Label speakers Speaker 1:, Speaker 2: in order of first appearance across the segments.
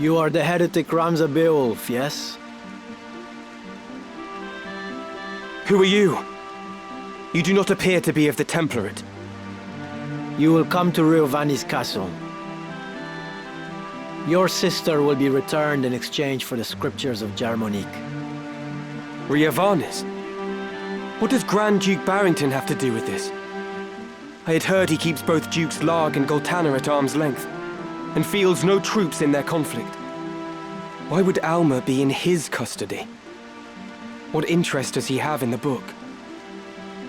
Speaker 1: You are the heretic Ramza Beowulf, yes?
Speaker 2: Who are you? You do not appear to be of the Template.
Speaker 1: You will come to Riovani's castle. Your sister will be returned in exchange for the scriptures of Germonique.
Speaker 2: Riovanis? What does Grand Duke Barrington have to do with this? I had heard he keeps both Dukes Larg and Goltana at arm's length, and fields no troops in their conflict. Why would Alma be in his custody? What interest does he have in the book?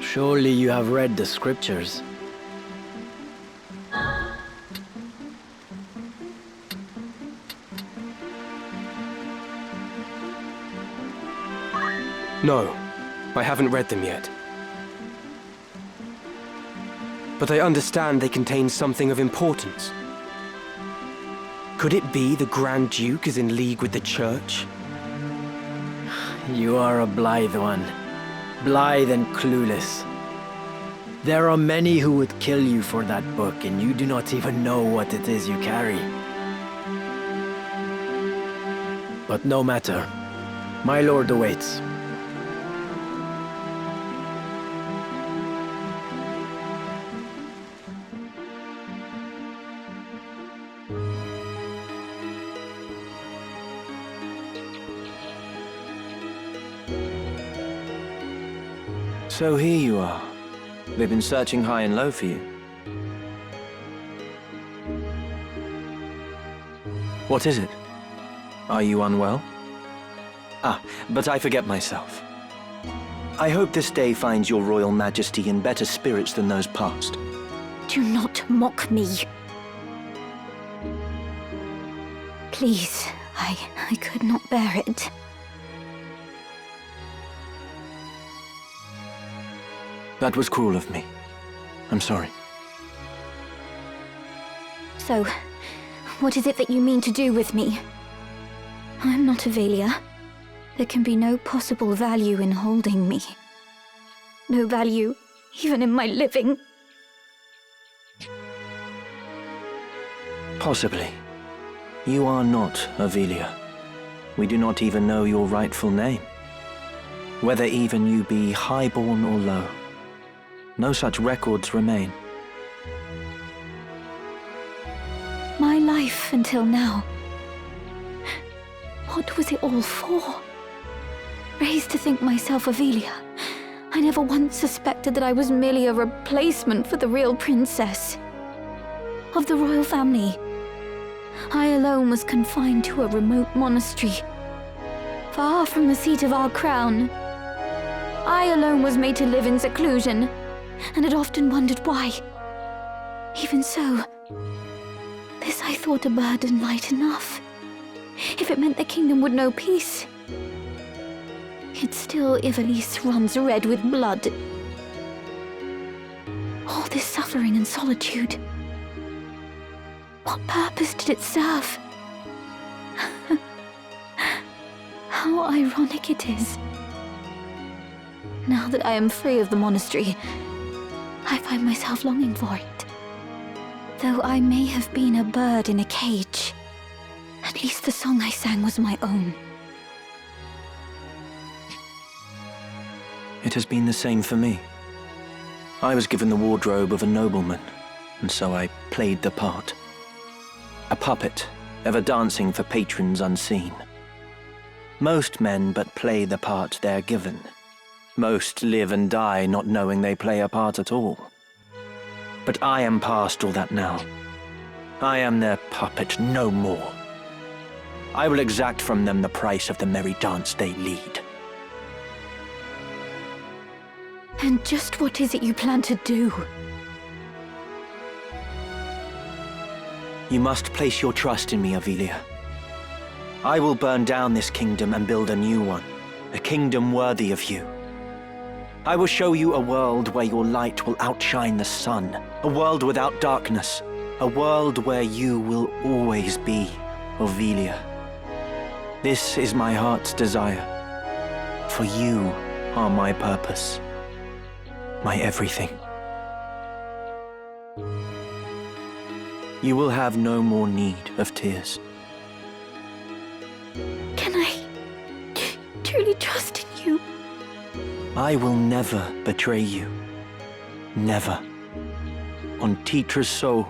Speaker 1: Surely you have read the scriptures.
Speaker 2: No, I haven't read them yet. But I understand they contain something of importance. Could it be the Grand Duke is in league with the Church?
Speaker 1: You are a blithe one. Blithe and clueless. There are many who would kill you for that book, and you do not even know what it is you carry. But no matter. My lord awaits.
Speaker 3: So here you are. They've been searching high and low for you. What is it? Are you unwell? Ah, but I forget myself. I hope this day finds your Royal Majesty in better spirits than those past.
Speaker 4: Do not mock me. Please, I could not bear it.
Speaker 3: That was cruel of me. I'm sorry.
Speaker 4: So, what is it that you mean to do with me? I'm not Avelia. There can be no possible value in holding me. No value, even in my living.
Speaker 3: Possibly. You are not Avelia. We do not even know your rightful name. Whether even you be highborn or low. No such records remain.
Speaker 4: My life until now. What was it all for? Raised to think myself Avelia, I never once suspected that I was merely a replacement for the real princess. Of the royal family, I alone was confined to a remote monastery, far from the seat of our crown. I alone was made to live in seclusion, and had often wondered why. Even so, this I thought a burden light enough. If it meant the kingdom would know peace. Yet still Ivalice runs red with blood. All this suffering and solitude. What purpose did it serve? How ironic it is. Now that I am free of the monastery, I find myself longing for it. Though I may have been a bird in a cage, at least the song I sang was my own.
Speaker 3: It has been the same for me. I was given the wardrobe of a nobleman, and so I played the part. A puppet, ever dancing for patrons unseen. Most men but play the part they're given. Most live and die not knowing they play a part at all. But I am past all that now. I am their puppet no more. I will exact from them the price of the merry dance they lead.
Speaker 4: And just what is it you plan to do?
Speaker 3: You must place your trust in me, Avelia. I will burn down this kingdom and build a new one, a kingdom worthy of you. I will show you a world where your light will outshine the sun, a world without darkness, a world where you will always be Avelia. This is my heart's desire, for you are my purpose, my everything. You will have no more need of tears.
Speaker 4: Can I truly trust in you?
Speaker 3: I will never betray you. Never. On pt3's soul,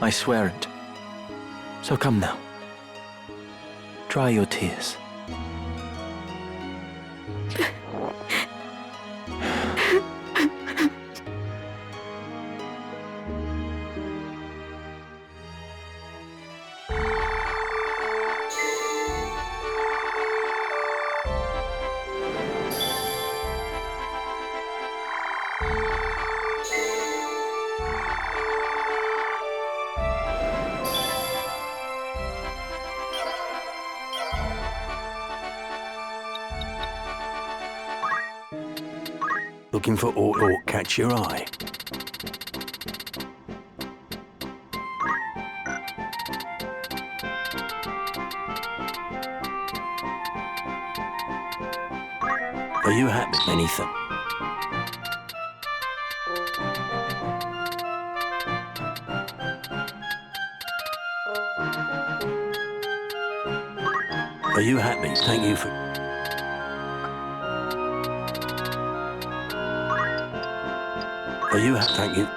Speaker 3: I swear it. So come now. Dry your tears.
Speaker 5: Looking for aught catch your eye? Are you happy? Anything? Are you happy? Thank you for... Are you happy? Thank you.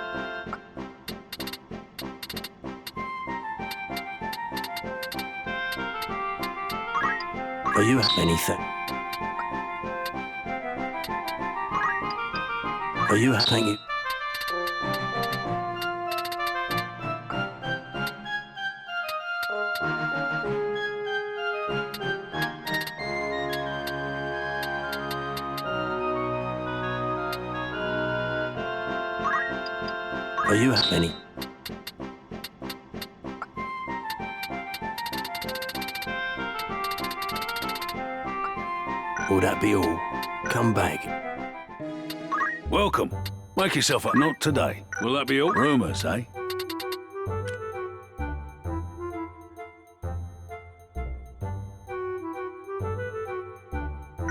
Speaker 5: Are you happy? Anything? Are you happy? Thank you. Are you happy? Any? Will that be all? Come back.
Speaker 6: Welcome. Make yourself up. Not today. Will that be all? Rumours, eh?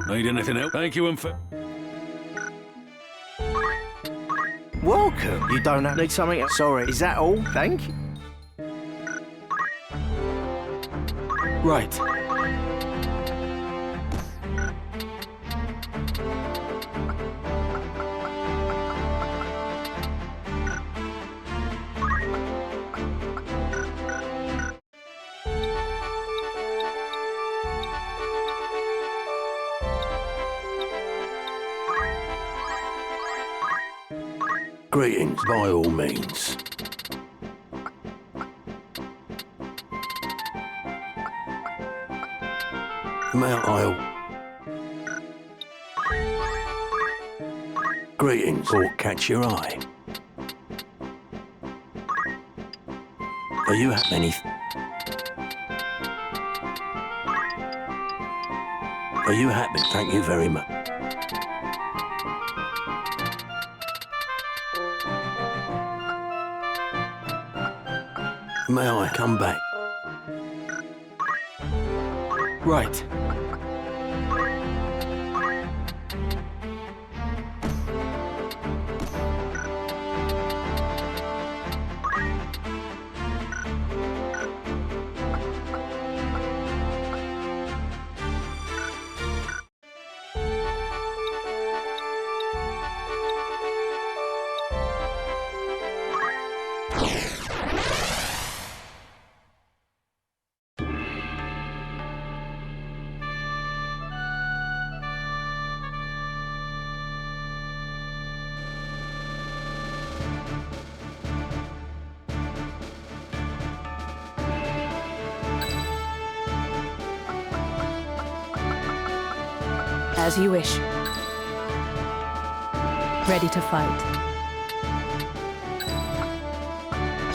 Speaker 6: Need anything else? Thank you and for...
Speaker 7: Welcome. You don't have need something else. Sorry, is that all? Thank you.
Speaker 2: Right.
Speaker 5: Greetings, by all means. May I... Greetings, or catch your eye. Are you happy? Anything? Are you happy? Thank you very much. May I come back?
Speaker 2: Right.
Speaker 8: As you wish. Ready to fight.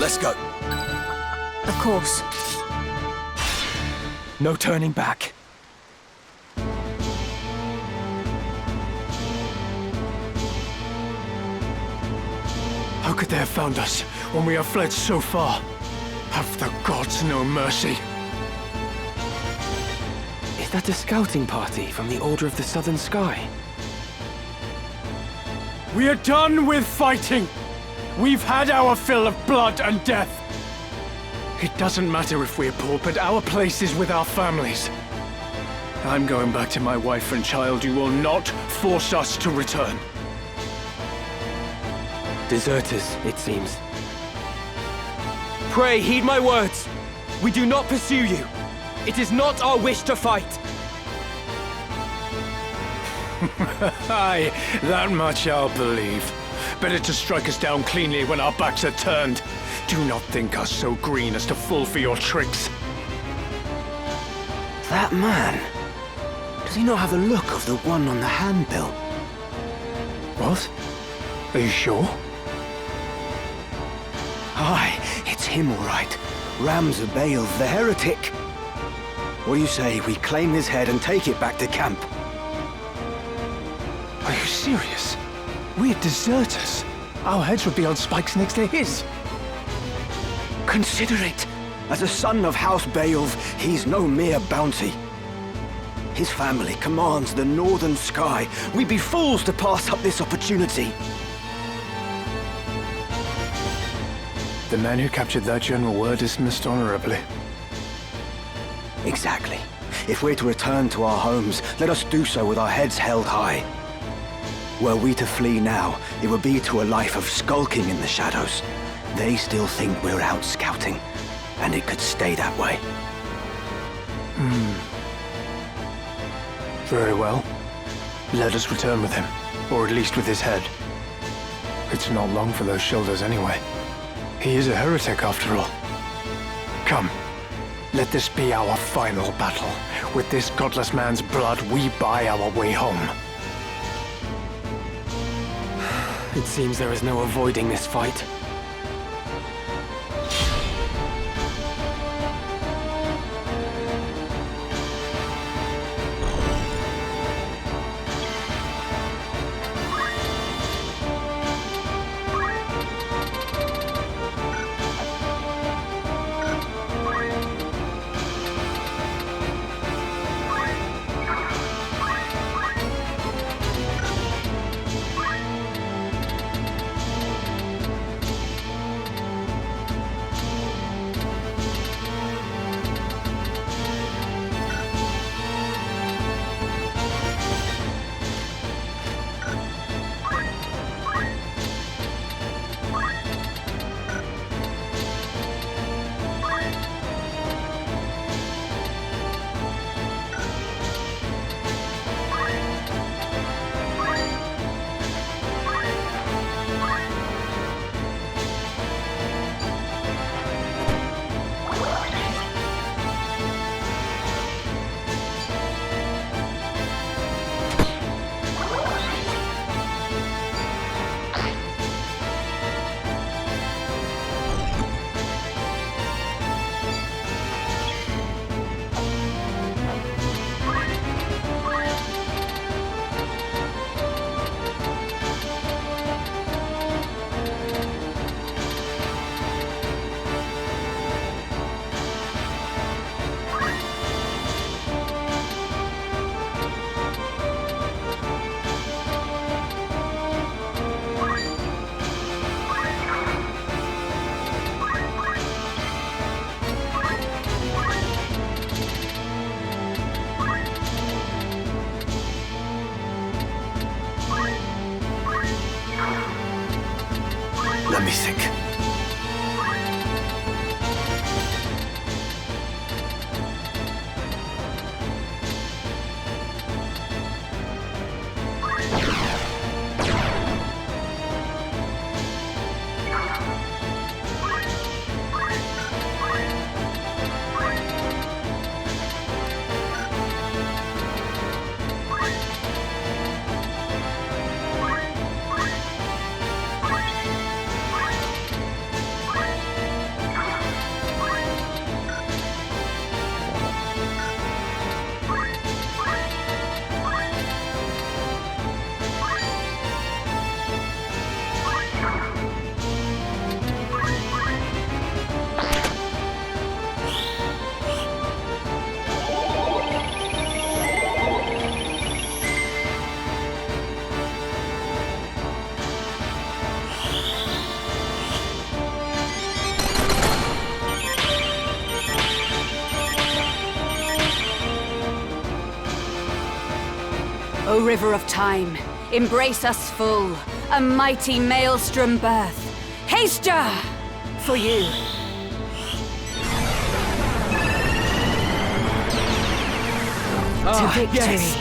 Speaker 5: Let's go.
Speaker 8: Of course.
Speaker 2: No turning back.
Speaker 9: How could they have found us when we have fled so far? Have the gods no mercy?
Speaker 2: Is that a scouting party from the Order of the Southern Sky?
Speaker 9: We are done with fighting! We've had our fill of blood and death! It doesn't matter if we're poor, but our place is with our families. I'm going back to my wife and child. You will not force us to return.
Speaker 2: Deserters, it seems. Pray, heed my words. We do not pursue you. It is not our wish to fight.
Speaker 9: Aye, that much I'll believe. Better to strike us down cleanly when our backs are turned. Do not think us so green as to fall for your tricks.
Speaker 5: That man? Does he not have the look of the one on the handbill?
Speaker 9: What? Are you sure?
Speaker 5: Aye, it's him all right. Ramzabael, the heretic. What do you say we claim his head and take it back to camp?
Speaker 9: Are you serious? We're deserters. Our heads would be on spikes next to his.
Speaker 5: Consider it. As a son of House Baelv, he's no mere bounty. His family commands the northern sky. We'd be fools to pass up this opportunity.
Speaker 9: The man who captured that general were dismissed honorably.
Speaker 5: Exactly. If we're to return to our homes, let us do so with our heads held high. Were we to flee now, it would be to a life of skulking in the shadows. They still think we're out scouting, and it could stay that way.
Speaker 9: Very well. Let us return with him, or at least with his head. It's not long for those shoulders anyway. He is a heretic after all. Come, let this be our final battle. With this godless man's blood, we buy our way home.
Speaker 2: It seems there is no avoiding this fight.
Speaker 5: Let me think.
Speaker 8: O river of time, embrace us full, a mighty maelstrom birth. Haster! For you. To victory.
Speaker 1: yes.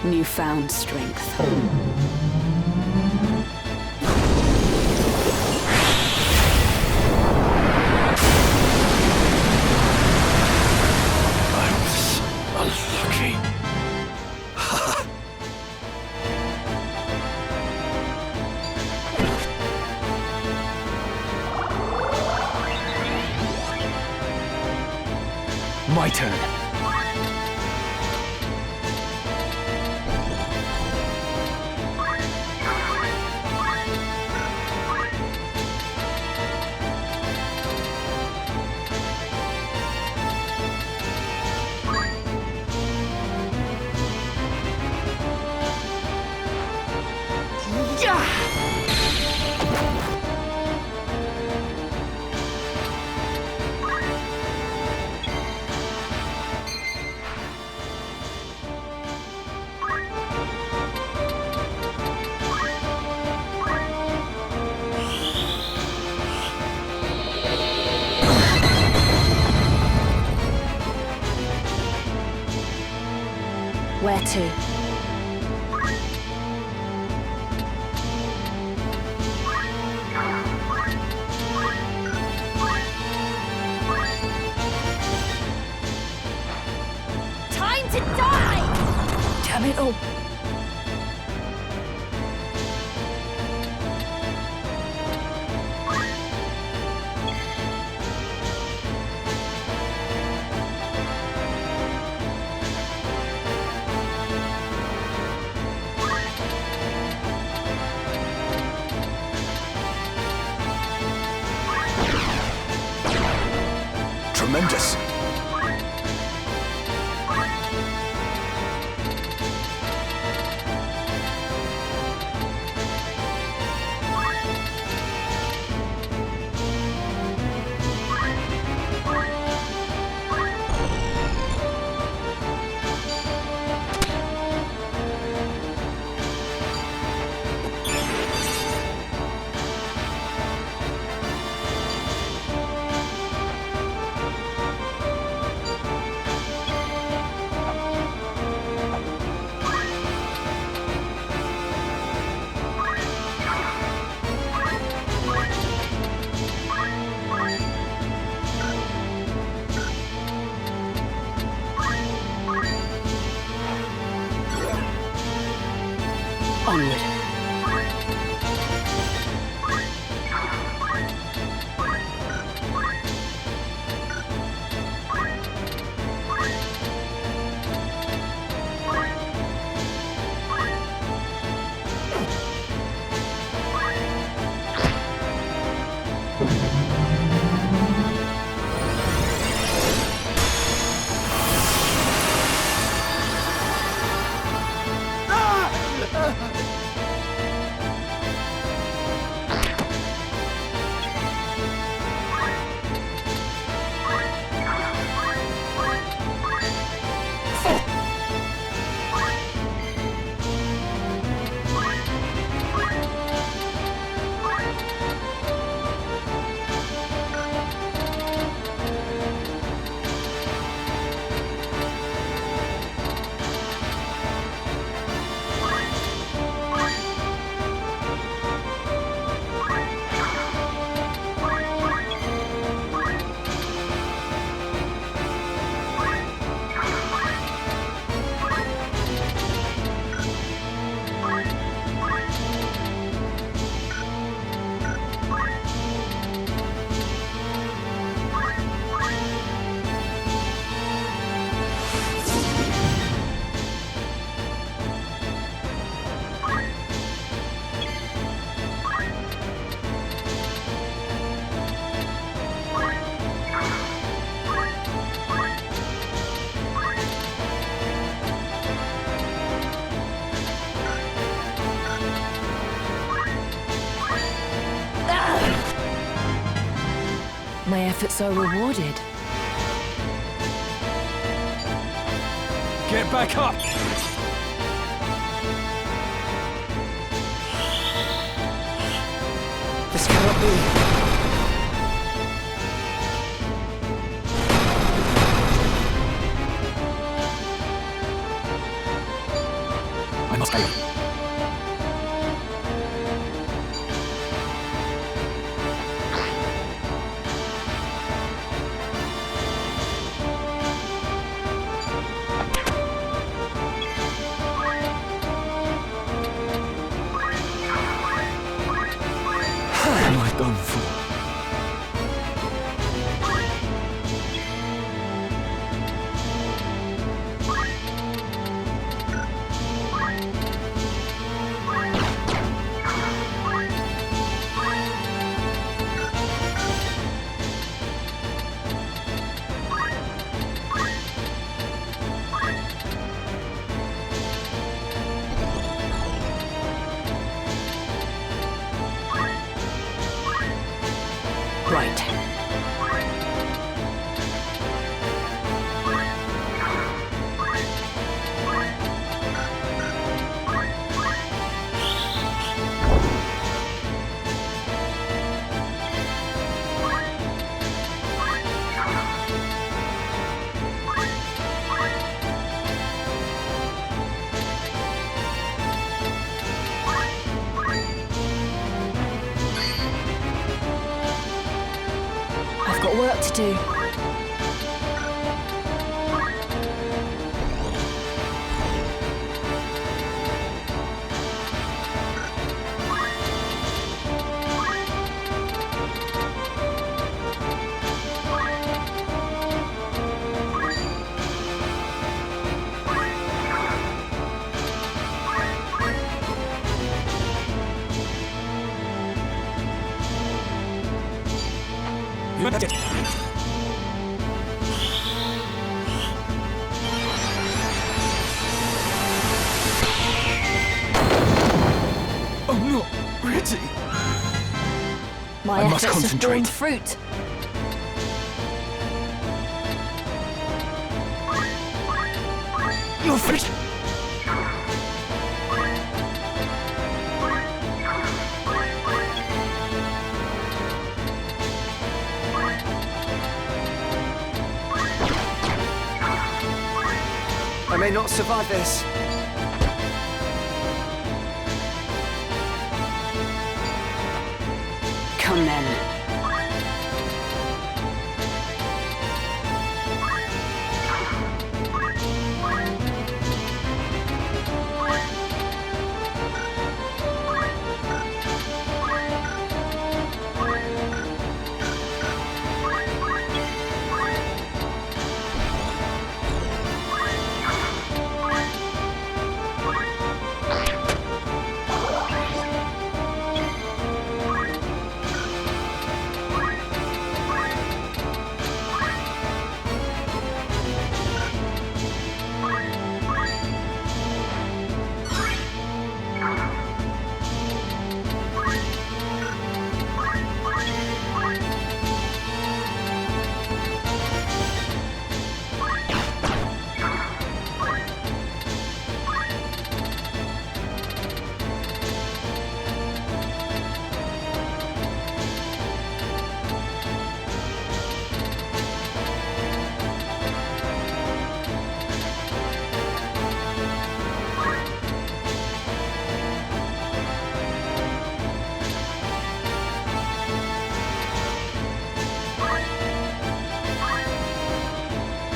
Speaker 8: Newfound strength.
Speaker 6: Unlucky.
Speaker 1: My turn.
Speaker 8: Where to?
Speaker 4: Time to die!
Speaker 8: Damn it all.
Speaker 5: Tremendous.
Speaker 8: Onward. My efforts are rewarded.
Speaker 2: Get back up!
Speaker 1: This cannot be. I must go. Am I done for?
Speaker 8: Right. I've got work to do.
Speaker 1: I'm not ready.
Speaker 8: My
Speaker 1: I must
Speaker 8: efforts have borne
Speaker 1: concentrate.
Speaker 8: fruit.
Speaker 1: You're finished.
Speaker 7: I may not survive this.
Speaker 8: Come then.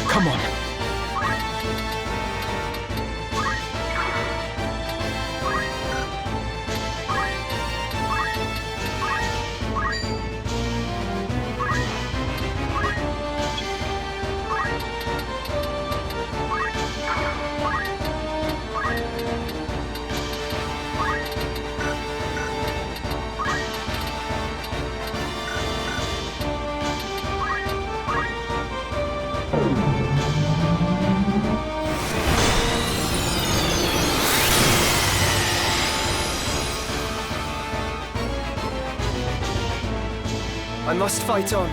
Speaker 1: Come on.
Speaker 7: I must fight on.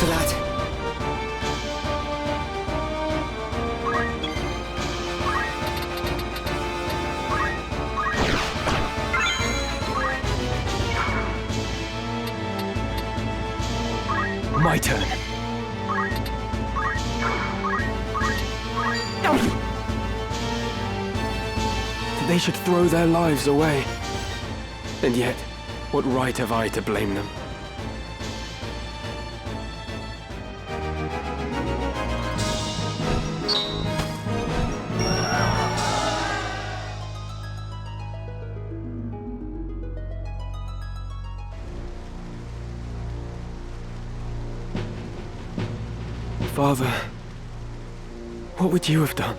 Speaker 7: to that.
Speaker 2: My turn. They should throw their lives away. And yet, what right have I to blame them? Father, what would you have done?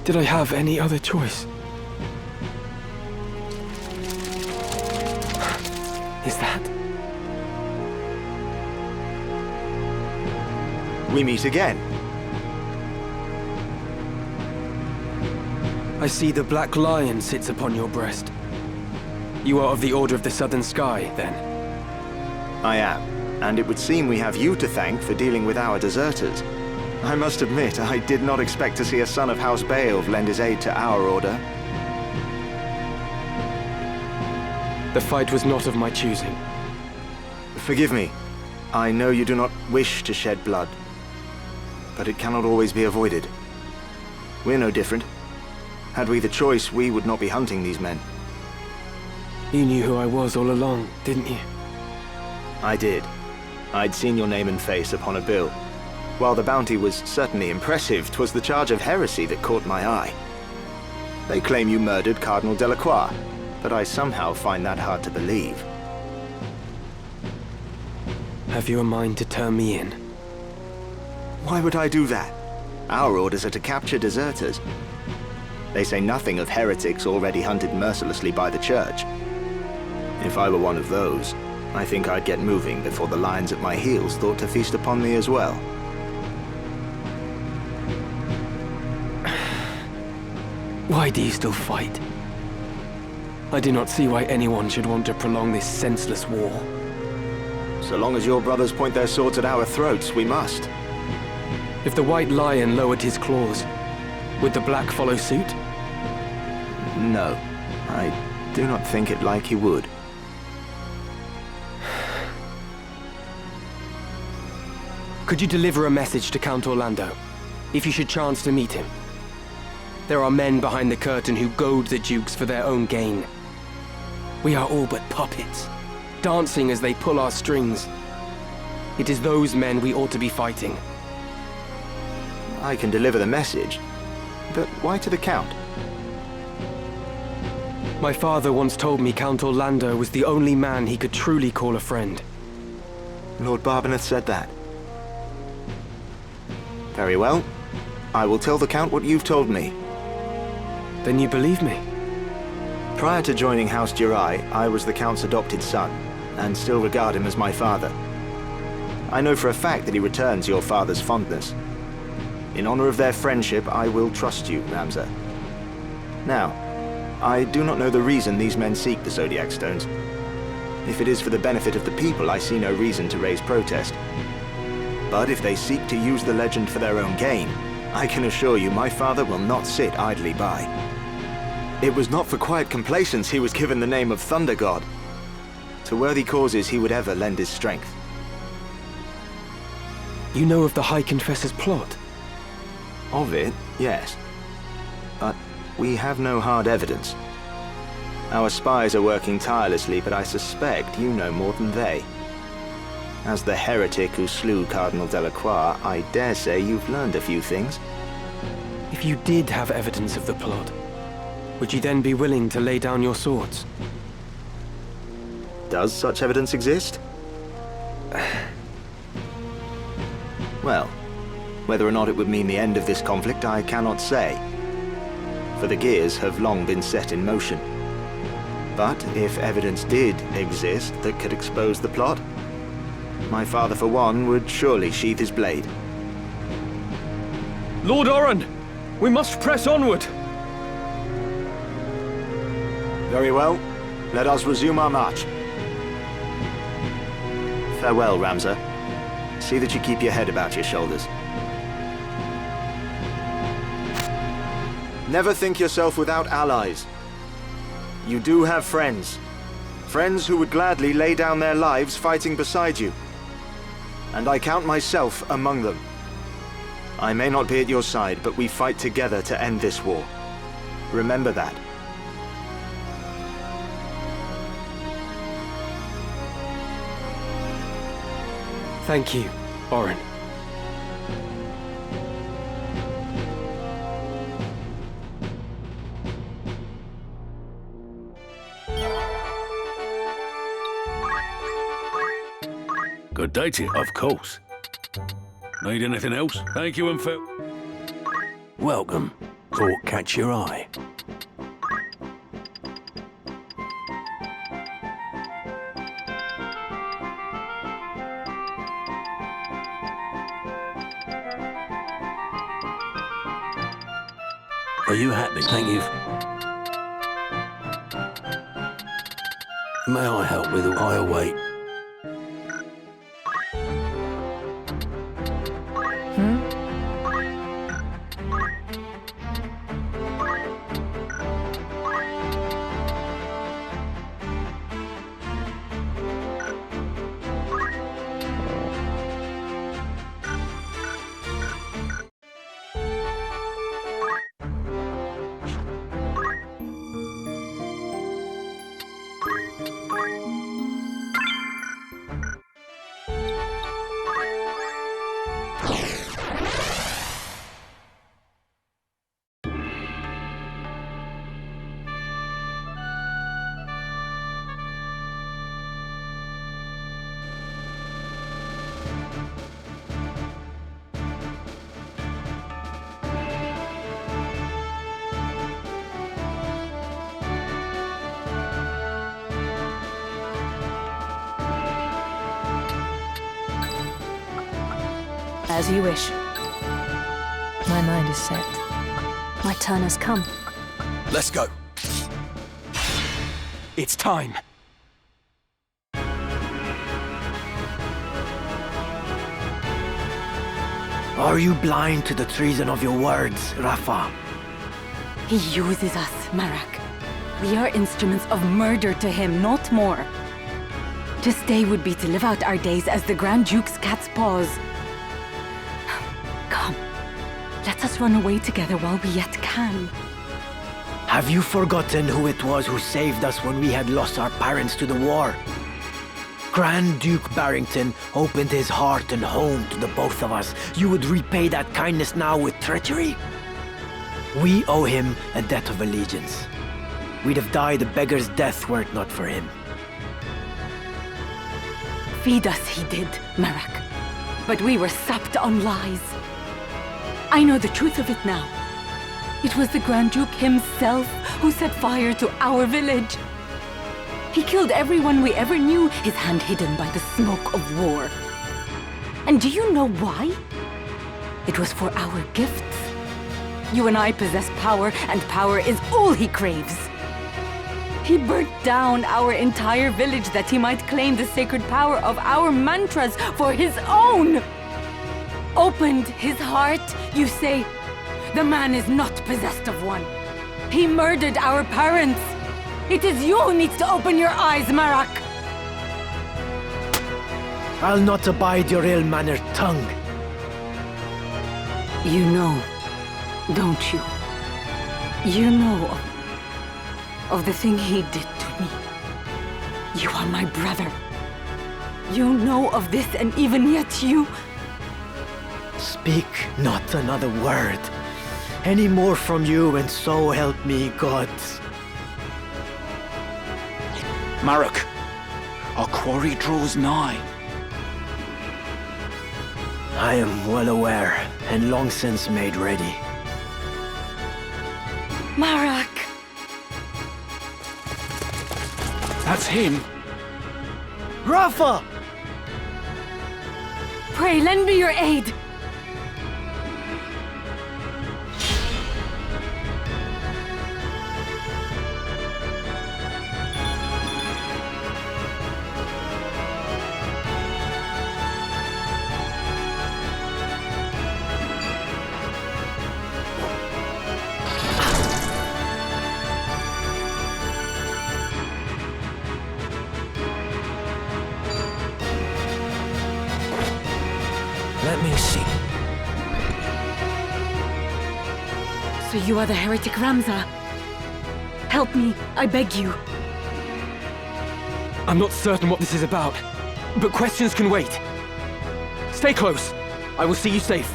Speaker 2: Did I have any other choice? Is that?
Speaker 5: We meet again.
Speaker 2: I see the Black Lion sits upon your breast. You are of the Order of the Southern Sky, then?
Speaker 10: I am, and it would seem we have you to thank for dealing with our deserters. I must admit, I did not expect to see a son of House Beowulf lend his aid to our order.
Speaker 2: The fight was not of my choosing.
Speaker 10: Forgive me. I know you do not wish to shed blood, but it cannot always be avoided. We're no different. Had we the choice, we would not be hunting these men.
Speaker 2: You knew who I was all along, didn't you?
Speaker 10: I did. I'd seen your name and face upon a bill. While the bounty was certainly impressive, 'twas the charge of heresy that caught my eye. They claim you murdered Cardinal Delacroix, but I somehow find that hard to believe.
Speaker 2: Have you a mind to turn me in?
Speaker 10: Why would I do that? Our orders are to capture deserters. They say nothing of heretics already hunted mercilessly by the Church. If I were one of those, I think I'd get moving before the lions at my heels thought to feast upon me as well.
Speaker 2: Why do you still fight? I do not see why anyone should want to prolong this senseless war.
Speaker 10: So long as your brothers point their swords at our throats, we must.
Speaker 2: If the White Lion lowered his claws, would the Black follow suit?
Speaker 10: No, I do not think it like he would.
Speaker 2: Could you deliver a message to Count Orlando, if you should chance to meet him? There are men behind the curtain who goad the dukes for their own gain. We are all but puppets, dancing as they pull our strings. It is those men we ought to be fighting.
Speaker 10: I can deliver the message, but why to the Count?
Speaker 2: My father once told me Count Orlando was the only man he could truly call a friend.
Speaker 10: Lord Barbeneth said that. Very well. I will tell the Count what you've told me.
Speaker 2: Then you believe me?
Speaker 10: Prior to joining House Jirai, I was the Count's adopted son, and still regard him as my father. I know for a fact that he returns your father's fondness. In honor of their friendship, I will trust you, Ramza. Now, I do not know the reason these men seek the Zodiac Stones. If it is for the benefit of the people, I see no reason to raise protest. But if they seek to use the legend for their own gain, I can assure you my father will not sit idly by. It was not for quiet complacence he was given the name of Thunder God. To worthy causes he would ever lend his strength.
Speaker 2: You know of the High Confessor's plot?
Speaker 10: Of it, yes. But we have no hard evidence. Our spies are working tirelessly, but I suspect you know more than they. As the heretic who slew Cardinal Delacroix, I dare say you've learned a few things.
Speaker 2: If you did have evidence of the plot, would you then be willing to lay down your swords?
Speaker 10: Does such evidence exist? Well, whether or not it would mean the end of this conflict, I cannot say. For the gears have long been set in motion. But if evidence did exist that could expose the plot, my father, for one, would surely sheath his blade.
Speaker 2: Lord Oran, we must press onward!
Speaker 10: Very well. Let us resume our march. Farewell, Ramza. See that you keep your head about your shoulders. Never think yourself without allies. You do have friends. Friends who would gladly lay down their lives fighting beside you. And I count myself among them. I may not be at your side, but we fight together to end this war. Remember that.
Speaker 2: Thank you, Orin.
Speaker 6: Good day to you. Of course. Need anything else? Thank you and Phil.
Speaker 5: Welcome. Thought catch your eye. Are you happy? Thank you. May I help with while I wait?
Speaker 11: As you wish. My mind is set. My turn has come.
Speaker 5: Let's go.
Speaker 2: It's time.
Speaker 1: Are you blind to the treason of your words, Rafa?
Speaker 8: He uses us, Marak. We are instruments of murder to him, not more. To stay would be to live out our days as the Grand Duke's cat's paws. Come, let us run away together while we yet can.
Speaker 1: Have you forgotten who it was who saved us when we had lost our parents to the war? Grand Duke Barrington opened his heart and home to the both of us. You would repay that kindness now with treachery? We owe him a debt of allegiance. We'd have died a beggar's death were it not for him.
Speaker 8: Feed us he did, Marak. But we were sapped on lies. I know the truth of it now. It was the Grand Duke himself who set fire to our village. He killed everyone we ever knew, his hand hidden by the smoke of war. And do you know why? It was for our gifts. You and I possess power, and power is all he craves. He burnt down our entire village that he might claim the sacred power of our mantras for his own. Opened his heart, you say? The man is not possessed of one. He murdered our parents. It is you who needs to open your eyes, Marak.
Speaker 1: I'll not abide your ill-mannered tongue.
Speaker 8: You know, don't you? You know of the thing he did to me. You are my brother. You know of this, and even yet you...
Speaker 1: Speak not another word. Any more from you, and so help me God.
Speaker 5: Marak, our quarry draws nigh.
Speaker 1: I am well aware, and long since made ready.
Speaker 8: Marak!
Speaker 5: That's him.
Speaker 1: Rafa!
Speaker 8: Pray, lend me your aid! So you are the heretic Ramza. Help me, I beg you.
Speaker 2: I'm not certain what this is about, but questions can wait. Stay close. I will see you safe.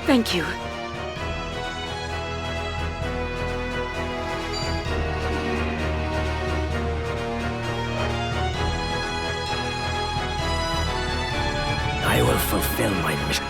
Speaker 8: Thank you.
Speaker 1: I will fulfill my mission.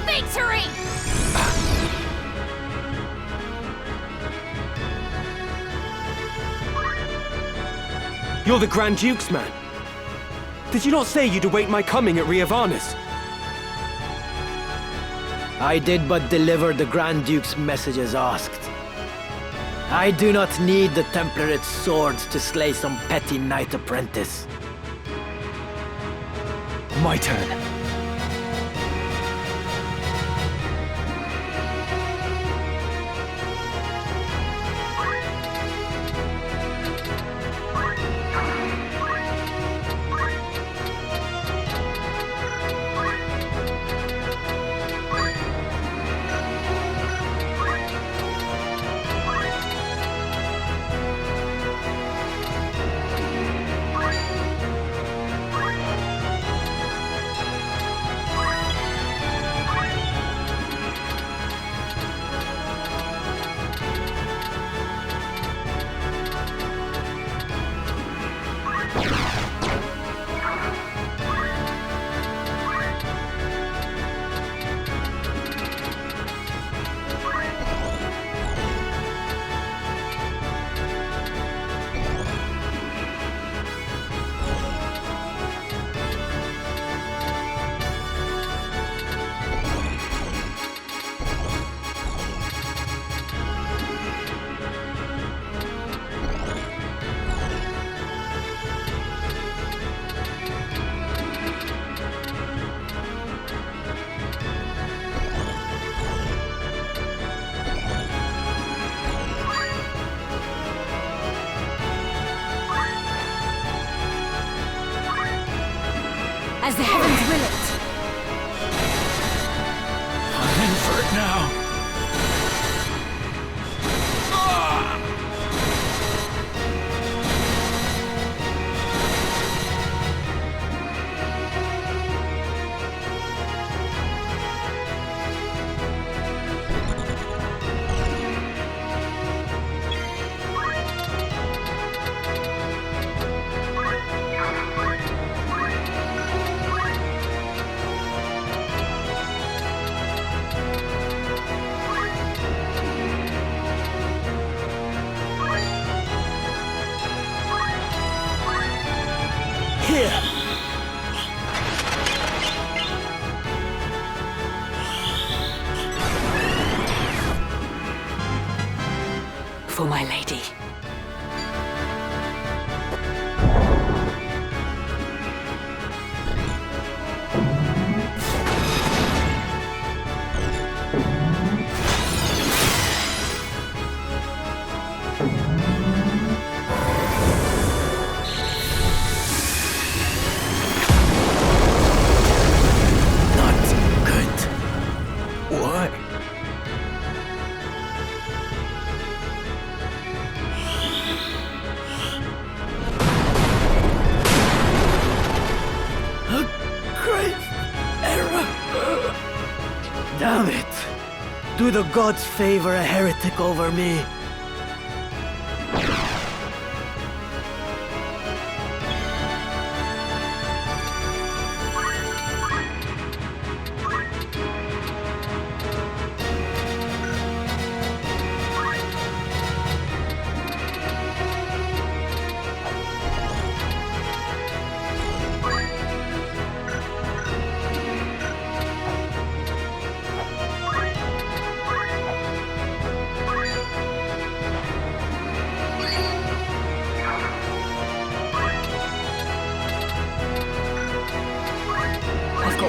Speaker 4: Victory!
Speaker 2: You're the Grand Duke's man. Did you not say you'd await my coming at Riavanis?
Speaker 1: I did but deliver the Grand Duke's message as asked. I do not need the Templarate's swords to slay some petty knight apprentice.
Speaker 2: My turn.
Speaker 8: As the heavens will it.
Speaker 6: I'm in for it now.
Speaker 8: For my lady.
Speaker 1: Damn it! Do the gods favor a heretic over me?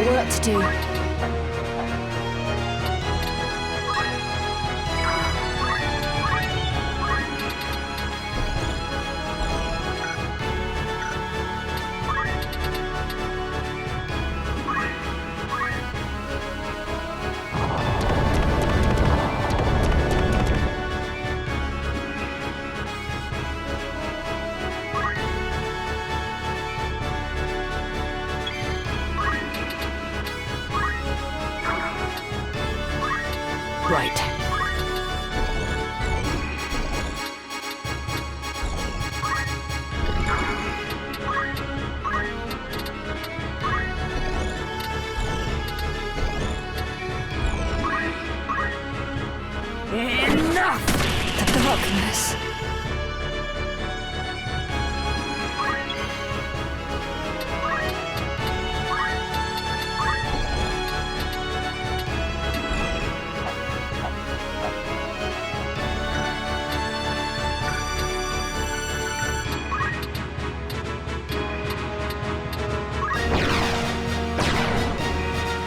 Speaker 11: got work to do.
Speaker 8: Right.
Speaker 11: The darkness.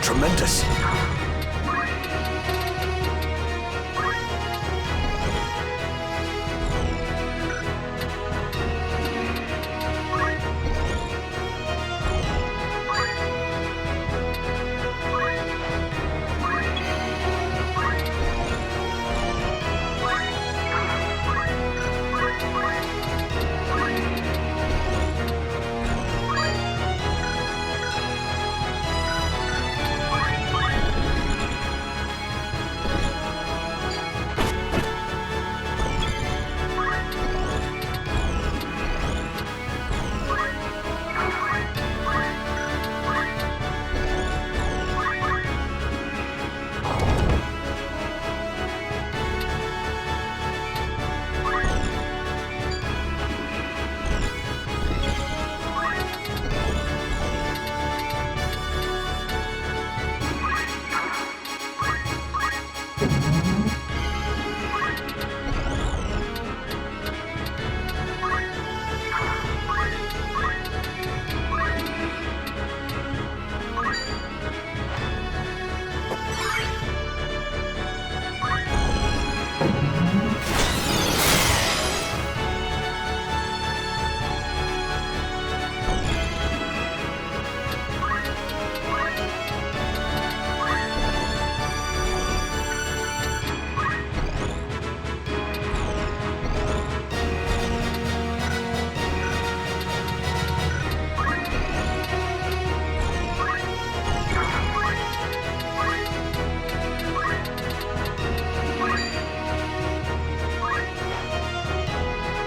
Speaker 5: Tremendous.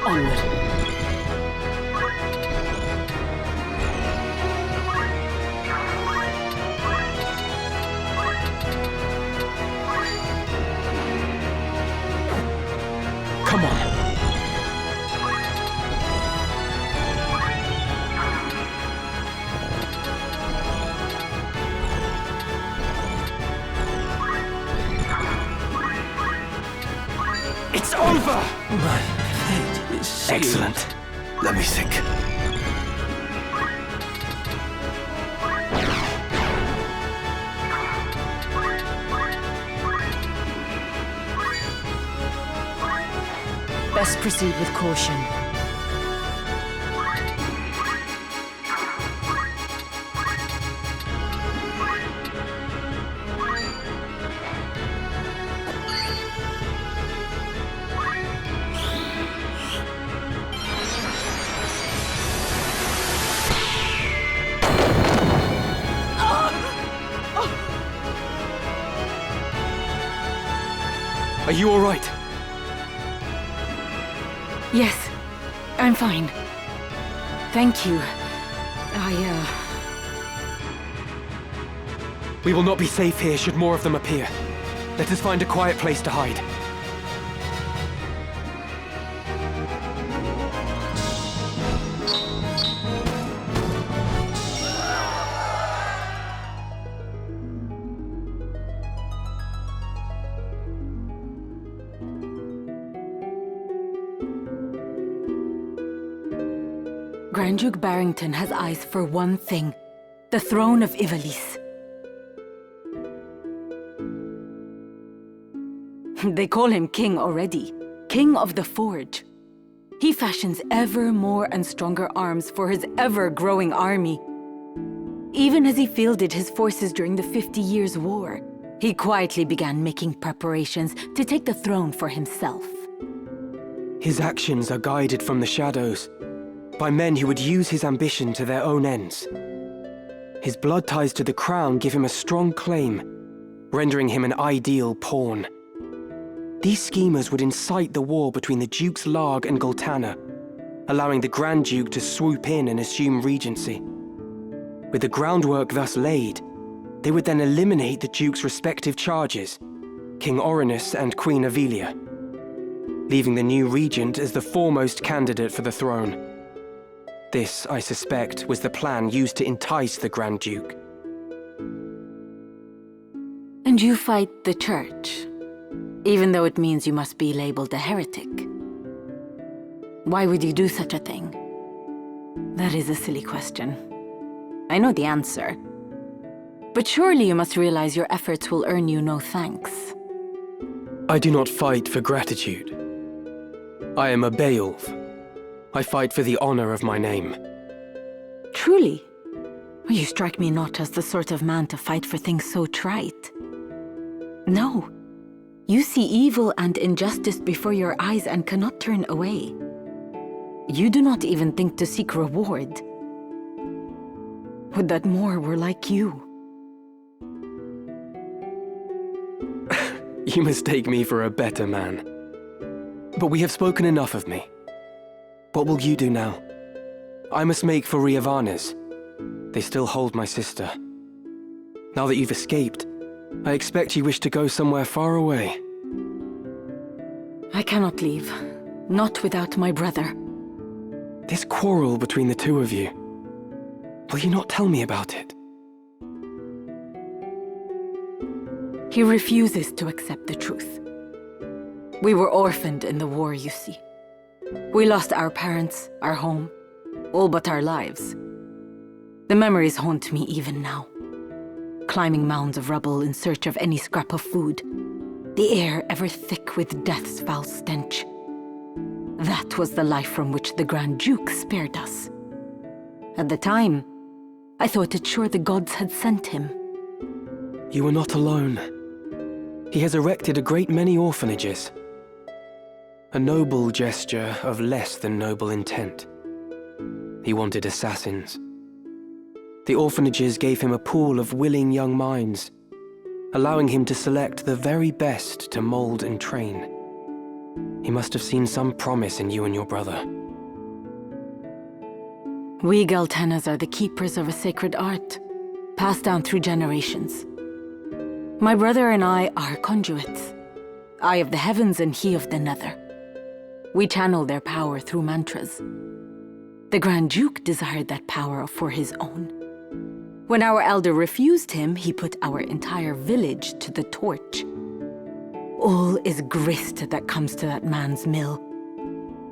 Speaker 8: Onward.
Speaker 2: Come on. It's over!
Speaker 5: My fate is sealed. Excellent. Let me think.
Speaker 11: Best proceed with caution.
Speaker 2: Are you all right?
Speaker 8: Yes, I'm fine. Thank you.
Speaker 2: We will not be safe here should more of them appear. Let us find a quiet place to hide.
Speaker 8: Grand Duke Barrington has eyes for one thing: the throne of Ivalice. They call him king already. King of the Forge. He fashions ever more and stronger arms for his ever-growing army. Even as he fielded his forces during the 50 Years' War, he quietly began making preparations to take the throne for himself.
Speaker 2: His actions are guided from the shadows, by men who would use his ambition to their own ends. His blood ties to the crown give him a strong claim, rendering him an ideal pawn. These schemers would incite the war between the Dukes Larg and Goltana, allowing the Grand Duke to swoop in and assume regency. With the groundwork thus laid, they would then eliminate the Duke's respective charges, King Orinus and Queen Avelia, leaving the new regent as the foremost candidate for the throne. This, I suspect, was the plan used to entice the Grand Duke.
Speaker 8: And you fight the Church, even though it means you must be labeled a heretic. Why would you do such a thing? That is a silly question. I know the answer. But surely you must realize your efforts will earn you no thanks.
Speaker 2: I do not fight for gratitude. I am a Beowulf. I fight for the honor of my name.
Speaker 8: Truly? You strike me not as the sort of man to fight for things so trite. No. You see evil and injustice before your eyes and cannot turn away. You do not even think to seek reward. Would that more were like you.
Speaker 2: You mistake me for a better man. But we have spoken enough of me. What will you do now? I must make for Riavanes. They still hold my sister. Now that you've escaped, I expect you wish to go somewhere far away.
Speaker 8: I cannot leave. Not without my brother.
Speaker 2: This quarrel between the two of you. Will you not tell me about it?
Speaker 8: He refuses to accept the truth. We were orphaned in the war, you see. We lost our parents, our home, all but our lives. The memories haunt me even now. Climbing mounds of rubble in search of any scrap of food. The air ever thick with death's foul stench. That was the life from which the Grand Duke spared us. At the time, I thought it sure the gods had sent him.
Speaker 2: You are not alone. He has erected a great many orphanages. A noble gesture of less than noble intent. He wanted assassins. The orphanages gave him a pool of willing young minds, allowing him to select the very best to mold and train. He must have seen some promise in you and your brother.
Speaker 8: We Galtanas are the keepers of a sacred art, passed down through generations. My brother and I are conduits. I of the heavens and he of the nether. We channel their power through mantras. The Grand Duke desired that power for his own. When our elder refused him, he put our entire village to the torch. All is grist that comes to that man's mill.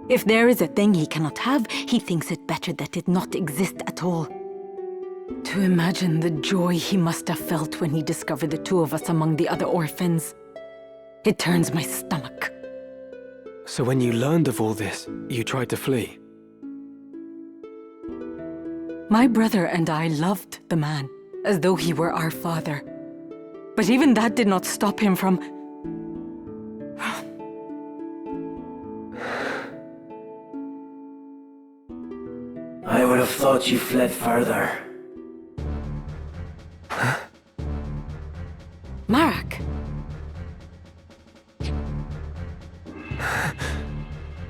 Speaker 8: If there is a thing he cannot have, he thinks it better that it not exist at all. To imagine the joy he must have felt when he discovered the two of us among the other orphans. It turns my stomach.
Speaker 2: So when you learned of all this, you tried to flee?
Speaker 8: My brother and I loved the man, as though he were our father. But even that did not stop him from...
Speaker 1: I would have thought you fled further.
Speaker 8: Marak!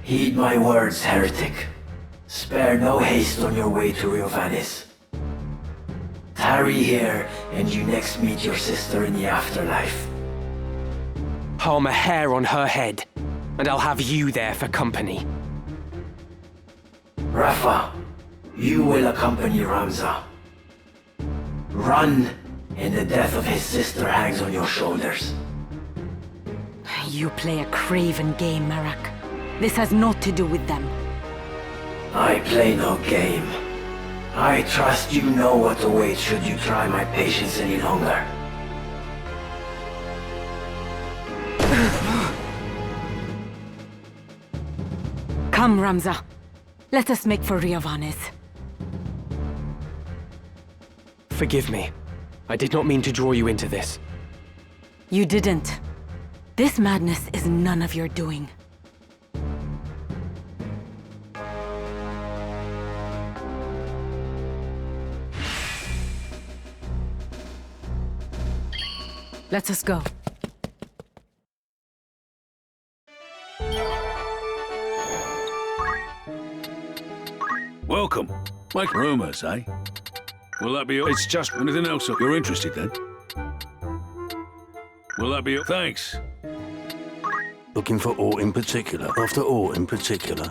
Speaker 1: Heed my words, heretic. Spare no haste on your way to Riovanes. Tarry here, and you next meet your sister in the afterlife.
Speaker 2: Harm a hair on her head, and I'll have you there for company.
Speaker 1: Rafa, you will accompany Ramza. Run, and the death of his sister hangs on your shoulders.
Speaker 8: You play a craven game, Marak. This has naught to do with them.
Speaker 1: I play no game. I trust you know what awaits should you try my patience any longer.
Speaker 8: Come, Ramza. Let us make for Riavanes.
Speaker 2: Forgive me. I did not mean to draw you into this.
Speaker 8: You didn't. This madness is none of your doing. Let us go.
Speaker 6: Welcome. Make rumors, eh? Will that be all? It's just anything else if you're interested then. Will that be all? Thanks.
Speaker 12: Looking for aught in particular? After aught in particular?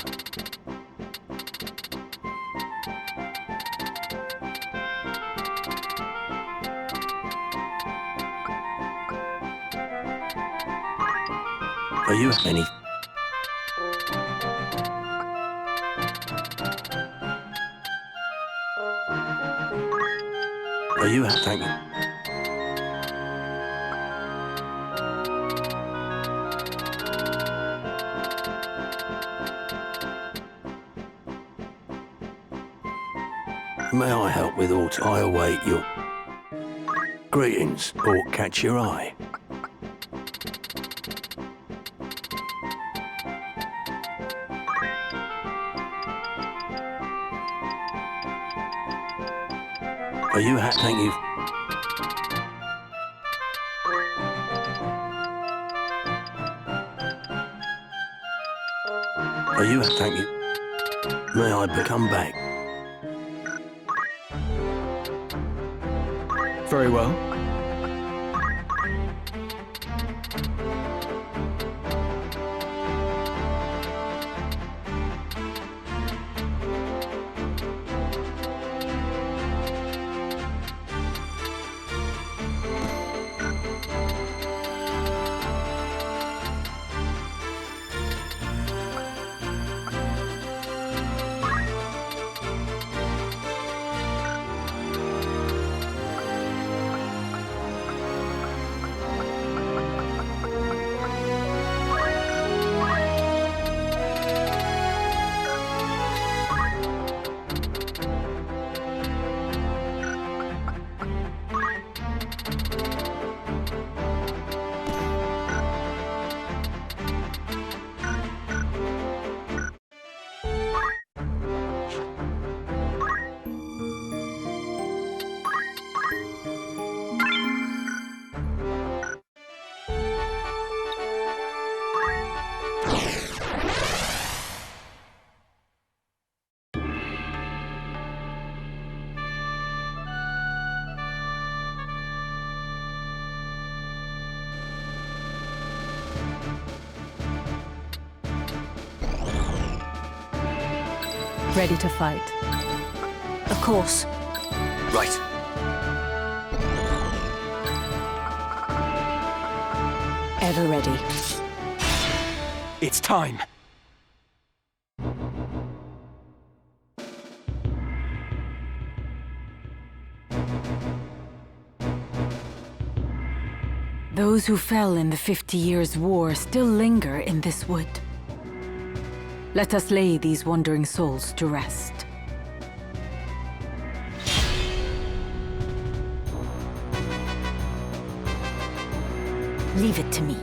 Speaker 12: Are you any? Are you? Thank you. May I help with aught? I await your greetings. Aught catch your eye? Are you thank you. Are you thank you. May I come back?
Speaker 2: Very well.
Speaker 11: Ready to fight?
Speaker 13: Of course.
Speaker 12: Right.
Speaker 13: Ever ready.
Speaker 2: It's time.
Speaker 8: Those who fell in the 50 Years' War still linger in this wood. Let us lay these wandering souls to rest. Leave it to me.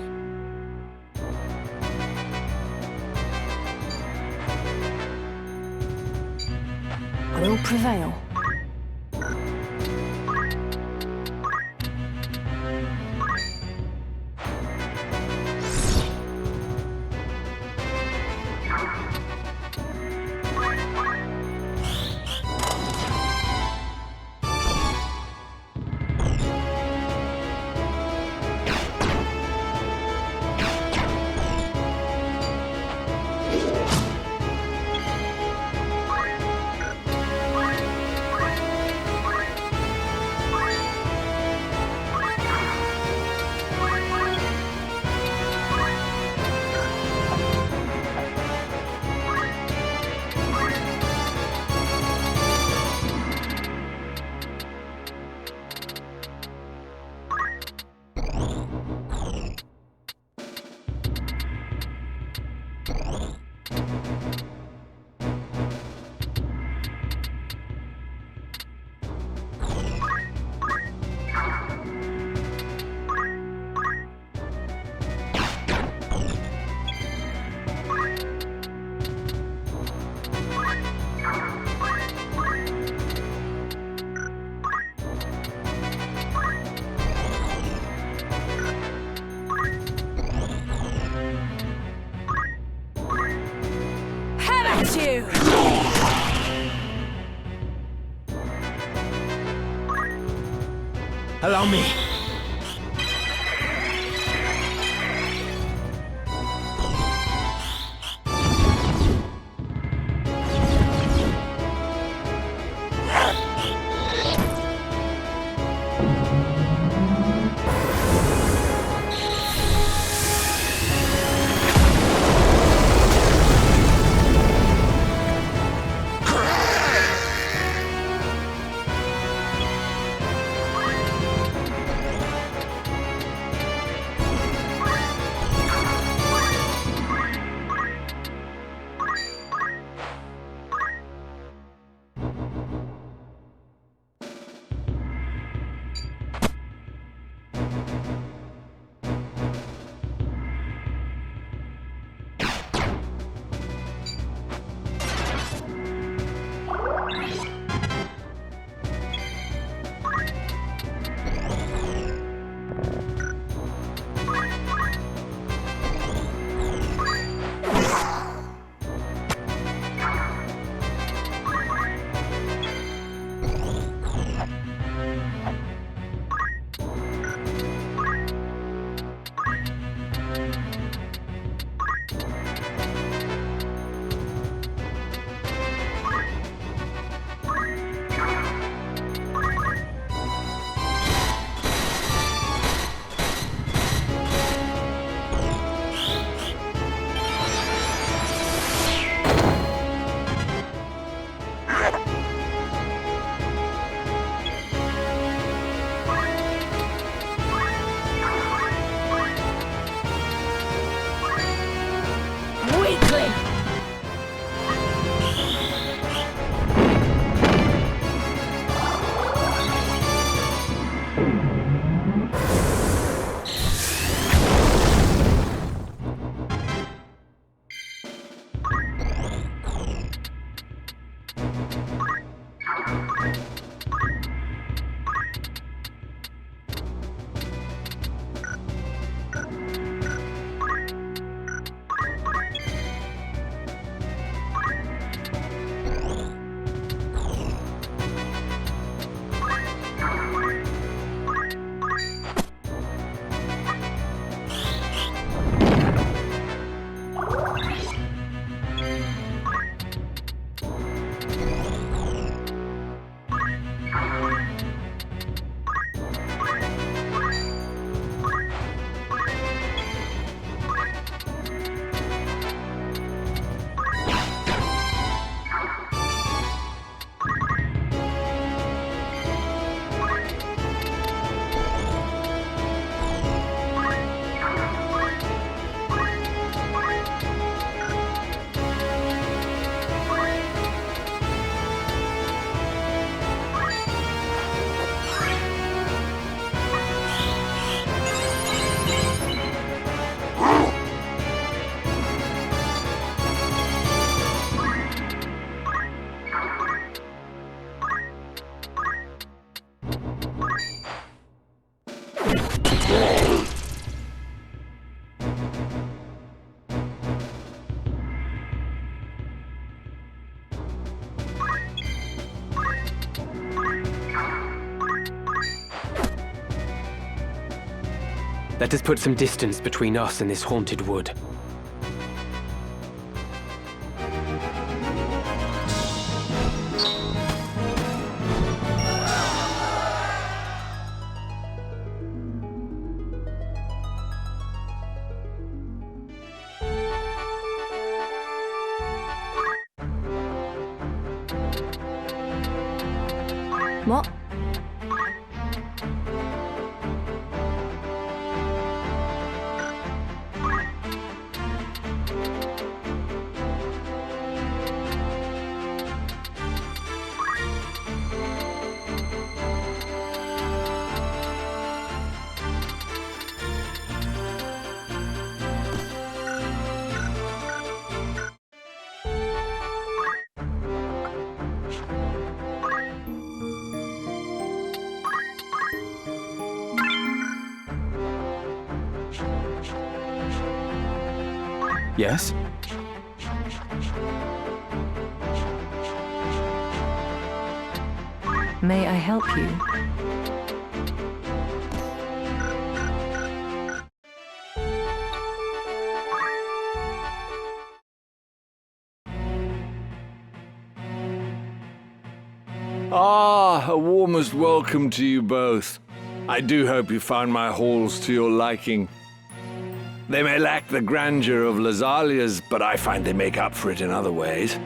Speaker 13: I will prevail. you!
Speaker 1: Allow me.
Speaker 2: Let us put some distance between us and this haunted wood.
Speaker 13: What?
Speaker 2: Yes?
Speaker 11: May I help you?
Speaker 6: Ah, a warmest welcome to you both. I do hope you found my halls to your liking. They may lack the grandeur of Lazalia's, but I find they make up for it in other ways.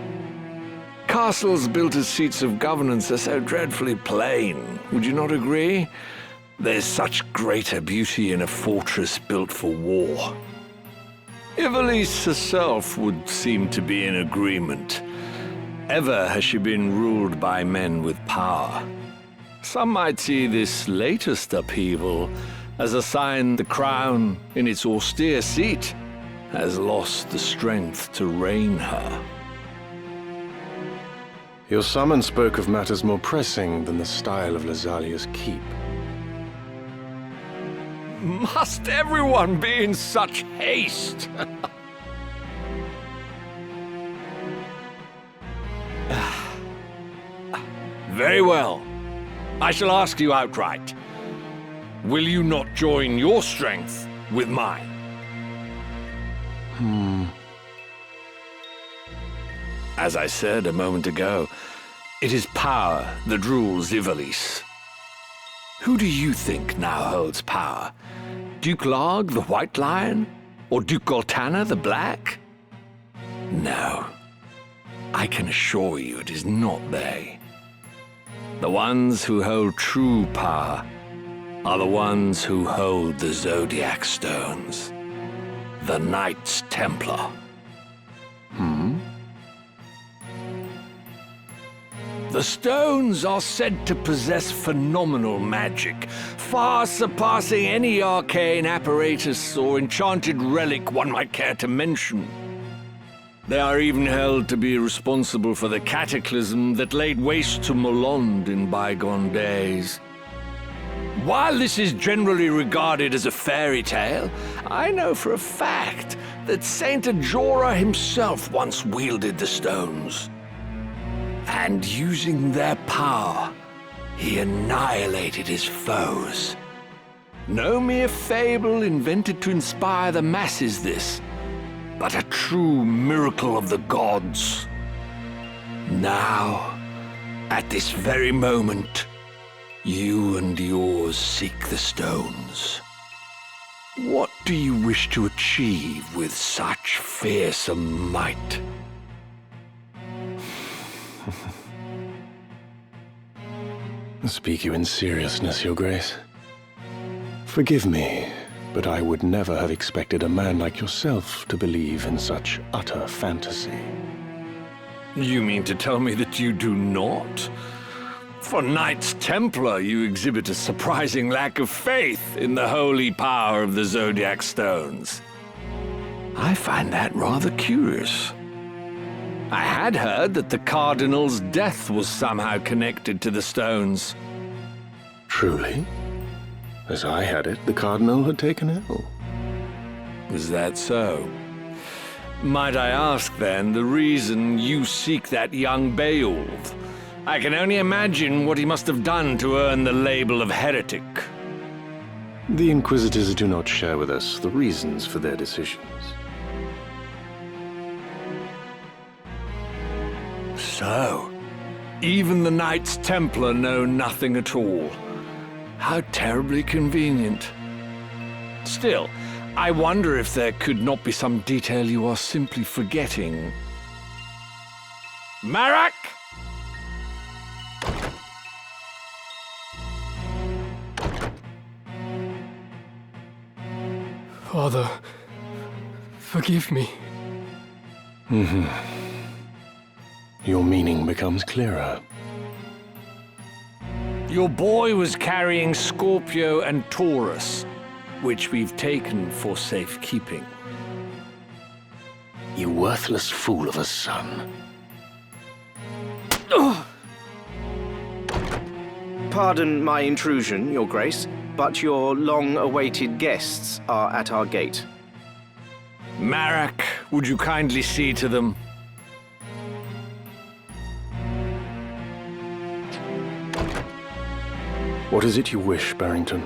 Speaker 6: Castles built as seats of governance are so dreadfully plain, would you not agree? There's such greater beauty in a fortress built for war. Ivalice herself would seem to be in agreement. Ever has she been ruled by men with power. Some might see this latest upheaval as a sign the crown, in its austere seat, has lost the strength to reign her.
Speaker 9: Your summon spoke of matters more pressing than the style of Lazalia's keep.
Speaker 6: Must everyone be in such haste? Very well. I shall ask you outright. Will you not join your strength with mine? As I said a moment ago, it is power that rules Ivalice. Who do you think now holds power? Duke Larg, the White Lion? Or Duke Goltana, the Black? No. I can assure you it is not they. The ones who hold true power are the ones who hold the Zodiac Stones. The Knights Templar. The stones are said to possess phenomenal magic, far surpassing any arcane apparatus or enchanted relic one might care to mention. They are even held to be responsible for the cataclysm that laid waste to Molond in bygone days. While this is generally regarded as a fairy tale, I know for a fact that Saint Ajora himself once wielded the stones. And using their power, he annihilated his foes. No mere fable invented to inspire the masses, this, but a true miracle of the gods. Now, at this very moment, you and yours seek the stones. What do you wish to achieve with such fearsome might?
Speaker 9: Speak you in seriousness, Your Grace. Forgive me, but I would never have expected a man like yourself to believe in such utter fantasy.
Speaker 6: You mean to tell me that you do not? For Knights Templar, you exhibit a surprising lack of faith in the holy power of the Zodiac Stones. I find that rather curious. I had heard that the Cardinal's death was somehow connected to the stones.
Speaker 9: Truly? As I had it, the Cardinal had taken ill.
Speaker 6: Is that so? Might I ask, then, the reason you seek that young Beowulf? I can only imagine what he must have done to earn the label of heretic.
Speaker 9: The Inquisitors do not share with us the reasons for their decisions.
Speaker 6: So, even the Knights Templar know nothing at all. How terribly convenient. Still, I wonder if there could not be some detail you are simply forgetting. Marak!
Speaker 2: Father, forgive me.
Speaker 9: Your meaning becomes clearer.
Speaker 6: Your boy was carrying Scorpio and Taurus, which we've taken for safekeeping.
Speaker 12: You worthless fool of a son.
Speaker 10: Pardon my intrusion, Your Grace, but your long-awaited guests are at our gate.
Speaker 6: Marak, would you kindly see to them?
Speaker 9: What is it you wish, Barrington?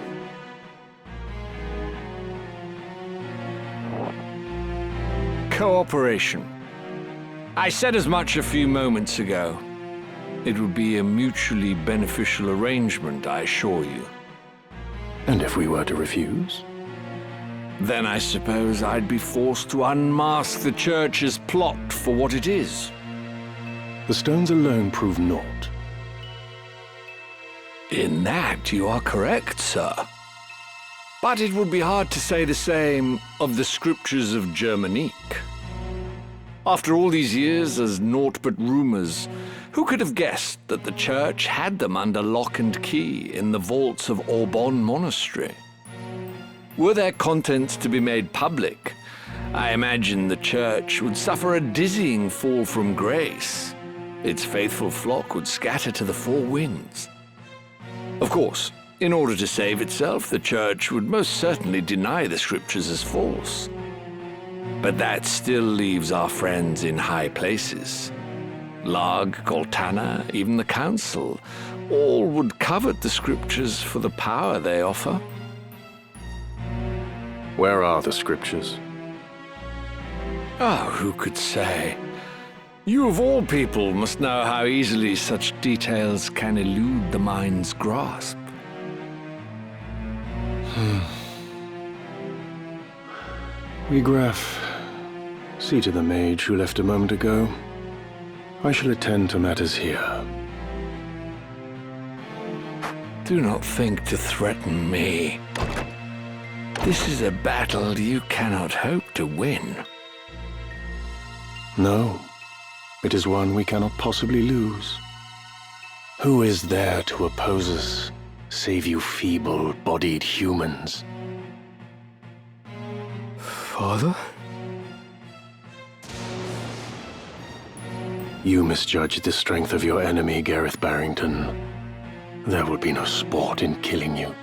Speaker 6: Cooperation. I said as much a few moments ago. It would be a mutually beneficial arrangement, I assure you.
Speaker 9: And if we were to refuse?
Speaker 6: Then I suppose I'd be forced to unmask the Church's plot for what it is.
Speaker 9: The stones alone prove naught.
Speaker 6: In that you are correct, sir. But it would be hard to say the same of the scriptures of Germanique. After all these years as naught but rumors, who could have guessed that the Church had them under lock and key in the vaults of Aubonne Monastery? Were their contents to be made public, I imagine the Church would suffer a dizzying fall from grace. Its faithful flock would scatter to the four winds. Of course, in order to save itself, the Church would most certainly deny the scriptures as false. But that still leaves our friends in high places. Larg, Goltana, even the Council, all would covet the scriptures for the power they offer.
Speaker 9: Where are the scriptures?
Speaker 6: Ah, who could say? You of all people must know how easily such details can elude the mind's grasp.
Speaker 9: Wigraf, see to the mage who left a moment ago. I shall attend to matters here.
Speaker 6: Do not think to threaten me. This is a battle you cannot hope to win.
Speaker 9: No, it is one we cannot possibly lose. Who is there to oppose us, save you feeble-bodied humans?
Speaker 2: Father?
Speaker 9: You misjudged the strength of your enemy, Gareth Barrington. There would be no sport in killing you.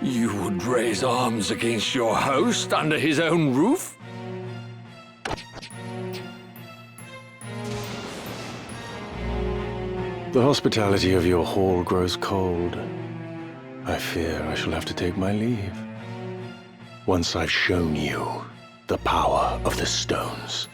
Speaker 6: You would raise arms against your host under his own roof?
Speaker 9: The hospitality of your hall grows cold. I fear I shall have to take my leave. Once I've shown you the power of the stones.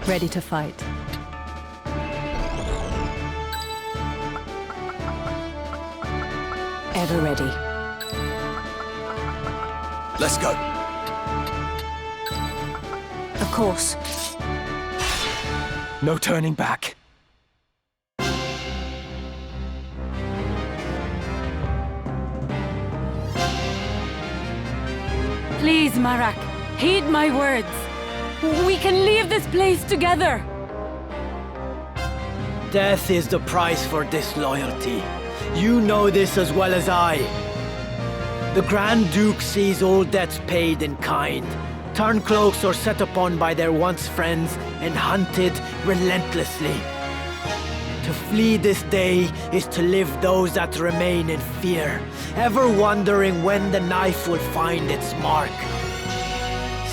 Speaker 11: Ready to fight.
Speaker 13: Ever ready.
Speaker 7: Let's go.
Speaker 13: Of course.
Speaker 2: No turning back.
Speaker 8: Please, Marak, heed my words. We can leave this place together.
Speaker 1: Death is the price for disloyalty. You know this as well as I. The Grand Duke sees all debts paid in kind. Turncloaks are set upon by their once friends and hunted relentlessly. To flee this day is to live those that remain in fear, ever wondering when the knife will find its mark.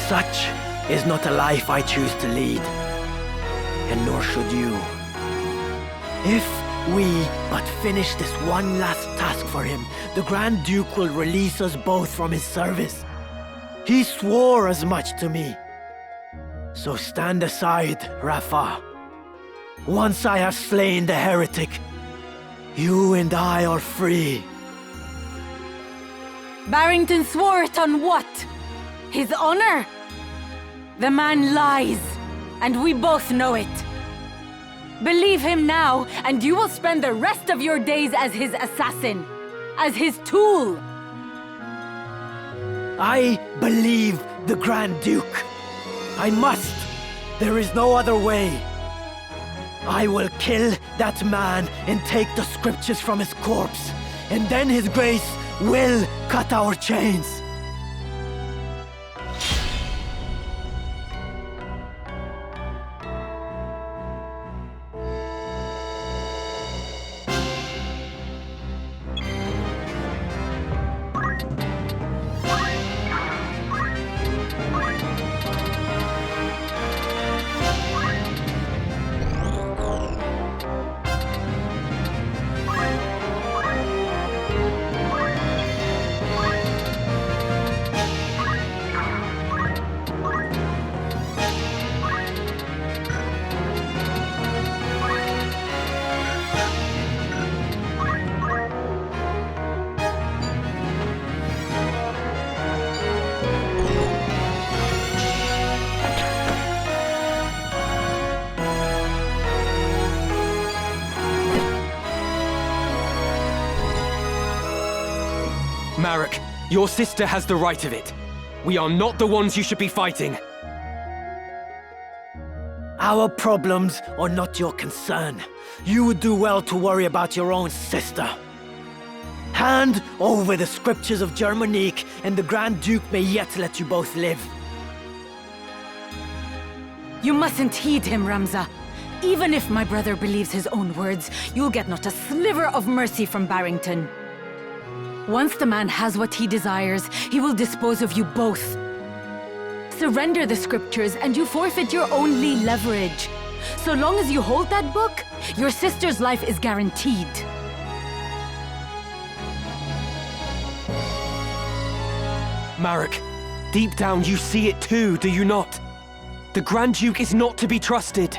Speaker 1: Such is not a life I choose to lead, and nor should you. If we but finish this one last task for him, the Grand Duke will release us both from his service. He swore as much to me. So stand aside, Rafa. Once I have slain the heretic, you and I are free.
Speaker 8: Barrington swore it on what? His honor? The man lies, and we both know it. Believe him now, and you will spend the rest of your days as his assassin, as his tool.
Speaker 1: I believe the Grand Duke. I must. There is no other way. I will kill that man and take the scriptures from his corpse, and then his grace will cut our chains.
Speaker 2: Marek, your sister has the right of it. We are not the ones you should be fighting.
Speaker 1: Our problems are not your concern. You would do well to worry about your own sister. Hand over the scriptures of Germanique, and the Grand Duke may yet let you both live.
Speaker 8: You mustn't heed him, Ramza. Even if my brother believes his own words, you'll get not a sliver of mercy from Barrington. Once the man has what he desires, he will dispose of you both. Surrender the scriptures and you forfeit your only leverage. So long as you hold that book, your sister's life is guaranteed.
Speaker 2: Marek, deep down you see it too, do you not? The Grand Duke is not to be trusted.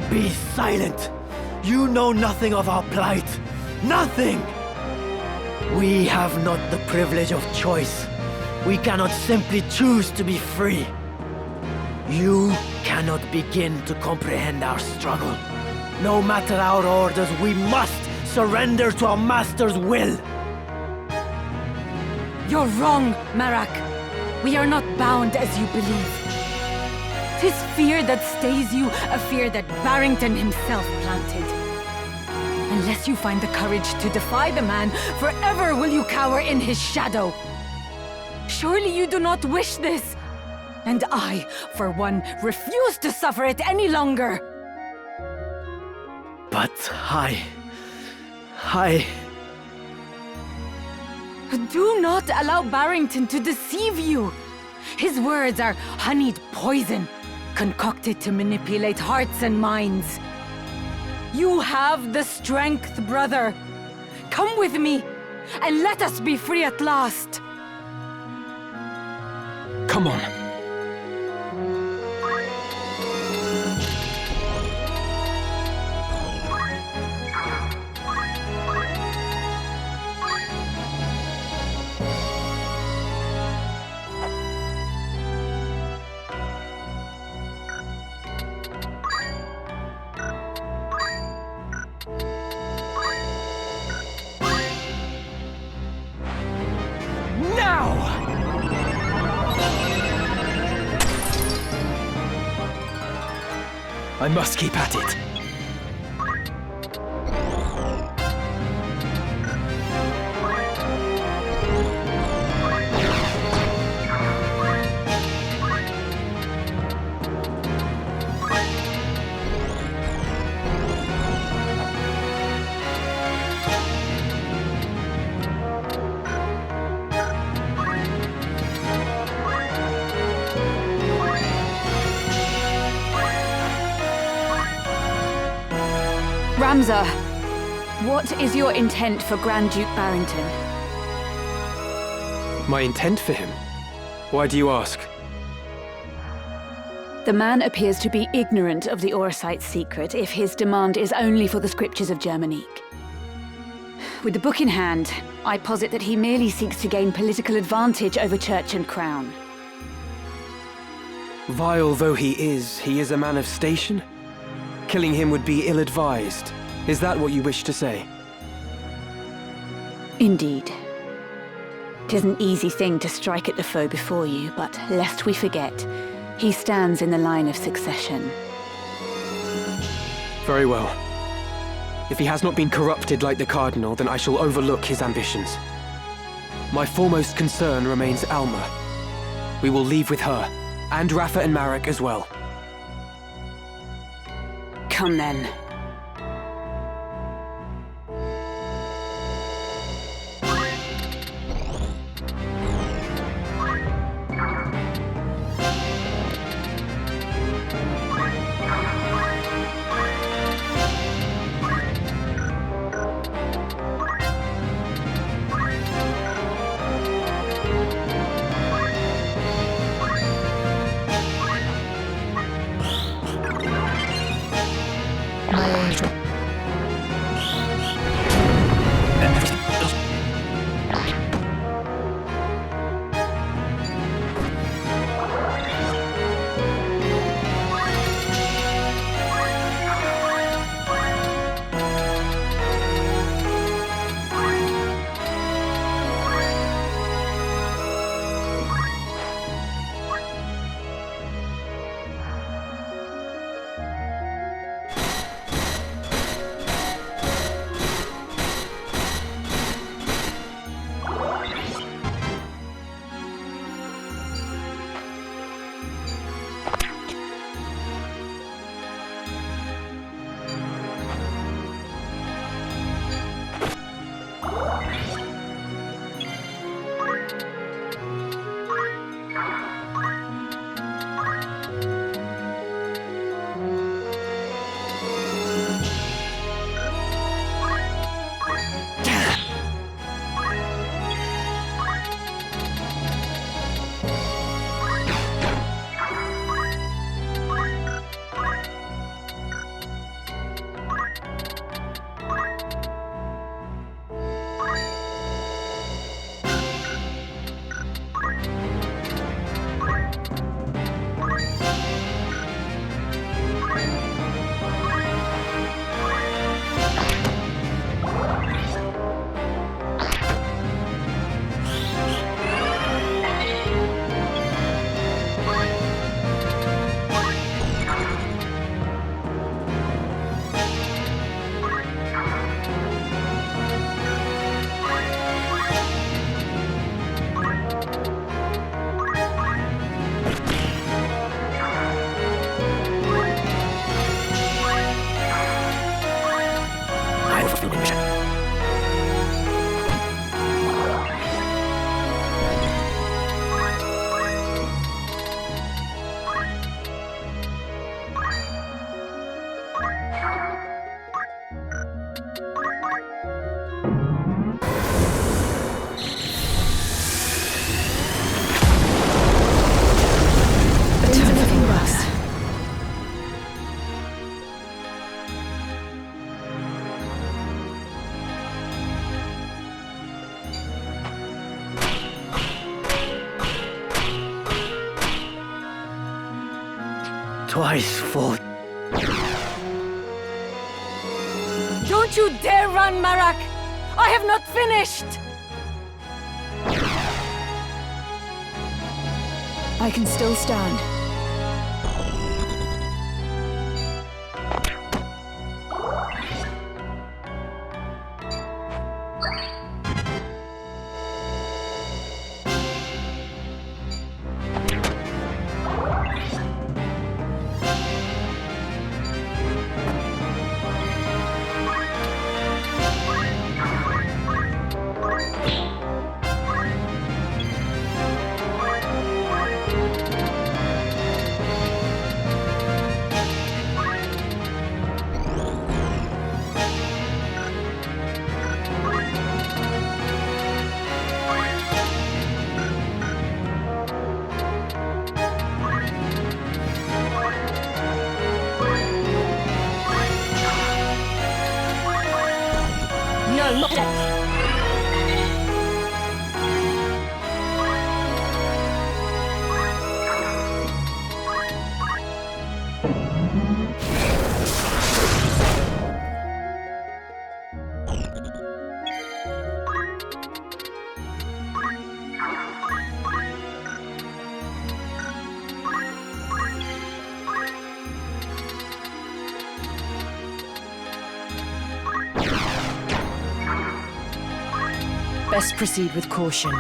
Speaker 1: Be silent! You know nothing of our plight. Nothing! We have not the privilege of choice. We cannot simply choose to be free. You cannot begin to comprehend our struggle. No matter our orders, we must surrender to our master's will.
Speaker 8: You're wrong, Marak. We are not bound as you believe. 'Tis fear that stays you, a fear that Barrington himself planted. Unless you find the courage to defy the man, forever will you cower in his shadow. Surely you do not wish this. And I, for one, refuse to suffer it any longer.
Speaker 1: But I...
Speaker 8: Do not allow Barrington to deceive you. His words are honeyed poison, concocted to manipulate hearts and minds. You have the strength, brother. Come with me, and let us be free at last.
Speaker 2: Come on. I must keep at it.
Speaker 4: Ramza, what is your intent for Grand Duke Barrington?
Speaker 2: My intent for him? Why do you ask?
Speaker 4: The man appears to be ignorant of the Orosite's secret if his demand is only for the scriptures of Germanique. With the book in hand, I posit that he merely seeks to gain political advantage over Church and Crown.
Speaker 2: Vile though he is a man of station? Killing him would be ill-advised. Is that what you wish to say?
Speaker 8: Indeed. 'Tis an easy thing to strike at the foe before you, but lest we forget, he stands in the line of succession.
Speaker 2: Very well. If he has not been corrupted like the Cardinal, then I shall overlook his ambitions. My foremost concern remains Alma. We will leave with her, and Rafa and Marek as well.
Speaker 8: Come then.
Speaker 1: Twice fought.
Speaker 8: Don't you dare run, Marek! I have not finished!
Speaker 13: I can still stand. Best proceed with caution.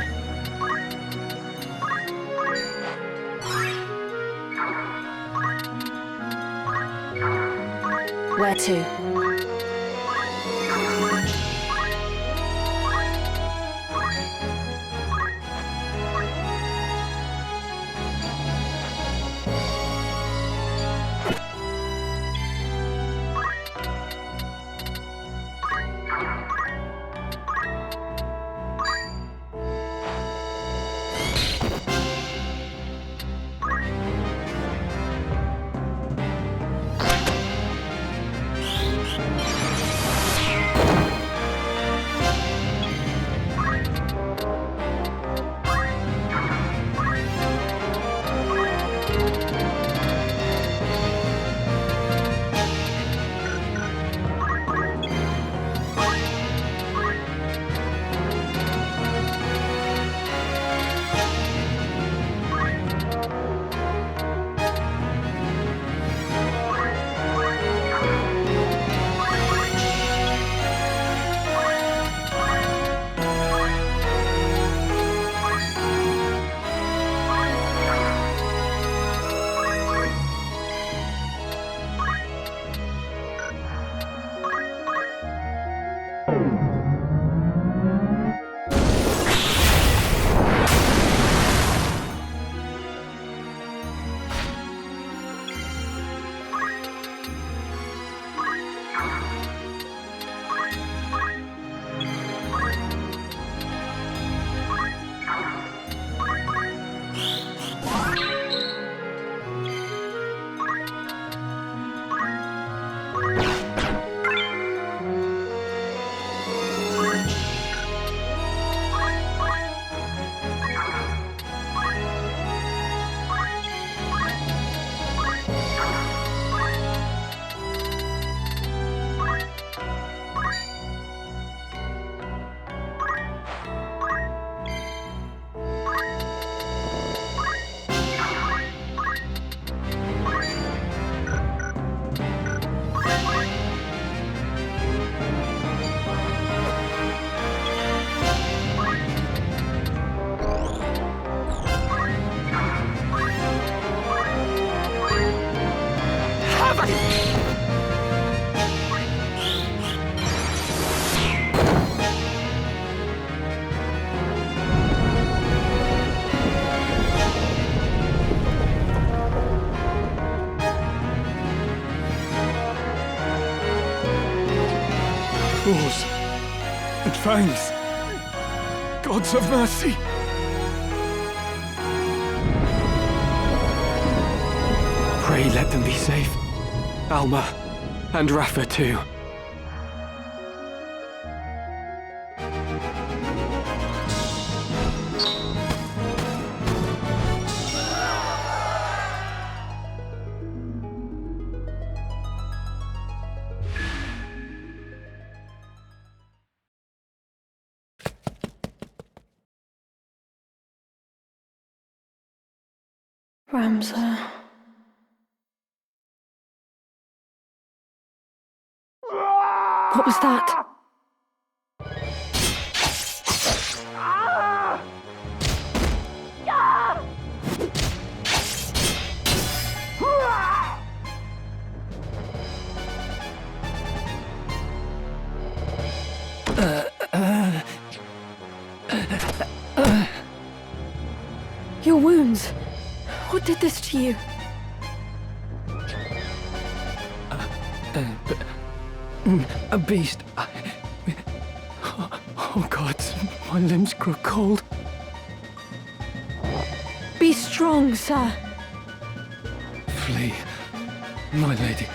Speaker 13: Where to?
Speaker 2: Claws and fangs. Gods of mercy! Pray let them be safe. Alma, and Rafa too.
Speaker 4: Ramsay. What was that? Your wounds. What did this to you?
Speaker 2: A beast. Oh God, my limbs grow cold.
Speaker 4: Be strong, sir.
Speaker 2: Flee, my lady.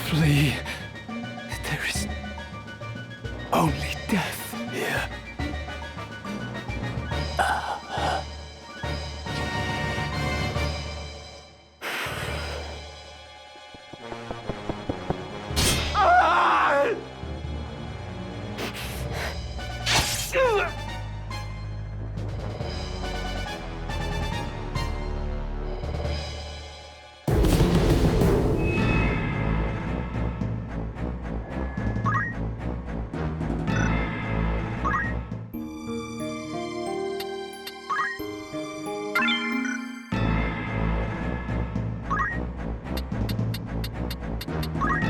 Speaker 2: Flee. There is only death here.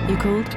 Speaker 11: You called?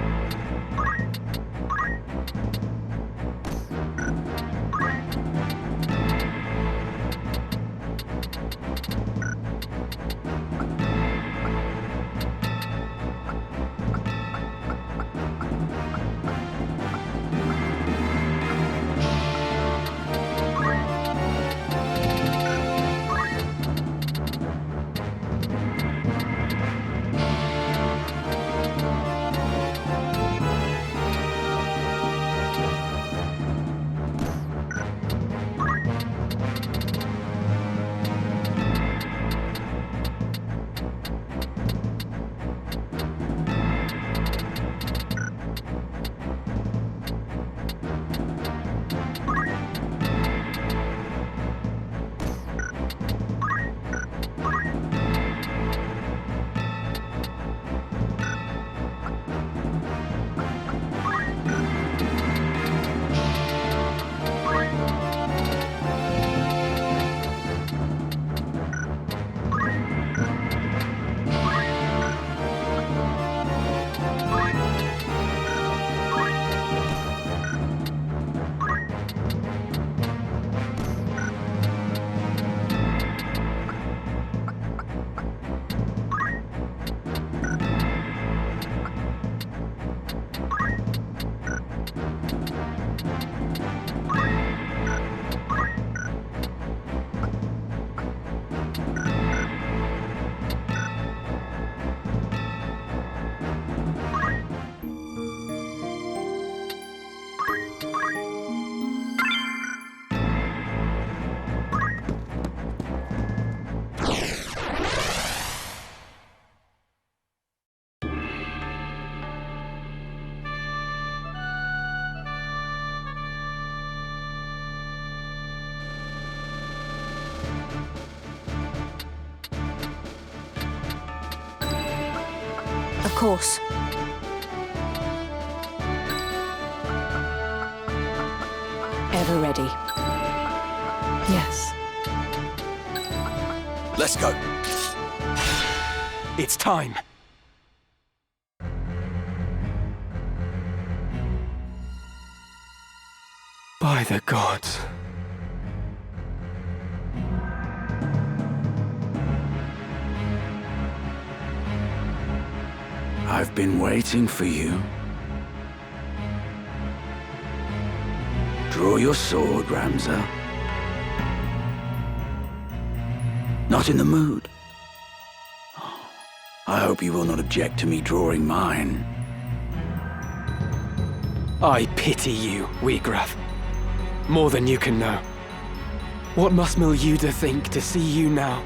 Speaker 13: Of course. Ever ready.
Speaker 11: Yes.
Speaker 2: Let's go. It's time. By the gods.
Speaker 12: I've been waiting for you. Draw your sword, Ramza. Not in the mood? Oh, I hope you will not object to me drawing mine.
Speaker 2: I pity you, Wheatgraf. More than you can know. What must Milyuda think to see you now?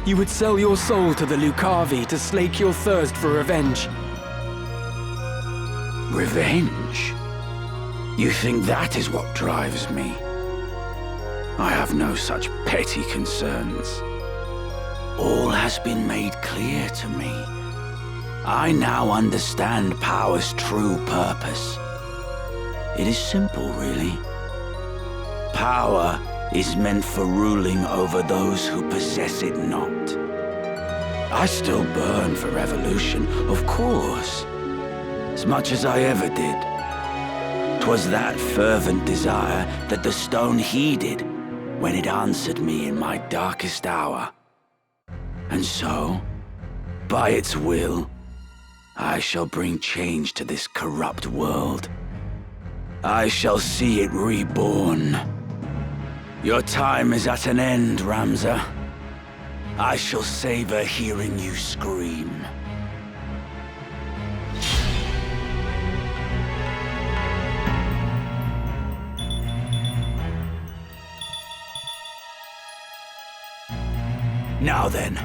Speaker 2: You would sell your soul to the Lucavi to slake your thirst for revenge.
Speaker 12: Revenge? You think that is what drives me? I have no such petty concerns. All has been made clear to me. I now understand power's true purpose. It is simple, really. Power is meant for ruling over those who possess it not. I still burn for revolution, of course, as much as I ever did. 'Twas that fervent desire that the stone heeded when it answered me in my darkest hour. And so, by its will, I shall bring change to this corrupt world. I shall see it reborn. Your time is at an end, Ramza. I shall savor hearing you scream. Now then.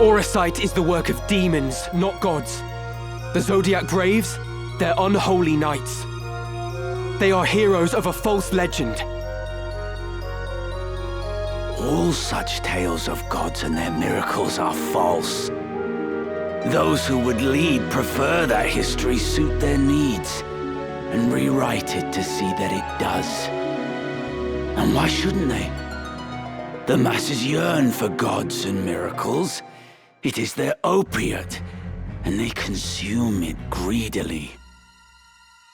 Speaker 2: Auracite is the work of demons, not gods. The Zodiac Braves, they're unholy knights. They are heroes of a false legend.
Speaker 12: All such tales of gods and their miracles are false. Those who would lead prefer that history suit their needs, and rewrite it to see that it does. And why shouldn't they? The masses yearn for gods and miracles. It is their opiate, and they consume it greedily.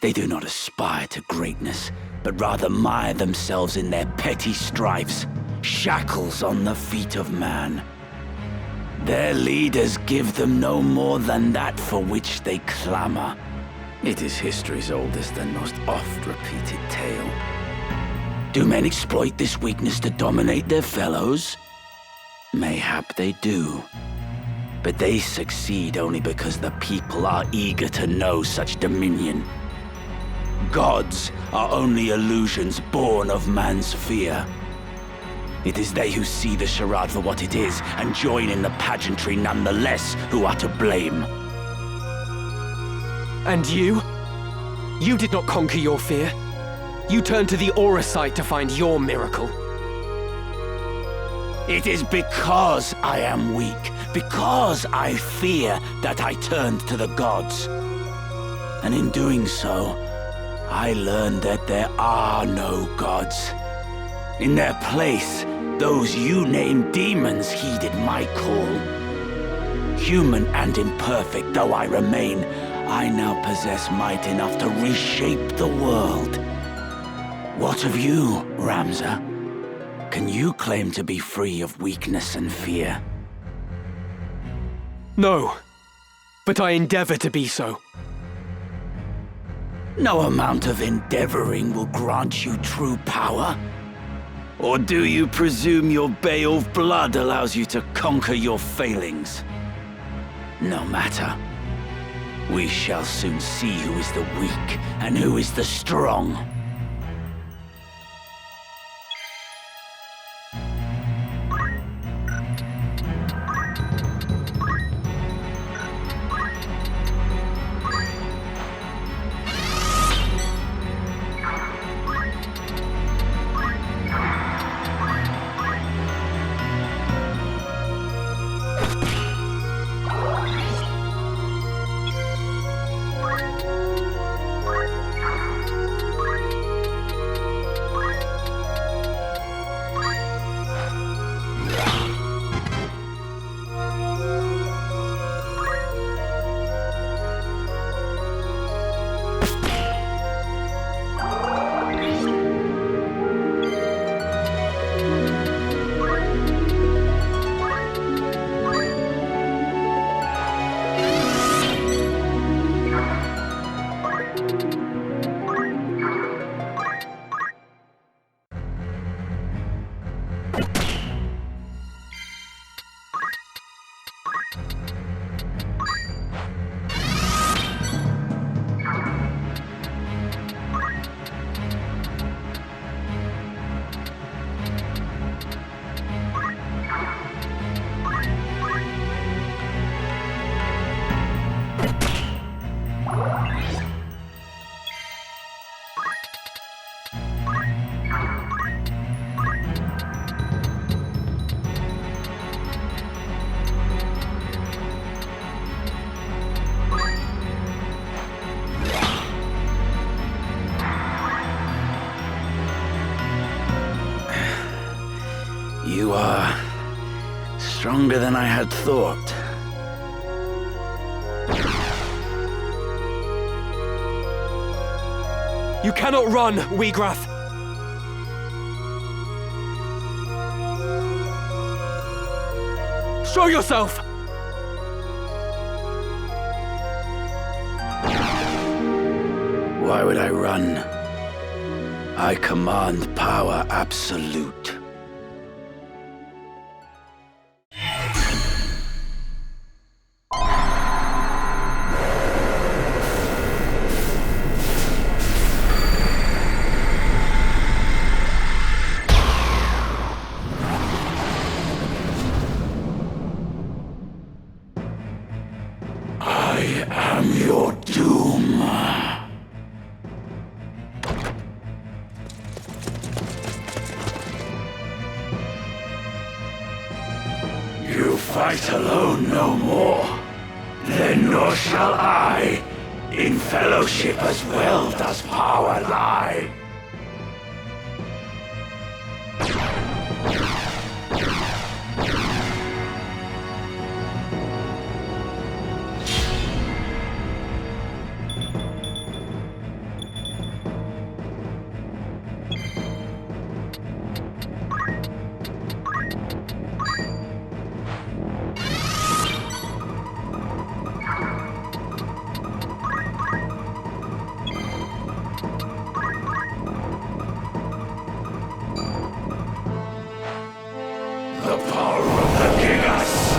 Speaker 12: They do not aspire to greatness, but rather mire themselves in their petty strifes, shackles on the feet of man. Their leaders give them no more than that for which they clamor. It is history's oldest and most oft-repeated tale. Do men exploit this weakness to dominate their fellows? Mayhap they do. But they succeed only because the people are eager to know such dominion. Gods are only illusions born of man's fear. It is they who see the charade for what it is and join in the pageantry nonetheless who are to blame.
Speaker 2: And you? You did not conquer your fear. You turned to the Auracite to find your miracle.
Speaker 12: It is because I am weak, because I fear, that I turned to the gods. And in doing so, I learned that there are no gods. In their place, those you named demons heeded my call. Human and imperfect though I remain, I now possess might enough to reshape the world. What of you, Ramza? Can you claim to be free of weakness and fear?
Speaker 2: No, but I endeavor to be so.
Speaker 12: No amount of endeavoring will grant you true power. Or do you presume your Beowulf blood allows you to conquer your failings? No matter. We shall soon see who is the weak and who is the strong. You are stronger than I had thought.
Speaker 2: You cannot run, Wheagrath! Show yourself!
Speaker 12: Why would I run? I command power absolute. am your doom. You fight alone no more. Then nor shall I. In fellowship as well does power lie. The power of the Gigas!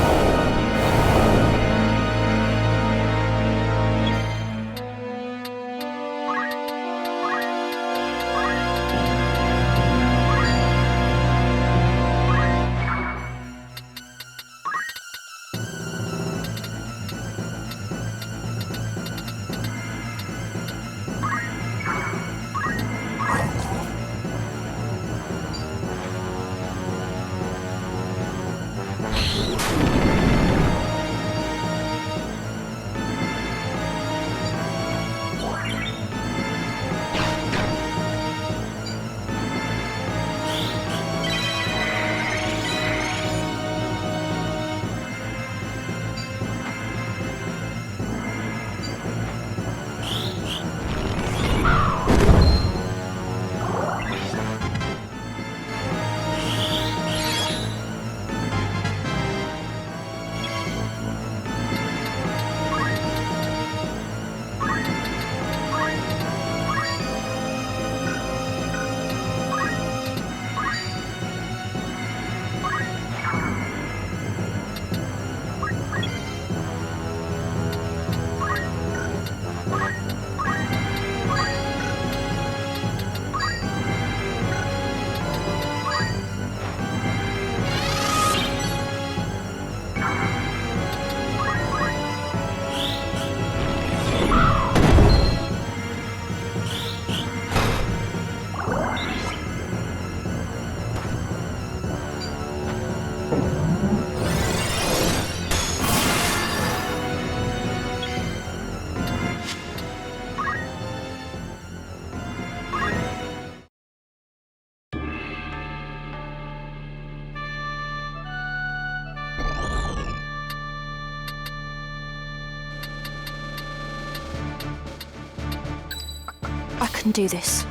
Speaker 13: I can do this.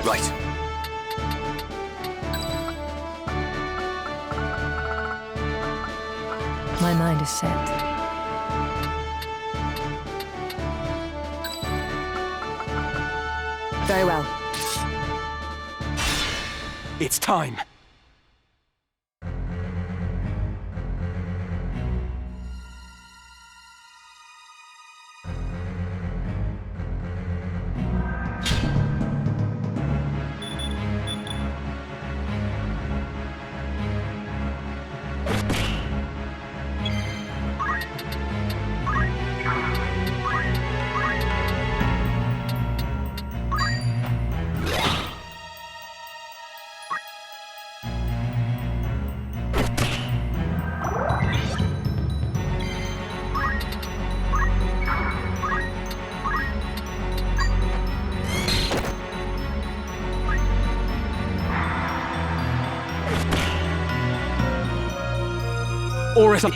Speaker 2: Right.
Speaker 11: My mind is set.
Speaker 13: Very well.
Speaker 2: It's time. Or is it?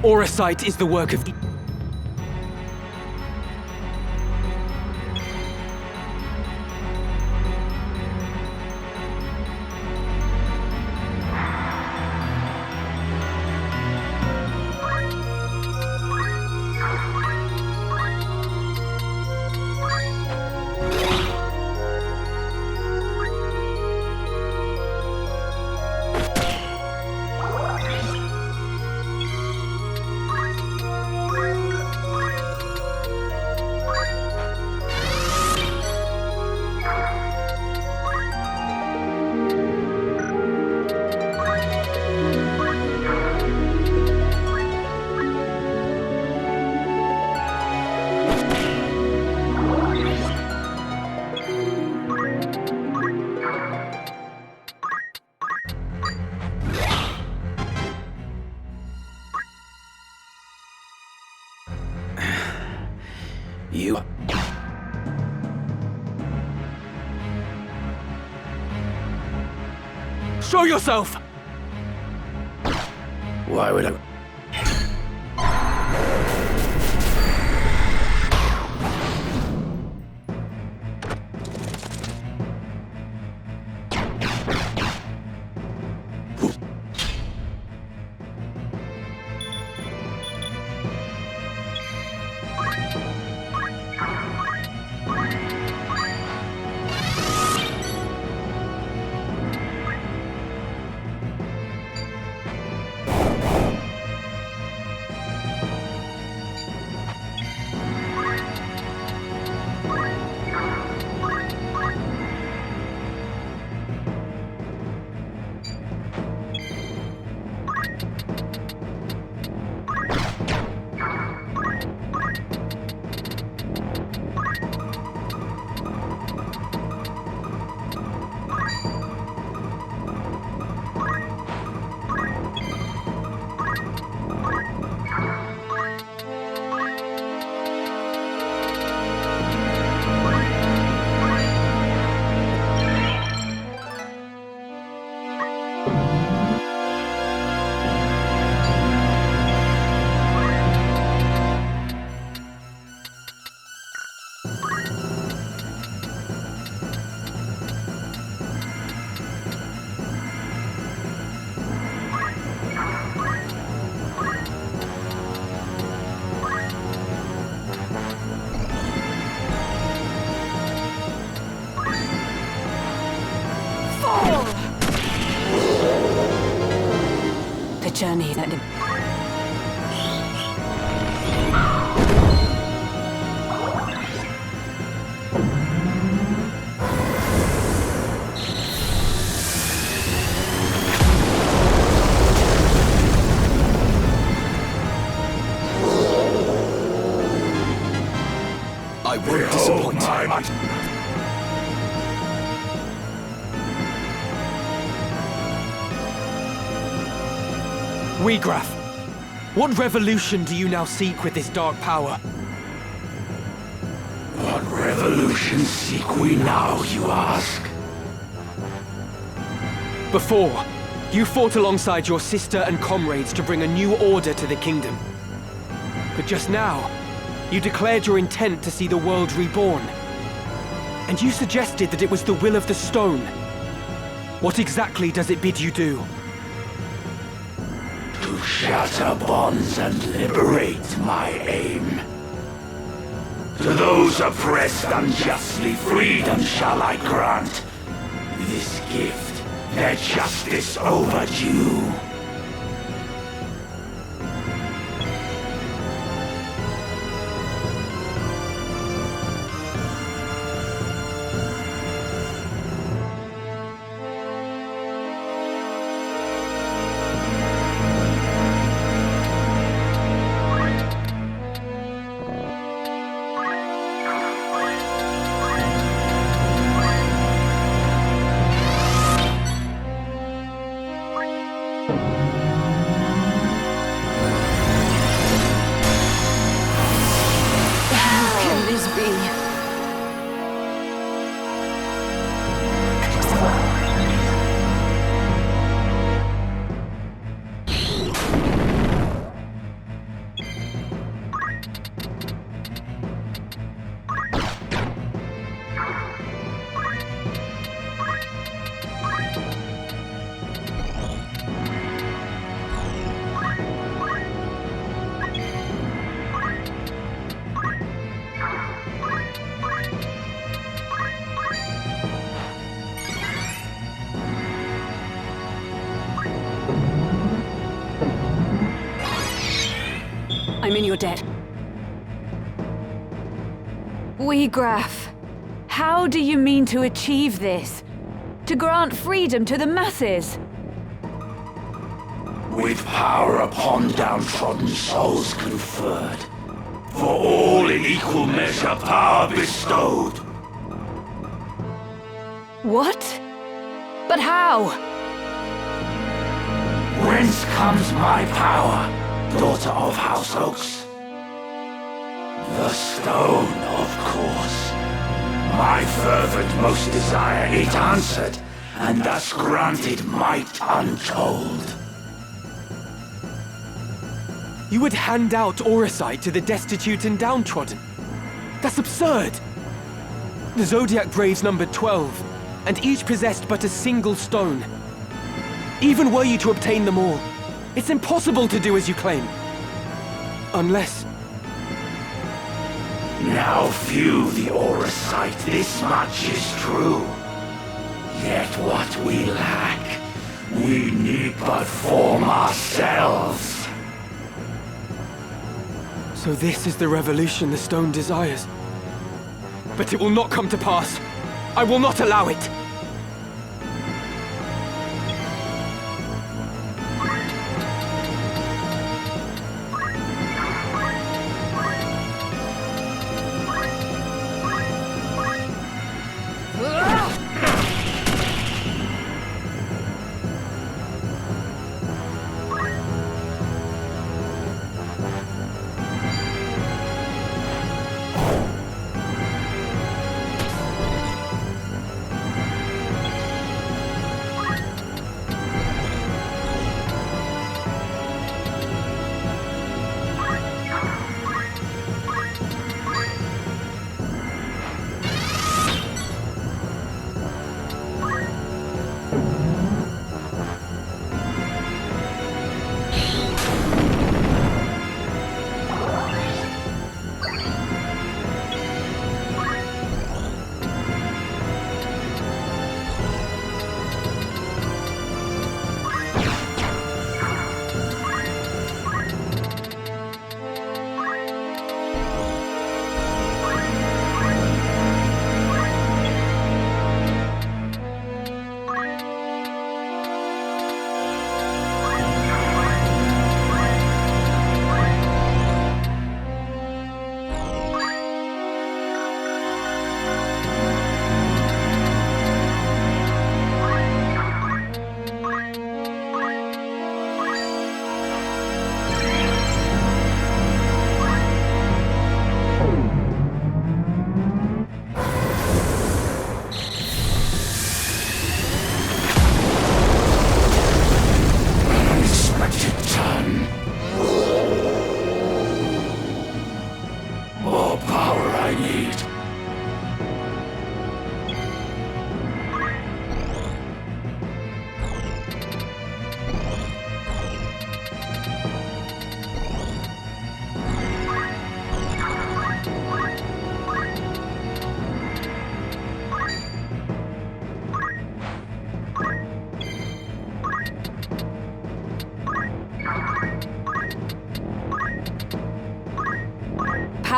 Speaker 2: Auracite is the work of...
Speaker 12: You...
Speaker 2: Show yourself!
Speaker 12: Why would I...
Speaker 8: The journey that...
Speaker 5: I won't disappoint you.
Speaker 2: Weegraf, what revolution do you now seek with this dark power?
Speaker 12: What revolution seek we now, you ask?
Speaker 2: Before, you fought alongside your sister and comrades to bring a new order to the kingdom. But just now, you declared your intent to see the world reborn. And you suggested that it was the will of the stone. What exactly does it bid you do?
Speaker 12: To shatter bonds and liberate, my aim. To those oppressed unjustly, freedom shall I grant. This gift, their justice overdue.
Speaker 8: your debt.
Speaker 14: Graf, how do you mean to achieve this? To grant freedom to the masses?
Speaker 12: With power upon downtrodden souls conferred, for all in equal measure power bestowed.
Speaker 14: What? But how?
Speaker 12: Whence comes my power, daughter of House Oaks? The stone, of course. My fervent most desire it answered, and thus granted might untold.
Speaker 2: You would hand out Oricide to the destitute and downtrodden? That's absurd! The Zodiac Braves numbered 12, and each possessed but a single stone. Even were you to obtain them all, it's impossible to do as you claim. Unless...
Speaker 12: Now few the Oricide, this much is true. Yet what we lack, we need but form ourselves.
Speaker 2: So this is the revolution the stone desires. But it will not come to pass. I will not allow it.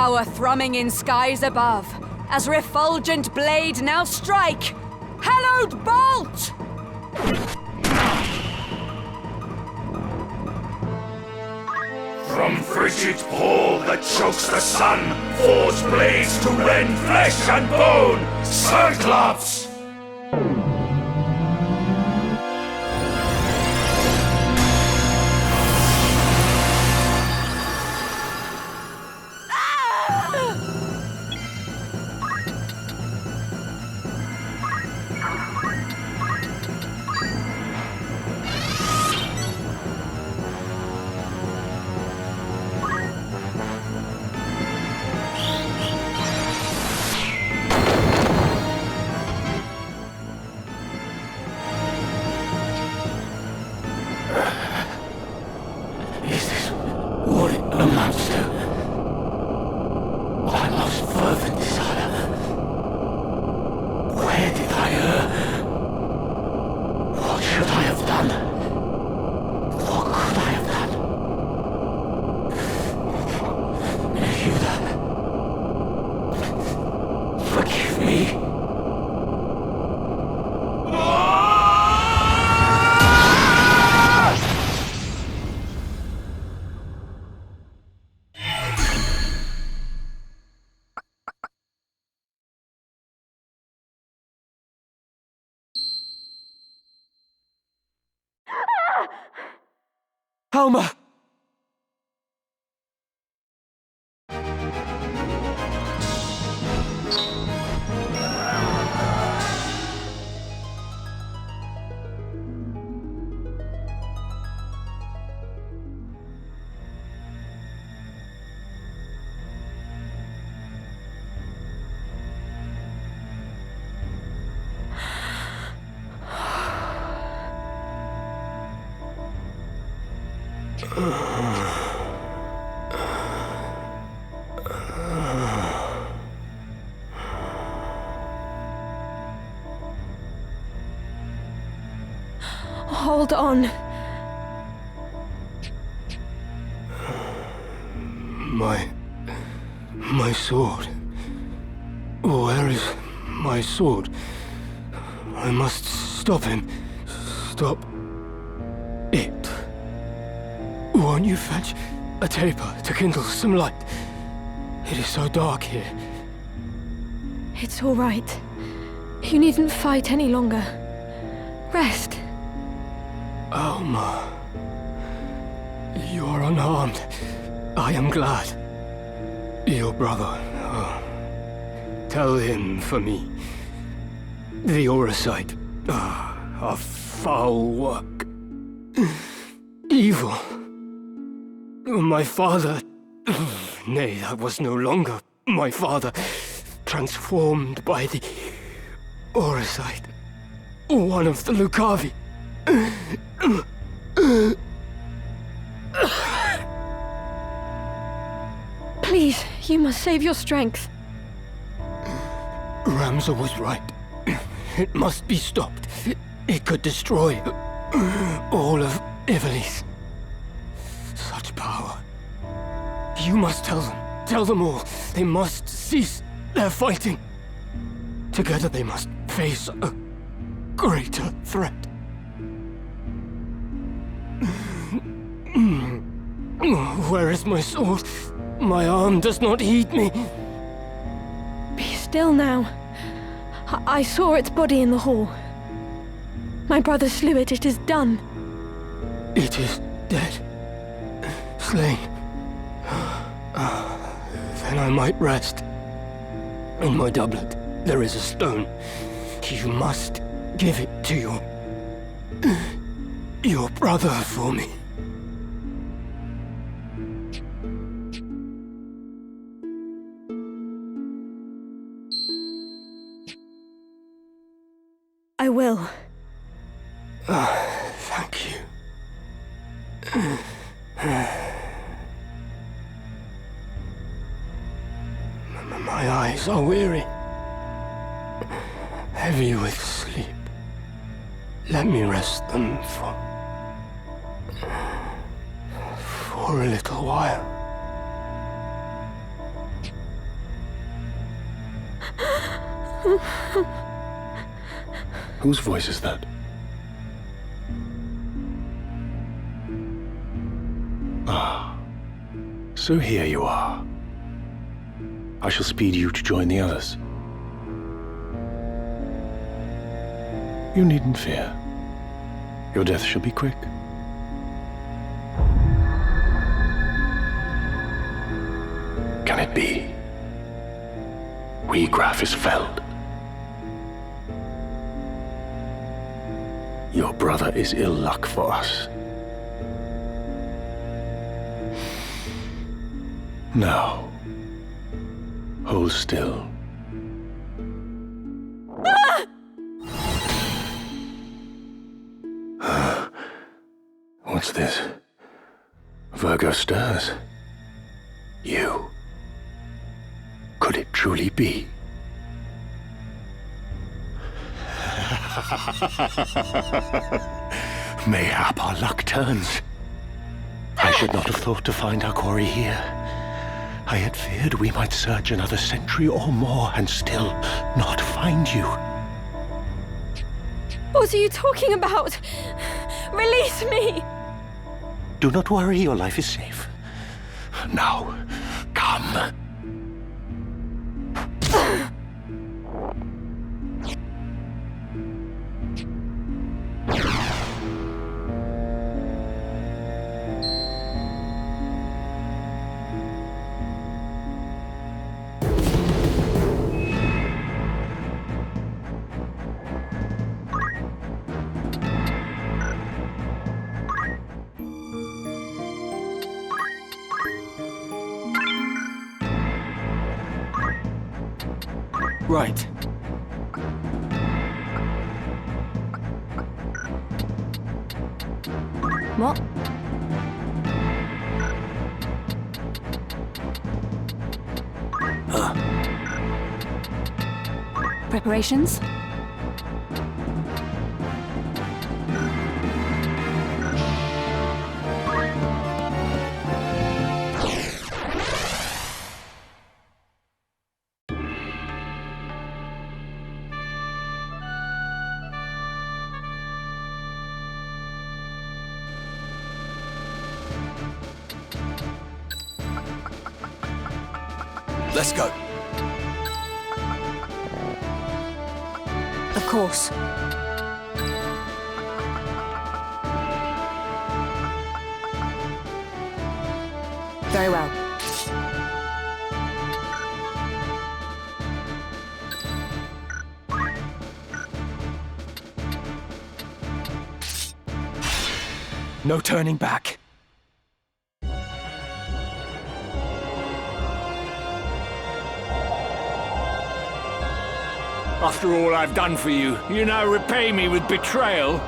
Speaker 14: Power thrumming in skies above, as refulgent blade now strike! Hallowed bolt!
Speaker 12: From frigid pole that chokes the sun, forge blades to rend flesh and bone, Cyclops!
Speaker 2: Halma!
Speaker 11: Hold on.
Speaker 9: My sword. Where is my sword? I must stop him. Stop it. Won't you fetch a taper to kindle some light? It is so dark here.
Speaker 11: It's all right. You needn't fight any longer. Rest.
Speaker 9: Alma. You are unharmed. I am glad. Your brother. Tell him for me. The Auracite. A foul work. Evil. My father. Nay, that was no longer my father. Transformed by the Auracite. One of the Lucavi.
Speaker 11: Please, you must save your strength.
Speaker 9: Ramza was right. It must be stopped. It could destroy all of Ivalice. Such power. You must tell them. Tell them all. They must cease their fighting. Together they must face a greater threat. Where is my sword? My arm does not heed me.
Speaker 11: Be still now. I saw its body in the hall. My brother slew it. It is done.
Speaker 9: It is dead. Slain. Then I might rest. In my doublet, there is a stone. You must give it to your brother for me.
Speaker 11: I will.
Speaker 9: Thank you. My eyes are weary, heavy with sleep. Let me rest them for a little while.
Speaker 15: Whose voice is that? Ah, so here you are. I shall speed you to join the others. You needn't fear. Your death shall be quick. Can it be? Graf is felled. Your brother is ill luck for us. Now, hold still. What's this? Virgo stirs. You. Could it truly be? Mayhap our luck turns. I should not have thought to find our quarry here. I had feared we might search another century or more and still not find you.
Speaker 11: What are you talking about? Release me!
Speaker 15: Do not worry, your life is safe. Now, come.
Speaker 2: Right.
Speaker 13: What? Preparations?
Speaker 7: Let's go.
Speaker 13: Of course. Very well.
Speaker 2: No turning back.
Speaker 6: After all I've done for you, you now repay me with betrayal?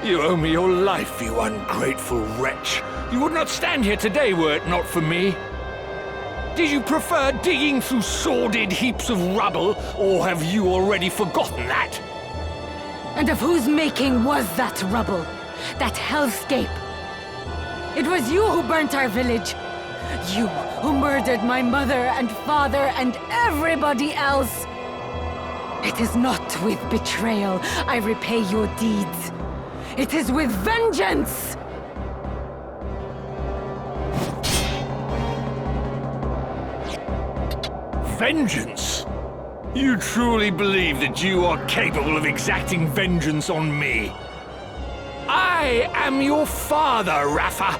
Speaker 6: You owe me your life, you ungrateful wretch. You would not stand here today were it not for me. Did you prefer digging through sordid heaps of rubble, or have you already forgotten that?
Speaker 8: And of whose making was that rubble? That hellscape? It was you who burnt our village. You who murdered my mother and father and everybody else. It is not with betrayal I repay your deeds. It is with vengeance!
Speaker 6: Vengeance? You truly believe that you are capable of exacting vengeance on me? I am your father, Rafa,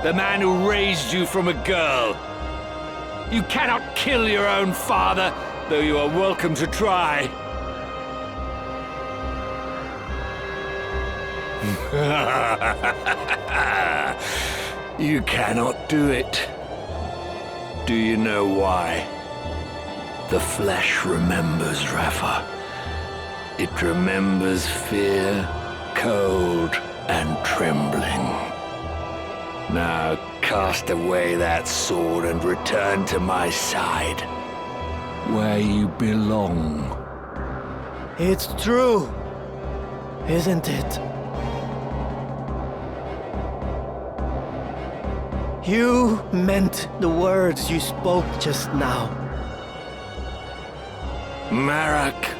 Speaker 6: the man who raised you from a girl. You cannot kill your own father, though you are welcome to try. You cannot do it. Do you know why? The flesh remembers, Rafa. It remembers fear, cold, and trembling. Now cast away that sword and return to my side, where you belong.
Speaker 1: It's true, isn't it? You meant the words you spoke just now.
Speaker 6: Marak,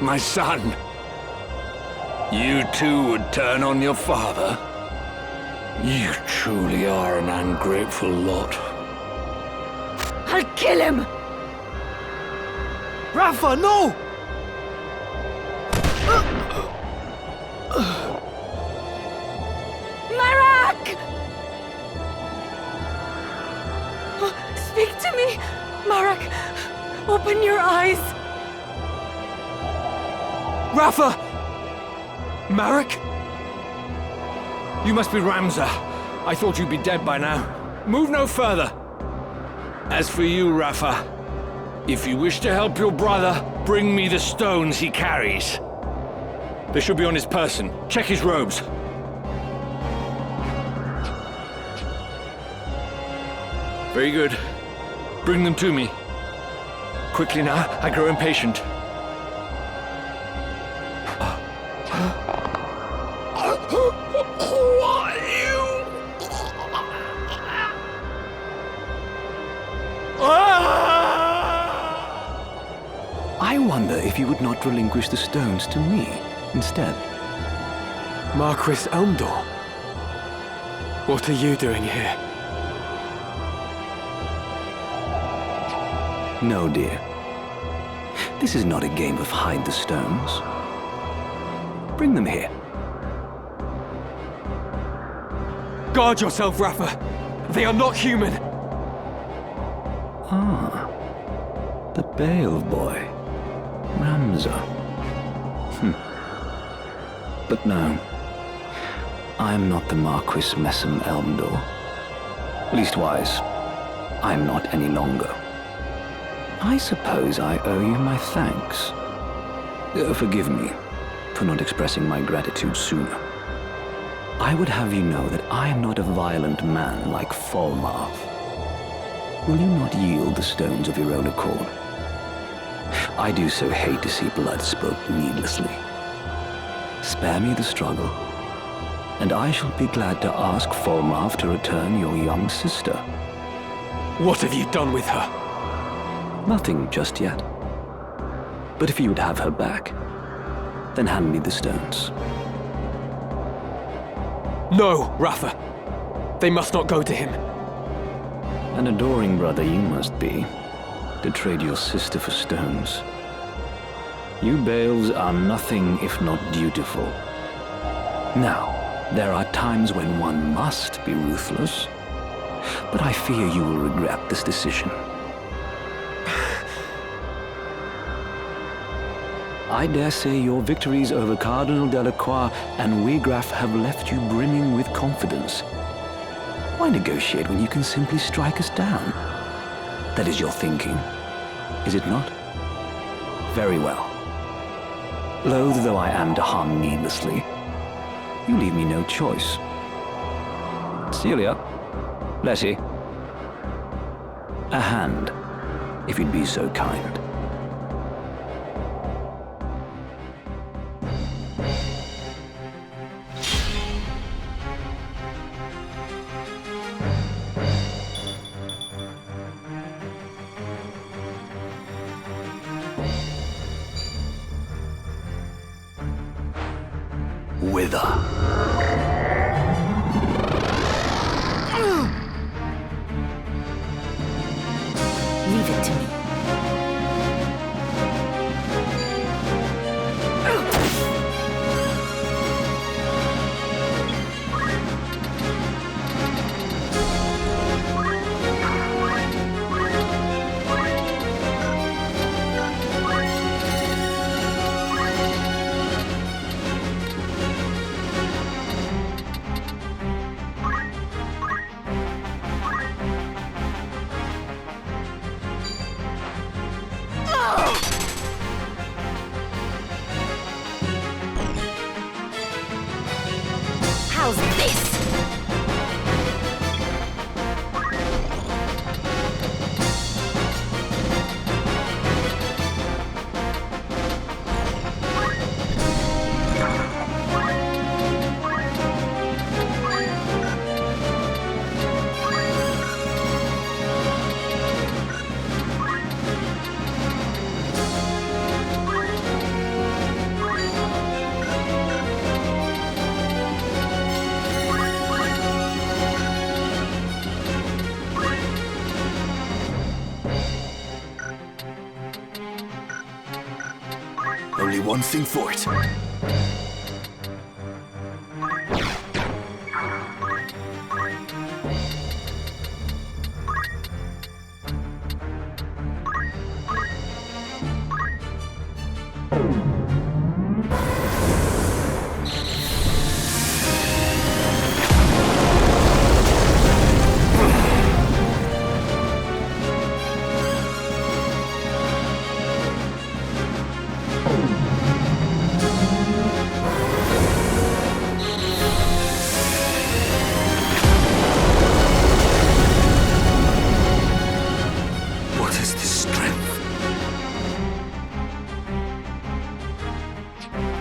Speaker 6: my son, you too would turn on your father? You truly are an ungrateful lot.
Speaker 8: I'll kill him!
Speaker 1: Rafa, no!
Speaker 8: Marak! Speak to me! Marak, open your eyes!
Speaker 2: Rafa! Marak?
Speaker 6: You must be Ramza. I thought you'd be dead by now. Move no further. As for you, Rafa, if you wish to help your brother, bring me the stones he carries. They should be on his person. Check his robes. Very good. Bring them to me. Quickly now, I grow impatient.
Speaker 3: I wonder if you would not relinquish the stones to me instead.
Speaker 2: Marquis Elmdor? What are you doing here?
Speaker 3: No, dear. This is not a game of hide the stones. Bring them here.
Speaker 2: Guard yourself, Rafa! They are not human!
Speaker 3: Ah. The Bale boy. Ramza. But no. I am not the Marquis Messam Elmdor. Leastwise, I am not any longer.
Speaker 12: I suppose I owe you my thanks. Forgive me for not expressing my gratitude sooner. I would have you know that I am not a violent man like Falmarv. Will you not yield the stones of your own accord? I do so hate to see blood spilt needlessly. Spare me the struggle, and I shall be glad to ask Falmarv to return your young sister.
Speaker 2: What have you done with her?
Speaker 12: Nothing just yet. But if you would have her back, then hand me the stones.
Speaker 2: No, Rafa. They must not go to him.
Speaker 12: An adoring brother you must be, to trade your sister for stones. You Bales are nothing if not dutiful. Now, there are times when one must be ruthless, but I fear you will regret this decision. I dare say your victories over Cardinal Delacroix and Wegraf have left you brimming with confidence. Why negotiate when you can simply strike us down? That is your thinking, is it not? Very well. Loath though I am to harm needlessly, you leave me no choice. Celia, Letty, a hand, if you'd be so kind. Wither.
Speaker 13: Leave it to me. How's this?
Speaker 5: Only one thing for it.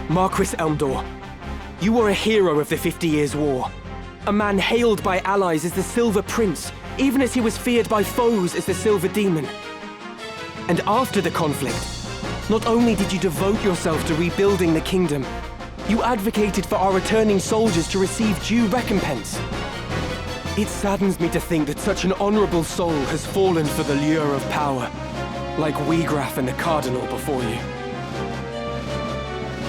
Speaker 2: Marquis Elmdor, you were a hero of the 50 Years' War. A man hailed by allies as the Silver Prince, even as he was feared by foes as the Silver Demon. And after the conflict, not only did you devote yourself to rebuilding the kingdom, you advocated for our returning soldiers to receive due recompense. It saddens me to think that such an honorable soul has fallen for the lure of power, like Wegraf and the Cardinal before you.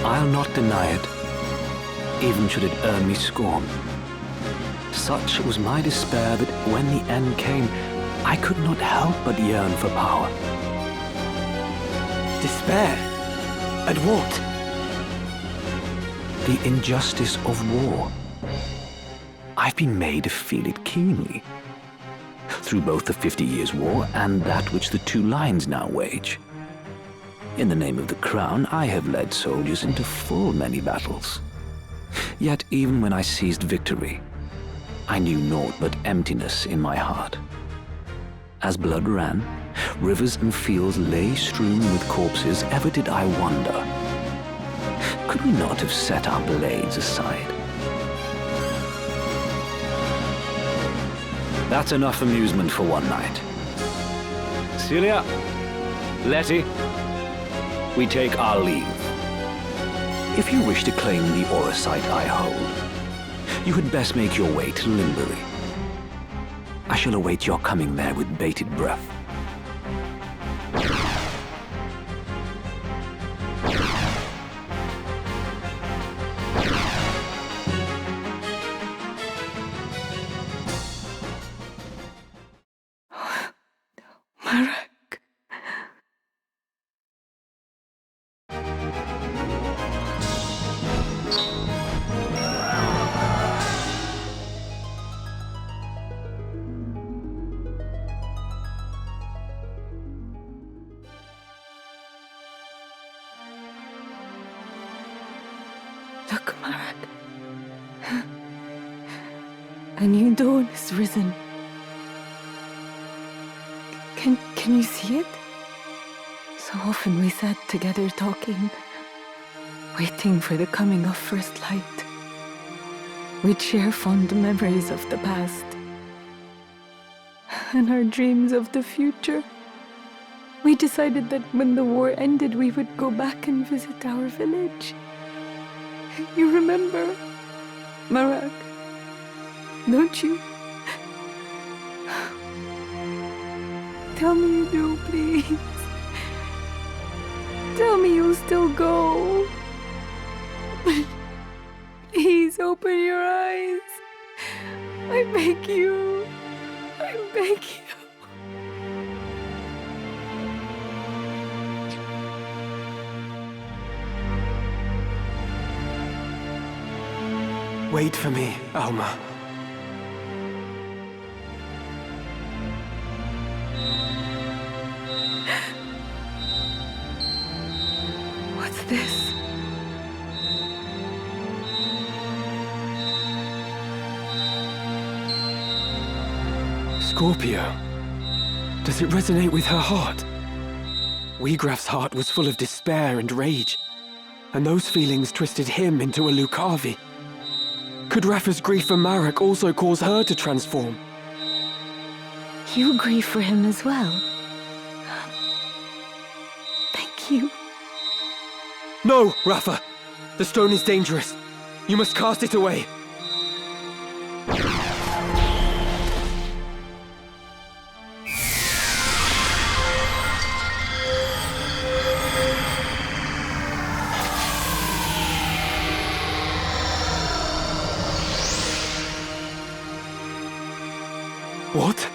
Speaker 12: I'll not deny it, even should it earn me scorn. Such was my despair that when the end came, I could not help but yearn for power.
Speaker 2: Despair? At what?
Speaker 12: The injustice of war. I've been made to feel it keenly. through both the 50 Years' War and that which the two lines now wage. In the name of the crown, I have led soldiers into full many battles. Yet even when I seized victory, I knew naught but emptiness in my heart. As blood ran, rivers and fields lay strewn with corpses, ever did I wonder, could we not have set our blades aside? That's enough amusement for one night. Celia, Letty, we take our leave. If you wish to claim the Orosite I hold, you had best make your way to Limbury. I shall await your coming there with bated breath.
Speaker 8: Marak. Look, Marak. A new dawn has risen. Can you see it? So often we sat together talking, waiting for the coming of first light. We'd share fond memories of the past and our dreams of the future. We decided that when the war ended, we would go back and visit our village. You remember, Marak, don't you? Tell me you do, please. Tell me you'll still go. Please open your eyes. I beg you. I beg you.
Speaker 2: Wait for me, Alma.
Speaker 8: What's this?
Speaker 2: Scorpio. Does it resonate with her heart? Wiegraf's heart was full of despair and rage, and those feelings twisted him into a Lucavi. Could Rafa's grief for Marak also cause her to transform?
Speaker 8: You grieve for him as well. Thank you.
Speaker 2: No, Rafa! The stone is dangerous. You must cast it away. What?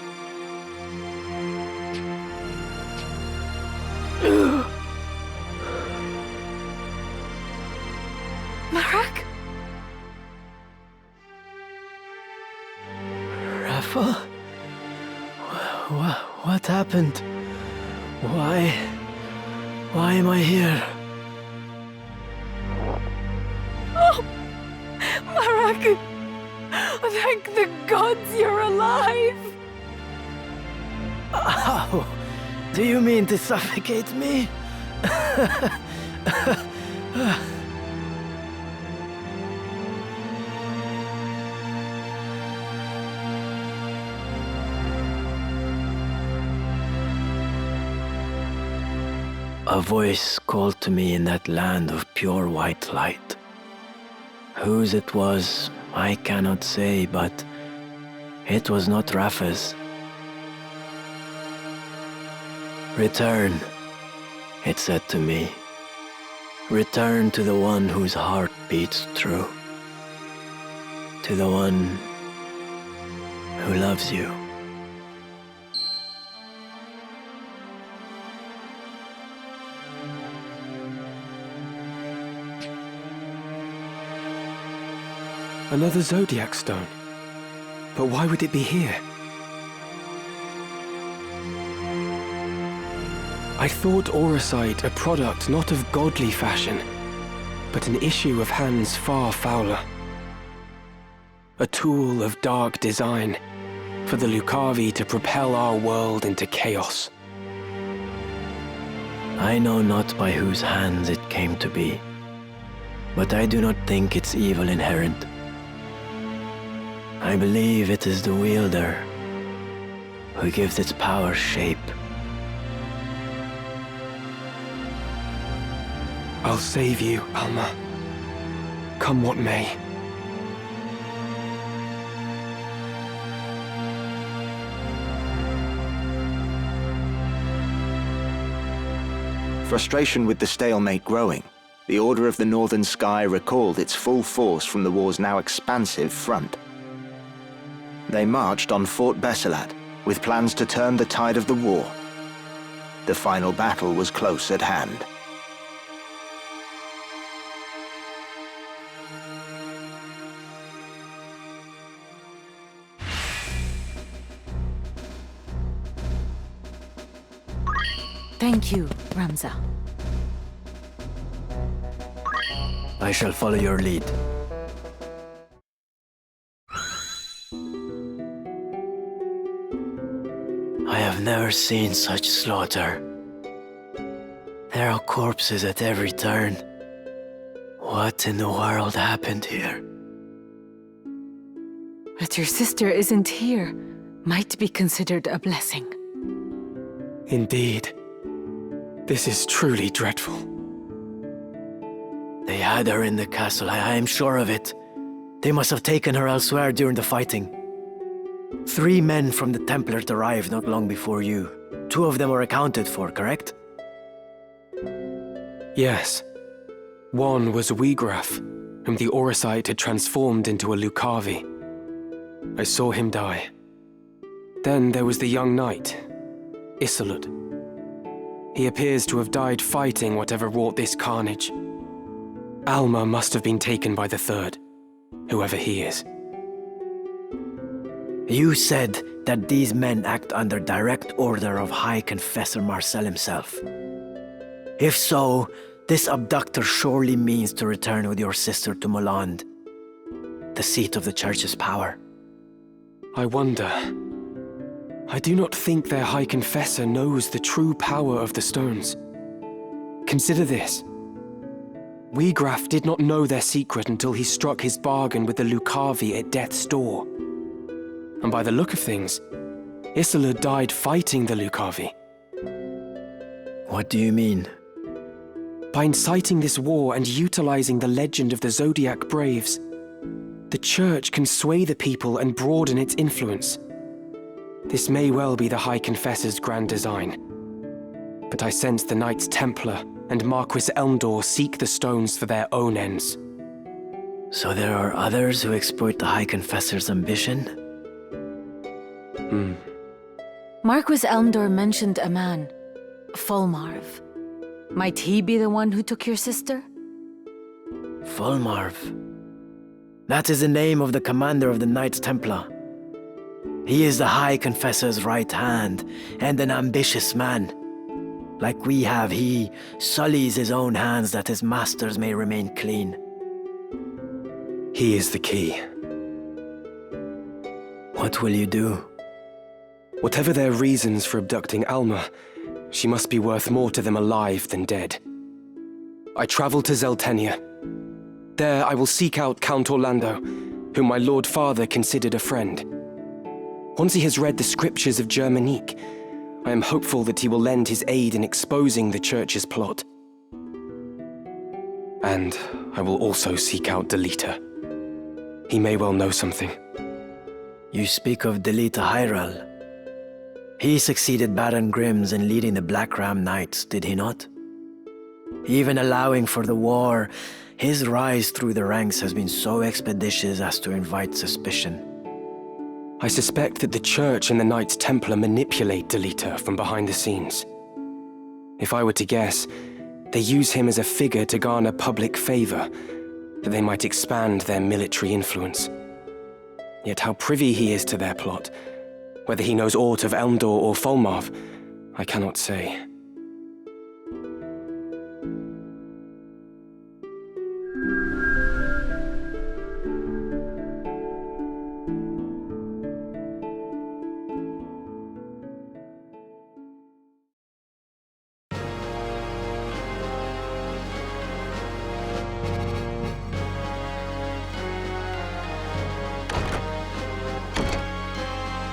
Speaker 8: Marak?
Speaker 1: Rafa? What happened? Why am I here?
Speaker 8: Oh! Marak! Thank the gods you're alive!
Speaker 1: How? Do you mean to suffocate me? A voice called to me in that land of pure white light. Whose it was, I cannot say, but it was not Rafa's. Return, it said to me. Return to the one whose heart beats true. To the one who loves you.
Speaker 2: Another Zodiac stone. But why would it be here? I thought Auracite a product not of godly fashion, but an issue of hands far fouler. A tool of dark design, for the Lucavi to propel our world into chaos.
Speaker 1: I know not by whose hands it came to be, but I do not think its evil inherent. I believe it is the wielder who gives its power shape.
Speaker 2: I'll save you, Alma. Come what may.
Speaker 10: Frustration with the stalemate growing, the Order of the Northern Sky recalled its full force from the war's now expansive front. They marched on Fort Besselat, with plans to turn the tide of the war. The final battle was close at hand.
Speaker 13: Thank you, Ramza.
Speaker 1: I shall follow your lead. I have never seen such slaughter. There are corpses at every turn. What in the world happened here?
Speaker 8: That your sister isn't here might be considered a blessing.
Speaker 2: Indeed. This is truly dreadful.
Speaker 1: They had her in the castle, I am sure of it. They must have taken her elsewhere during the fighting. 3 men from the Templars arrived not long before you. 2 of them were accounted for, correct?
Speaker 2: Yes. One was Weegraf, whom the Auracite had transformed into a Lucavi. I saw him die. Then there was the young knight, Isolde. He appears to have died fighting whatever wrought this carnage. Alma must have been taken by the 3rd, whoever he is.
Speaker 1: You said that these men act under direct order of High Confessor Marcel himself. If so, this abductor surely means to return with your sister to Moland, the seat of the Church's power.
Speaker 2: I wonder. I do not think their High Confessor knows the true power of the stones. Consider this. Weegraf did not know their secret until he struck his bargain with the Lucavi at death's door. And by the look of things, Isolde died fighting the Lucavi.
Speaker 1: What do you mean?
Speaker 2: By inciting this war and utilizing the legend of the Zodiac Braves, the Church can sway the people and broaden its influence. This may well be the High Confessor's grand design. But I sense the Knights Templar and Marquis Elmdor seek the stones for their own ends.
Speaker 1: So there are others who exploit the High Confessor's ambition?
Speaker 8: Marquis Elmdor mentioned a man, Fulmarv. Might he be the one who took your sister?
Speaker 1: Fulmarv. That is the name of the commander of the Knights Templar. He is the High Confessor's right hand, and an ambitious man. Like we have, he sullies his own hands that his masters may remain clean.
Speaker 2: He is the key.
Speaker 1: What will you do?
Speaker 2: Whatever their reasons for abducting Alma, she must be worth more to them alive than dead. I travel to Zeltenia. There I will seek out Count Orlando, whom my Lord Father considered a friend. Once he has read the scriptures of Germanique, I am hopeful that he will lend his aid in exposing the Church's plot. And I will also seek out Delita. He may well know something.
Speaker 1: You speak of Delita Hyral. He succeeded Baron Grimm's in leading the Black Ram Knights, did he not? Even allowing for the war, his rise through the ranks has been so expeditious as to invite suspicion.
Speaker 2: I suspect that the Church and the Knights Templar manipulate Delita from behind the scenes. If I were to guess, they use him as a figure to garner public favor, that they might expand their military influence. Yet how privy he is to their plot, whether he knows aught of Elmdor or Fulmarv, I cannot say.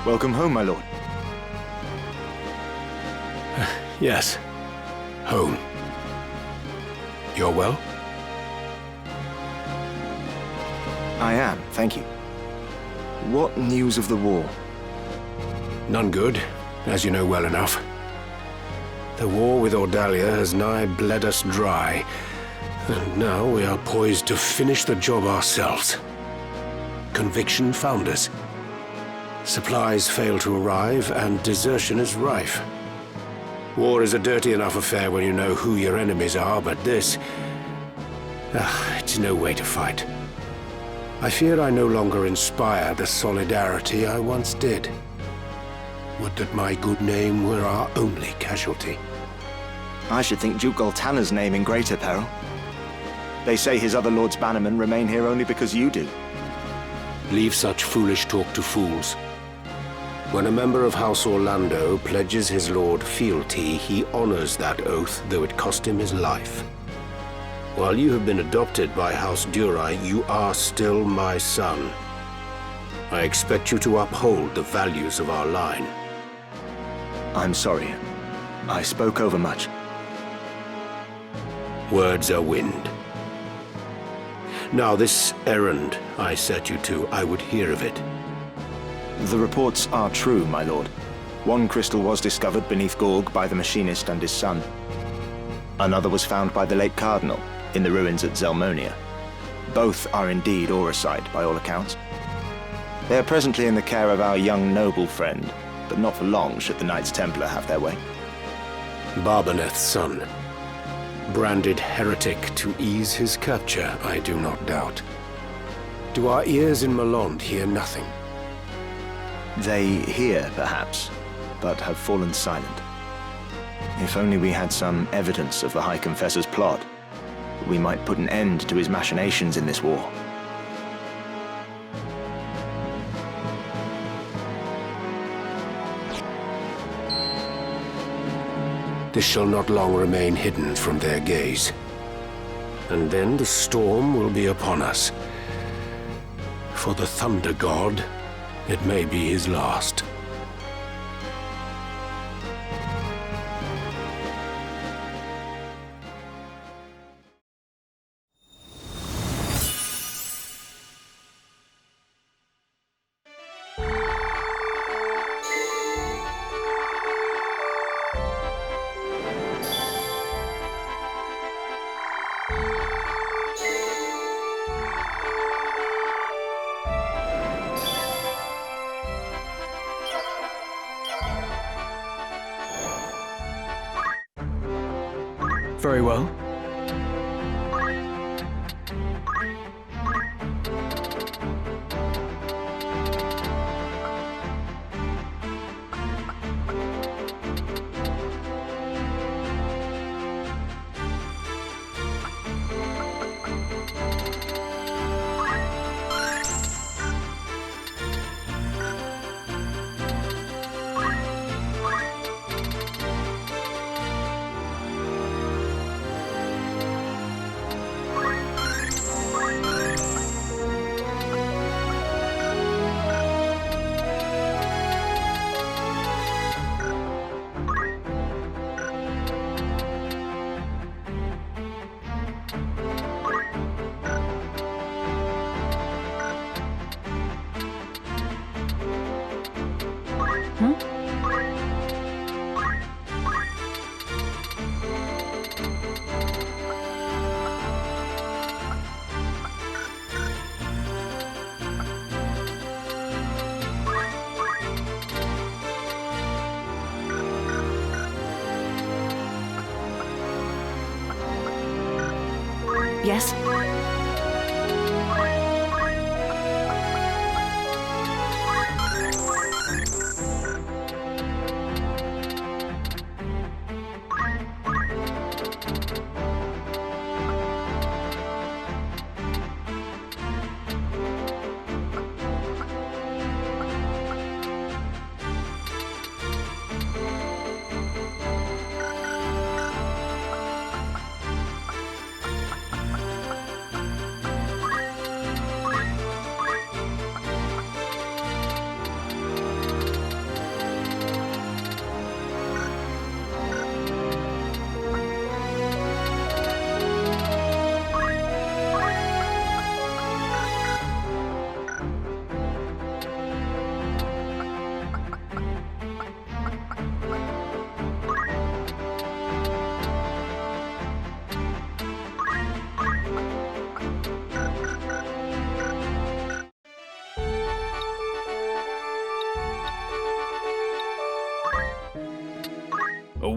Speaker 10: Welcome home, my lord.
Speaker 15: Yes. Home. You're well?
Speaker 10: I am, thank you. What news of the war?
Speaker 15: None good, as you know well enough. The war with Ordalia has nigh bled us dry, and now we are poised to finish the job ourselves. Conviction found us. Supplies fail to arrive, and desertion is rife. War is a dirty enough affair when you know who your enemies are, but this... it's no way to fight. I fear I no longer inspire the solidarity I once did. Would that my good name were our only casualty.
Speaker 10: I should think Duke Goltana's name in greater peril. They say his other lords bannermen remain here only because you do.
Speaker 15: Leave such foolish talk to fools. When a member of House Orlando pledges his lord fealty, he honors that oath, though it cost him his life. While you have been adopted by House Durai, you are still my son. I expect you to uphold the values of our line.
Speaker 10: I'm sorry. I spoke overmuch.
Speaker 15: Words are wind. Now this errand I set you to, I would hear of it.
Speaker 10: The reports are true, my lord. One crystal was discovered beneath Gorg by the machinist and his son. Another was found by the late Cardinal, in the ruins at Zelmonia. Both are indeed Auracide, by all accounts. They are presently in the care of our young noble friend, but not for long should the Knights Templar have their way.
Speaker 15: Barbaneth's son. Branded heretic to ease his capture, I do not doubt. Do our ears in Malond hear nothing?
Speaker 10: They hear, perhaps, but have fallen silent. If only we had some evidence of the High Confessor's plot, we might put an end to his machinations in this war.
Speaker 15: This shall not long remain hidden from their gaze. And then the storm will be upon us. For the Thunder God, it may be his last.
Speaker 2: Very well.
Speaker 13: Yes?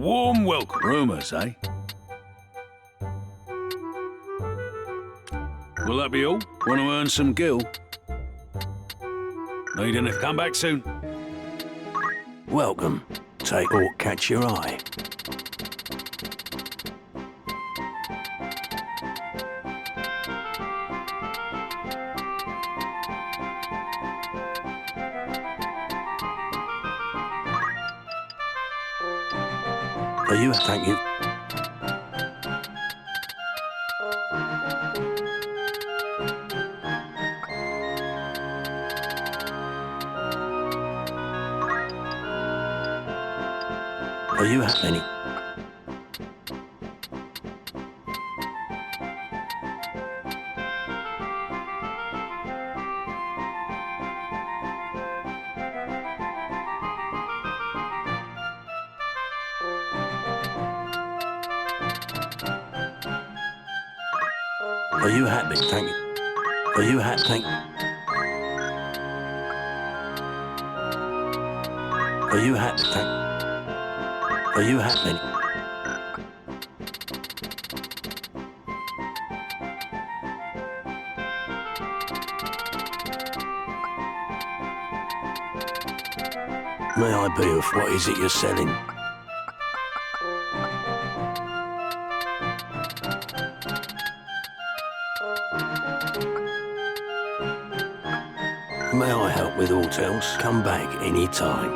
Speaker 6: warm welcome.
Speaker 12: Rumors, eh?
Speaker 6: Will that be all?
Speaker 12: Want to earn some gil?
Speaker 6: Need anything? Come back soon.
Speaker 12: Welcome. Take or catch your eye. Are you? Thank you. Are you any? Are you happy? Thank you. Are you happy? Thank you. Are you happy? Thank you. Are you happy? May I be of what is it you're selling? May I help with aught else? Come back any time.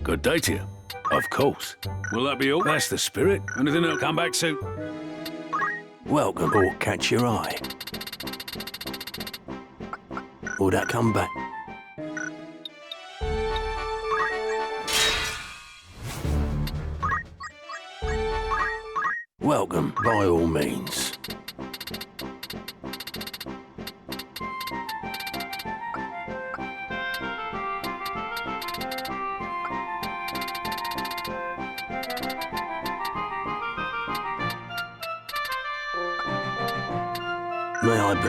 Speaker 6: Good day to you. Of course. Will that be all? That's the spirit. Anything else? Come back soon.
Speaker 12: Welcome or catch your eye. Will that come back? Welcome, by all means. May I be?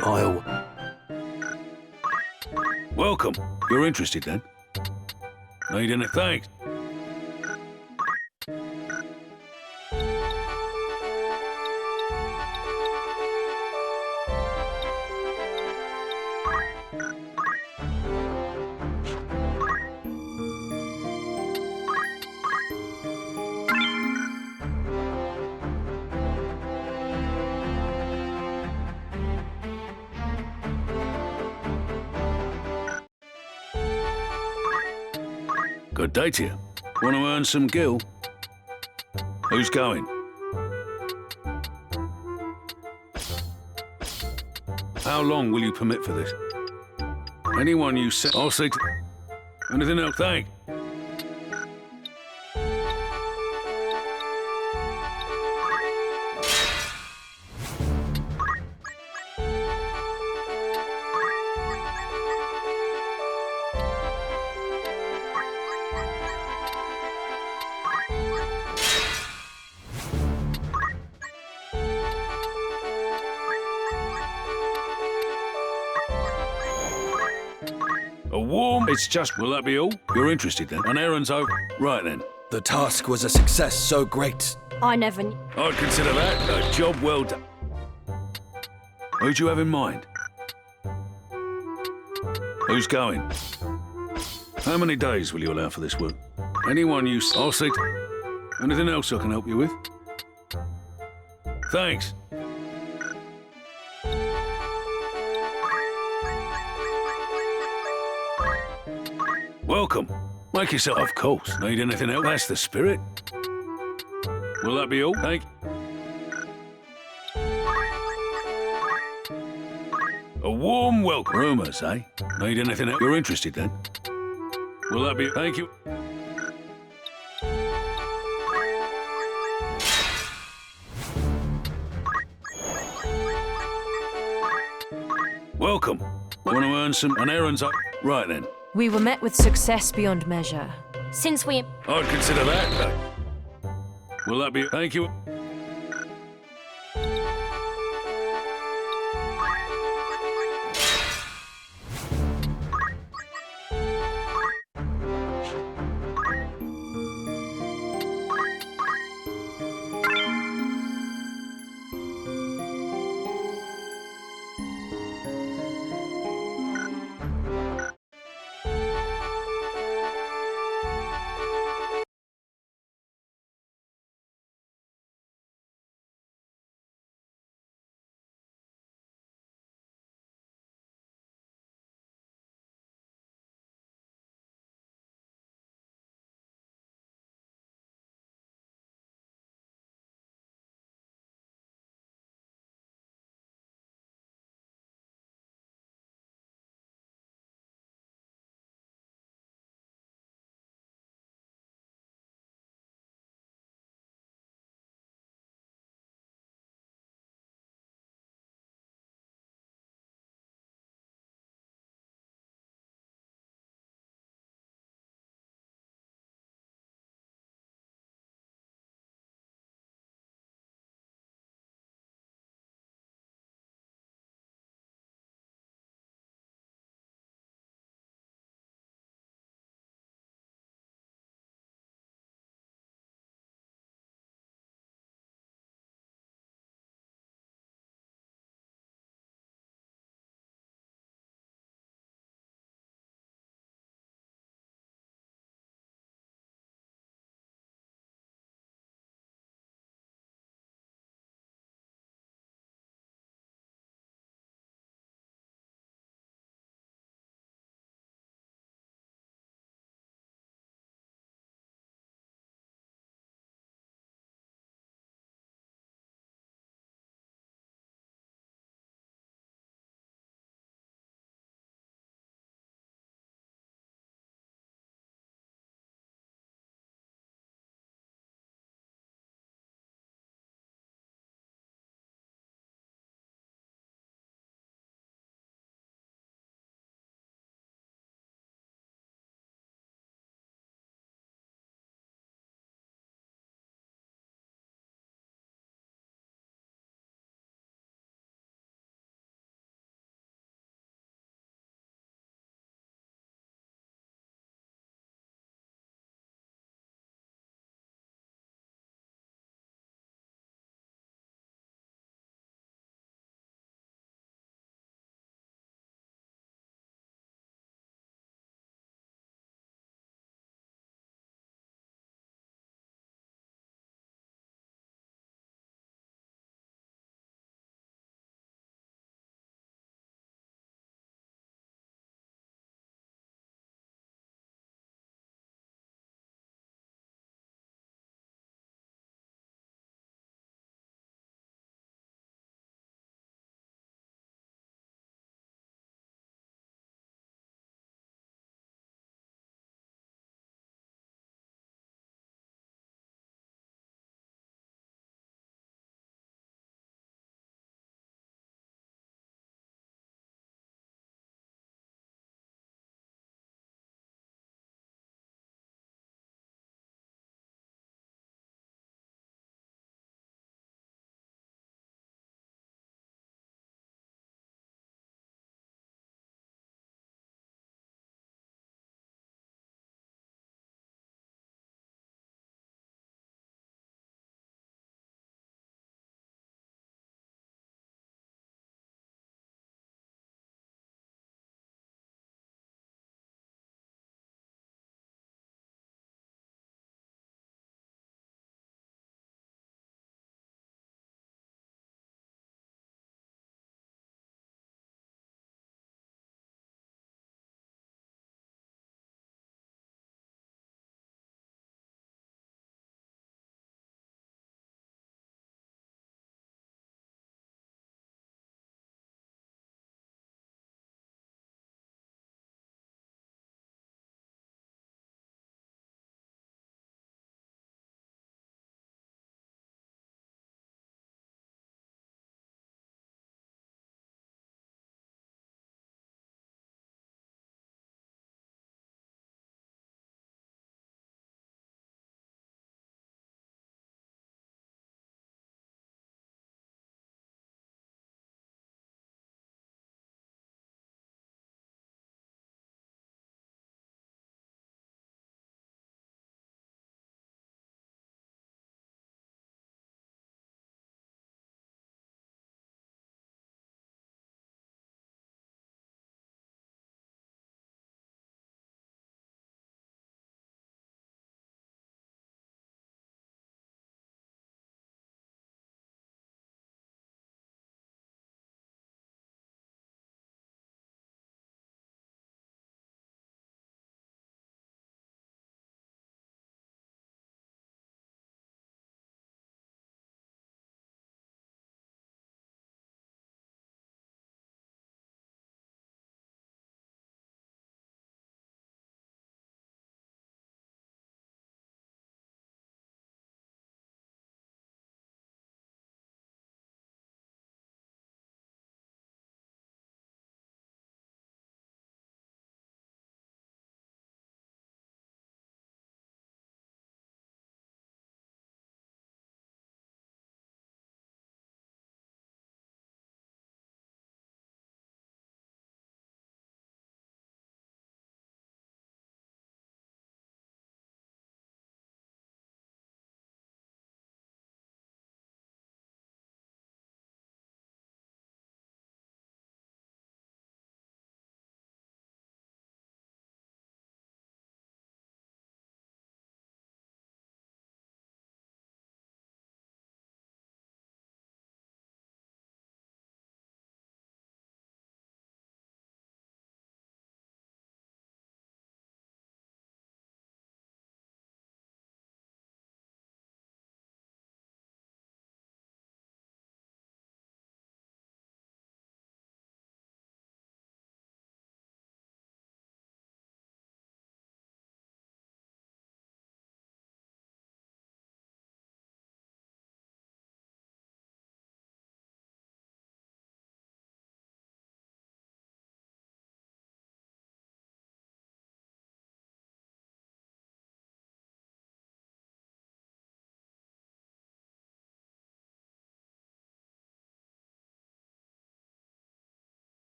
Speaker 6: Welcome. You're interested then? Need any thanks? Good day to you. Want to earn some gil? Who's going? How long will you permit for this? Anyone you say, I'll say to... Anything else? Thank. A warm... It's just... Will that be all? You're interested then? An errand's over. Right then.
Speaker 16: The task was a success so great.
Speaker 11: I never knew.
Speaker 6: I'd consider that a job well done. Who'd you have in mind? Who's going? How many days will you allow for this work? Anyone you... I'll see... Anything else I can help you with? Thanks. Welcome. Make yourself... Of course. Need anything else? That's the spirit. Will that be all? Thank you. A warm welcome. Rumors, eh? Need anything else? You're interested then? Will that be... Thank you. Welcome. Want to earn some... An errand's up. Right then.
Speaker 17: We were met with success beyond measure.
Speaker 11: Since we...
Speaker 6: I'd consider that. Will that be... Thank you.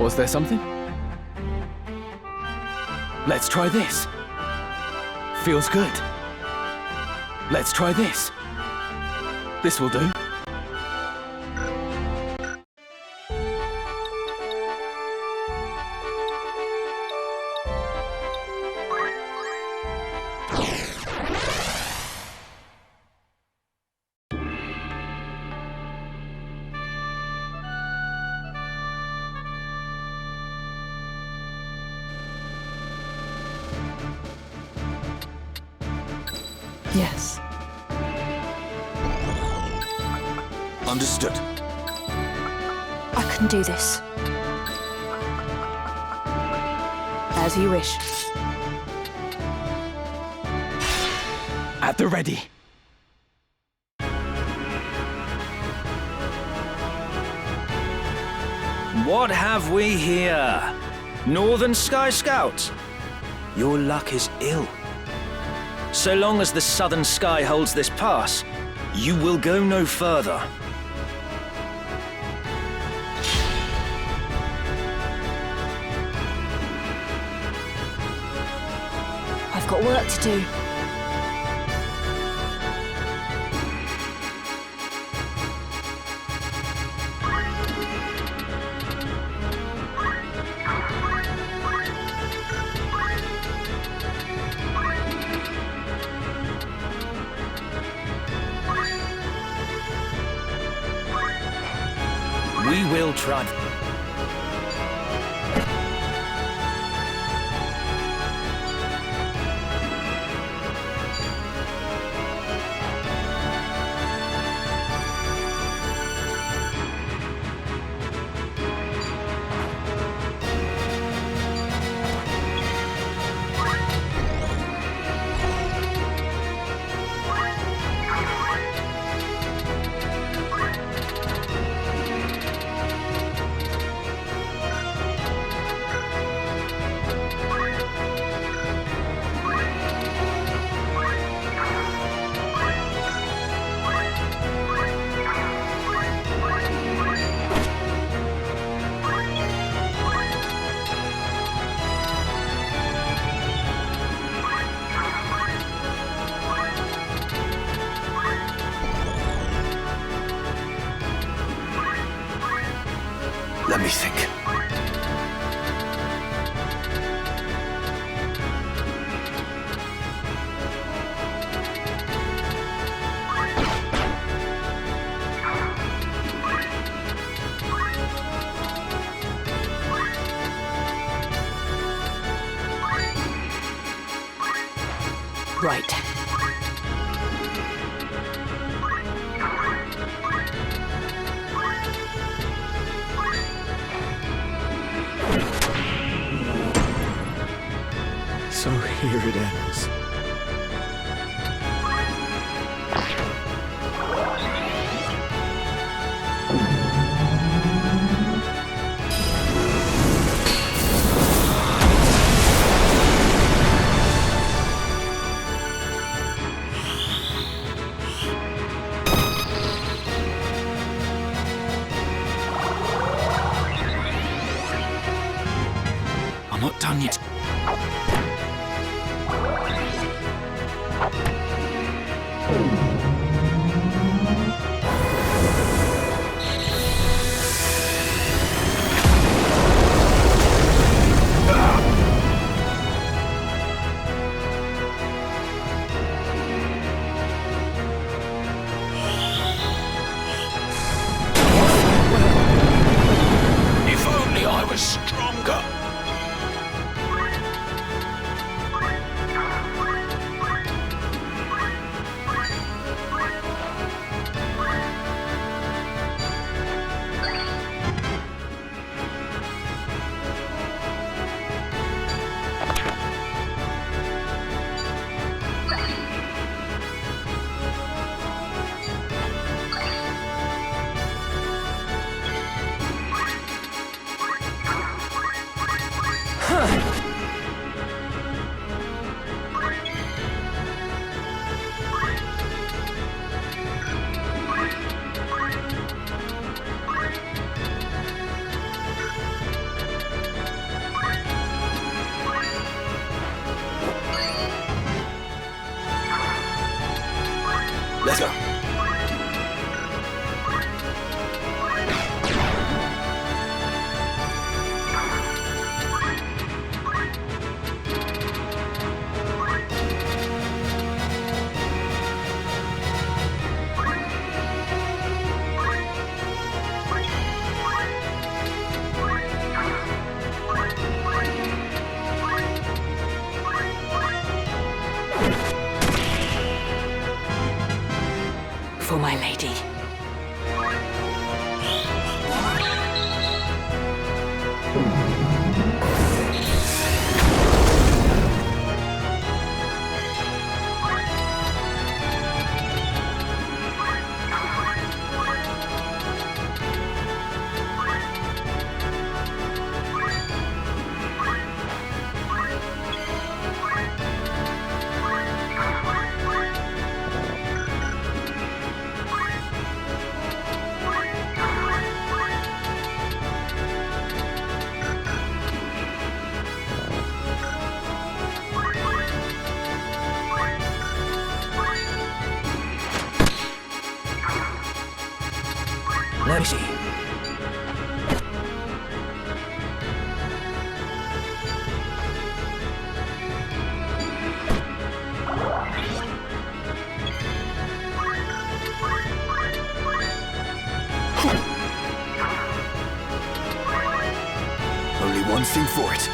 Speaker 18: Was there something? Let's try this. Feels good. Let's try this. This will do.
Speaker 17: Yes.
Speaker 18: Understood.
Speaker 17: I can do this. As you wish.
Speaker 2: At the ready.
Speaker 3: What have we here? Northern Sky Scouts? Your luck is ill. So long as the southern sky holds this pass, you will go no further.
Speaker 17: I've got work to do.
Speaker 3: We will try.
Speaker 5: Let me think.
Speaker 17: Right.
Speaker 5: So here it ends.
Speaker 12: I'm not done yet. If only I was stronger.
Speaker 18: Let's go.
Speaker 14: For my lady.
Speaker 3: Let me see.
Speaker 18: Only one thing for it.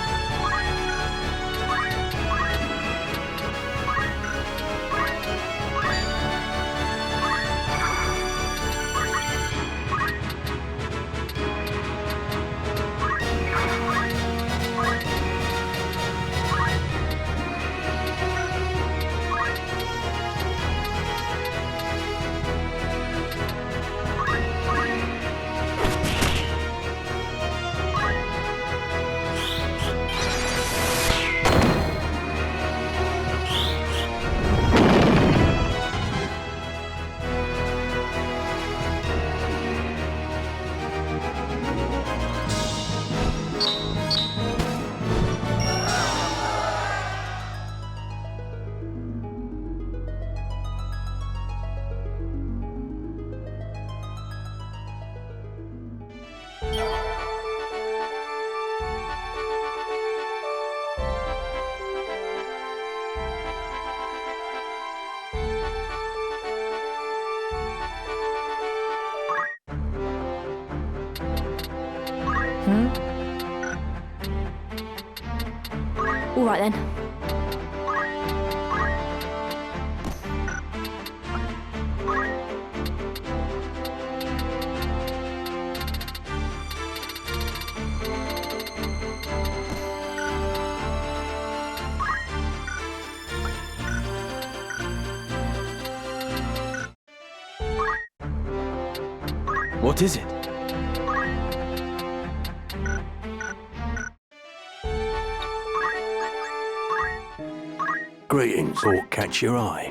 Speaker 4: All right then.
Speaker 2: What is it?
Speaker 15: Greetings. Thought catch your eye.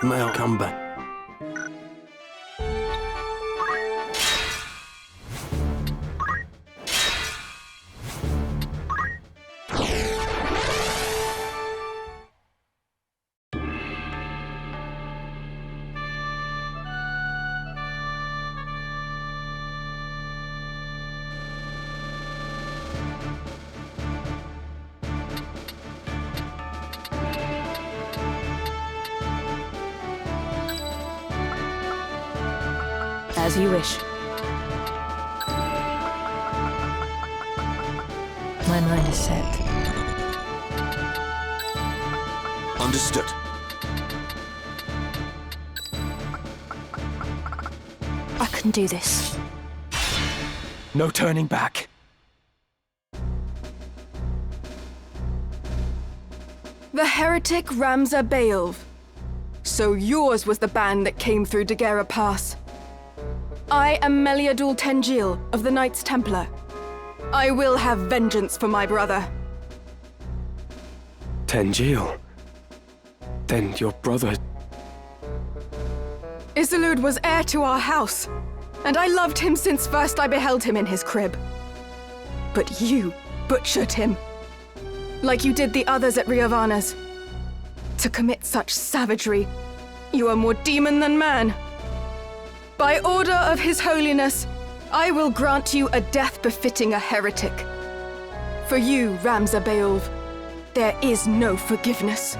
Speaker 15: May I come back?
Speaker 17: As you wish. My mind is set.
Speaker 18: Understood.
Speaker 17: I can do this.
Speaker 2: No turning back.
Speaker 11: The heretic Ramza Beelv. So yours was the band that came through Daguerre Pass. I am Meliadul Tengil of the Knights Templar. I will have vengeance for my brother.
Speaker 2: Tengil? Then your brother...
Speaker 11: Isilud was heir to our house, and I loved him since first I beheld him in his crib. But you butchered him. like you did the others at Riovanna's. To commit such savagery, you are more demon than man. By order of His Holiness, I will grant you a death befitting a heretic. For you, Ramza Beowulf, there is no forgiveness.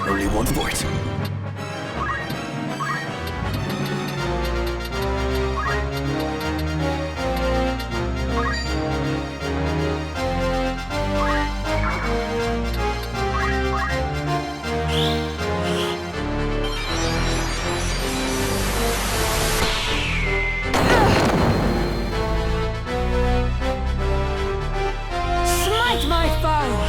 Speaker 18: Only one for it.
Speaker 14: Smite my foe!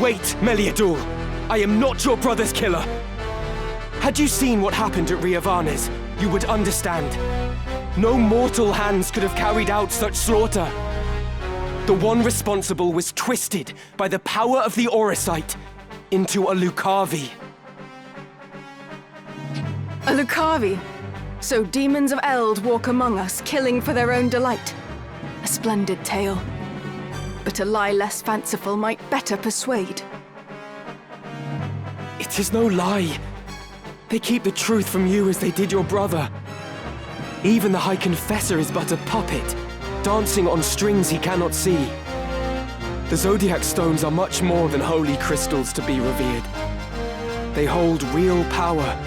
Speaker 2: Wait, Meliadul! I am not your brother's killer! Had you seen what happened at Riovanna's, you would understand. No mortal hands could have carried out such slaughter. The one responsible was twisted by the power of the Auracite into a Lucavi.
Speaker 11: A Lucavi? So demons of Eld walk among us, killing for their own delight. A splendid tale. But a lie less fanciful might better persuade.
Speaker 2: It is no lie. They keep the truth from you as they did your brother. Even the High Confessor is but a puppet, dancing on strings he cannot see. The Zodiac Stones are much more than holy crystals to be revered. They hold real power,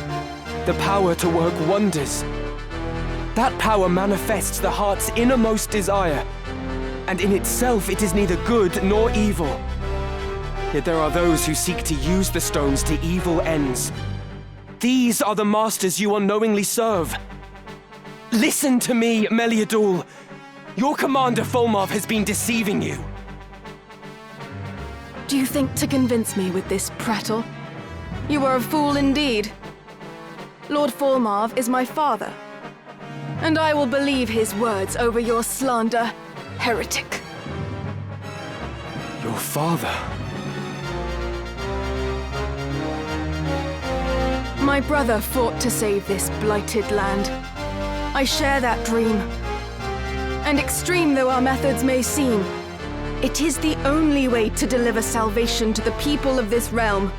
Speaker 2: the power to work wonders. That power manifests the heart's innermost desire, and in itself it is neither good nor evil. Yet there are those who seek to use the stones to evil ends. These are the masters you unknowingly serve. Listen to me, Meliadul. Your commander Fulmarv has been deceiving you.
Speaker 11: Do you think to convince me with this prattle? You are a fool indeed. Lord Fulmarv is my father, and I will believe his words over your slander, heretic.
Speaker 2: Your father?
Speaker 11: My brother fought to save this blighted land. I share that dream. And extreme though our methods may seem, it is the only way to deliver salvation to the people of this realm.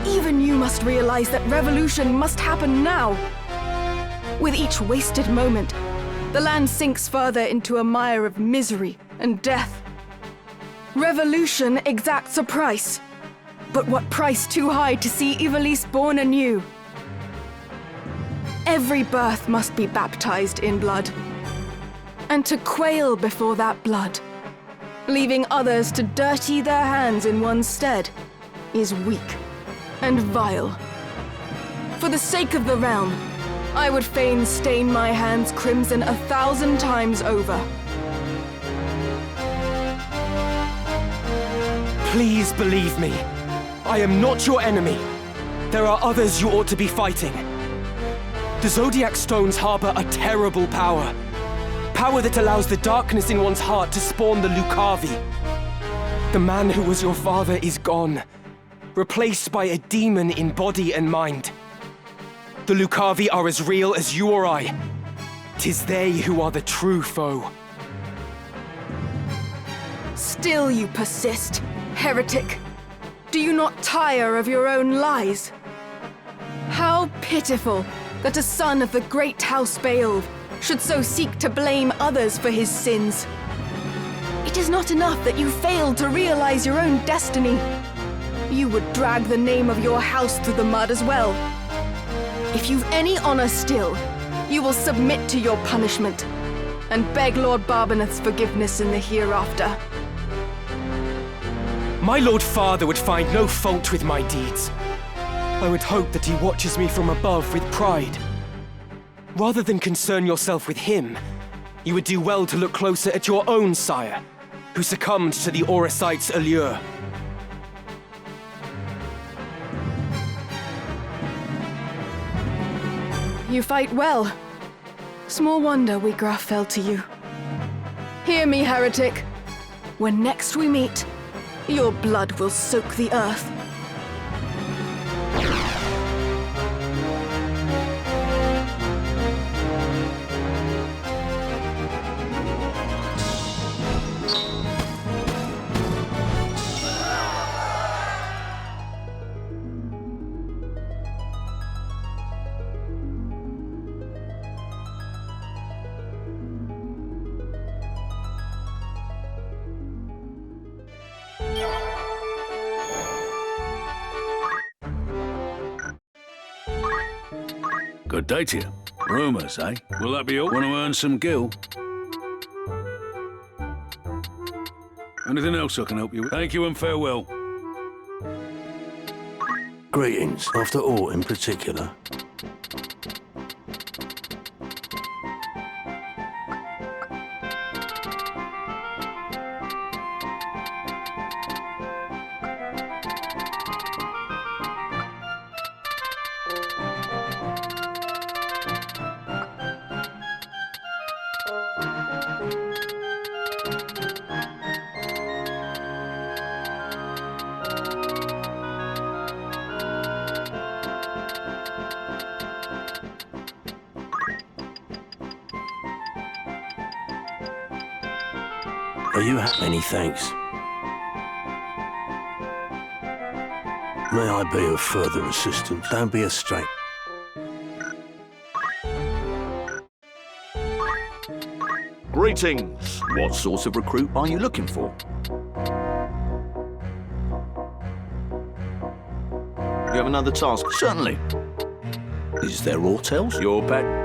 Speaker 11: Even you must realize that revolution must happen now. With each wasted moment, the land sinks further into a mire of misery and death. Revolution exacts a price. But what price too high to see Ivalice born anew? Every birth must be baptized in blood. And to quail before that blood, leaving others to dirty their hands in one's stead, is weak and vile. For the sake of the realm, I would fain stain my hands crimson 1,000 times over.
Speaker 2: Please believe me. I am not your enemy. There are others you ought to be fighting. The Zodiac Stones harbor a terrible power. Power that allows the darkness in one's heart to spawn the Lucavi. The man who was your father is gone, replaced by a demon in body and mind. The Lucavi are as real as you or I. 'Tis they who are the true foe.
Speaker 11: Still you persist, heretic. Do you not tire of your own lies? How pitiful that a son of the great House Beowulf should so seek to blame others for his sins. It is not enough that you failed to realize your own destiny. You would drag the name of your house through the mud as well. If you've any honor still, you will submit to your punishment and beg Lord Barbaneth's forgiveness in the hereafter.
Speaker 2: My Lord Father would find no fault with my deeds. I would hope that he watches me from above with pride. Rather than concern yourself with him, you would do well to look closer at your own sire, who succumbed to the Oricites' allure.
Speaker 11: You fight well. Small wonder Wigraf fell to you. Hear me, heretic. When next we meet, your blood will soak the earth.
Speaker 12: Good day to you. Rumours, eh? Will that be all? Want to earn some gil? Anything else I can help you with? Thank you and farewell.
Speaker 15: Greetings. After aught in particular? Are you many thanks? May I be of further assistance? Don't be a stranger.
Speaker 19: Greetings. What sort of recruit are you looking for? You have another task? Certainly. Is there aught else? Your bet.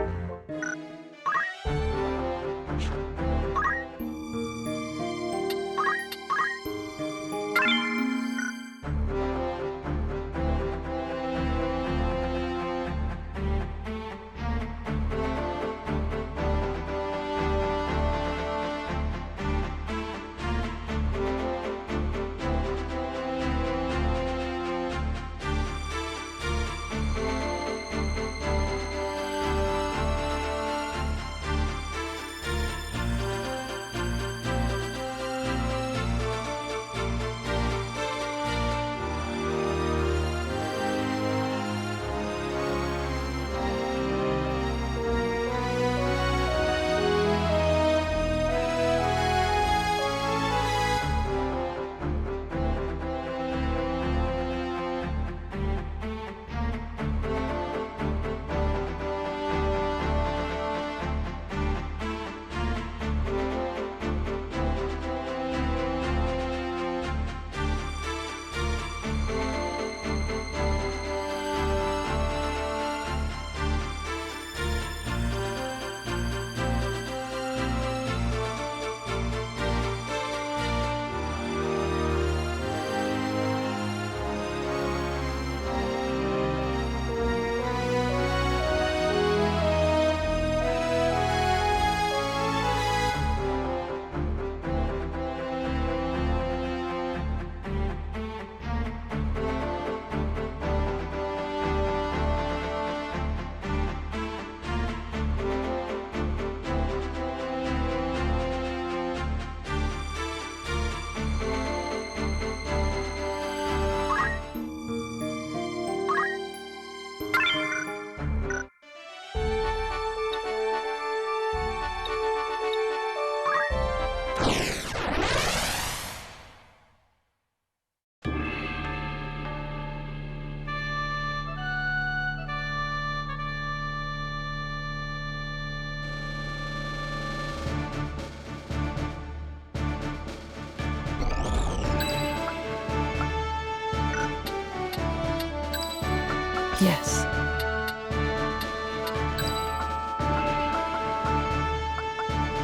Speaker 17: Yes.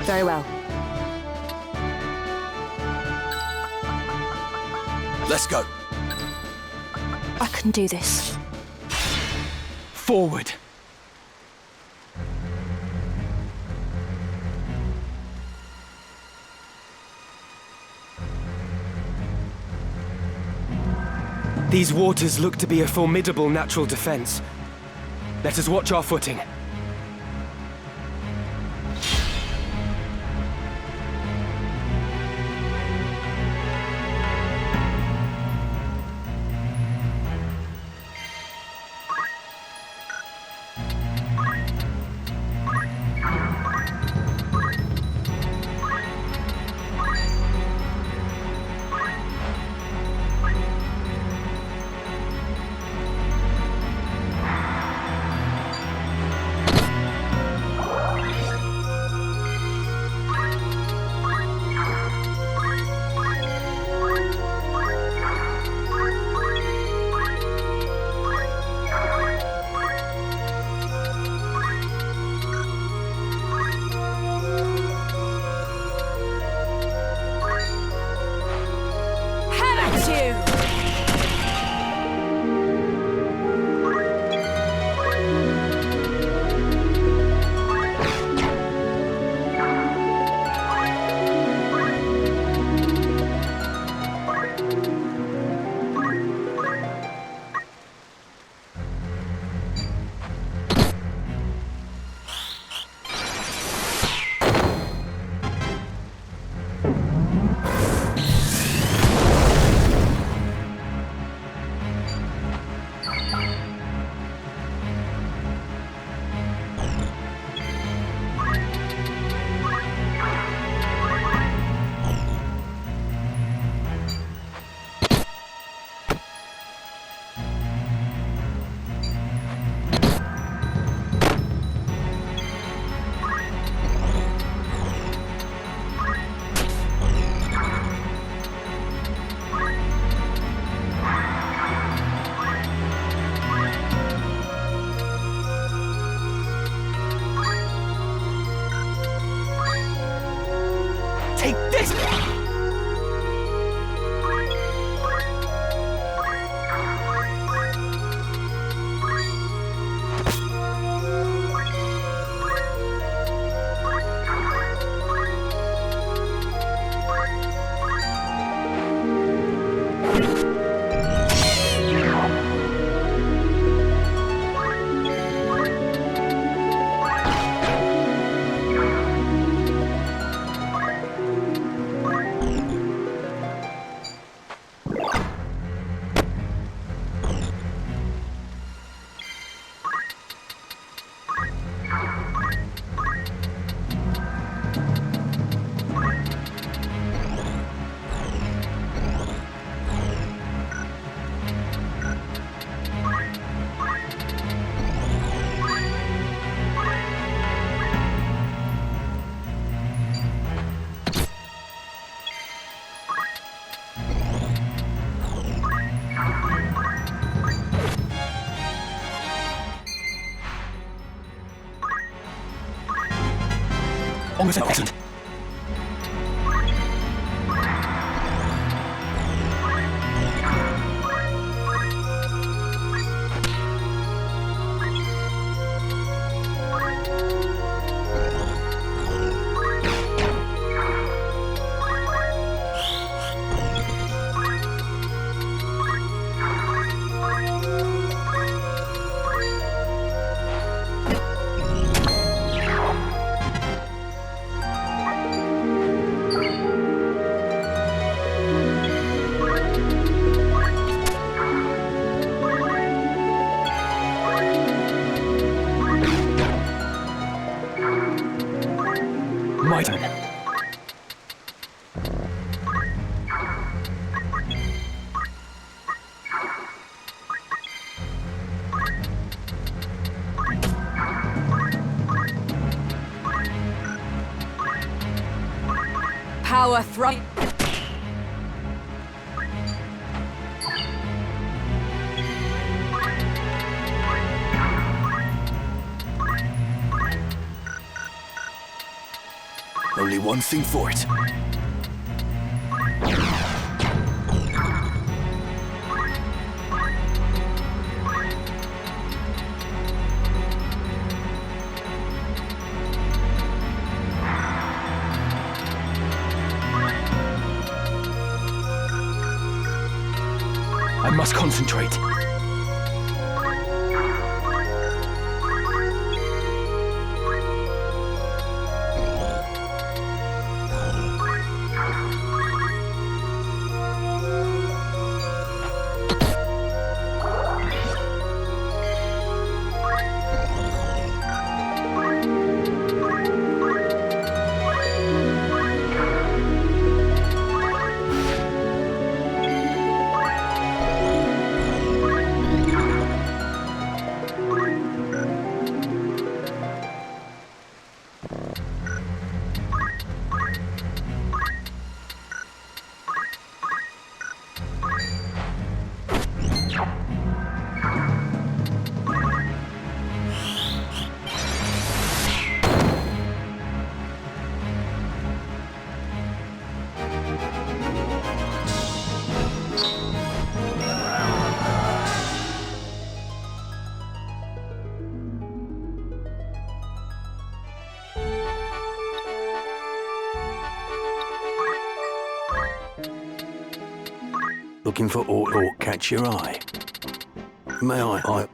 Speaker 17: Very well.
Speaker 18: Let's go.
Speaker 17: I can do this.
Speaker 2: Forward! These waters look to be a formidable natural defense. Let us watch our footing. Take this!
Speaker 15: Almost excellent. My turn.
Speaker 14: Power thrust.
Speaker 18: only one thing for it.
Speaker 2: I must concentrate.
Speaker 15: Looking for aught catch your eye? May I?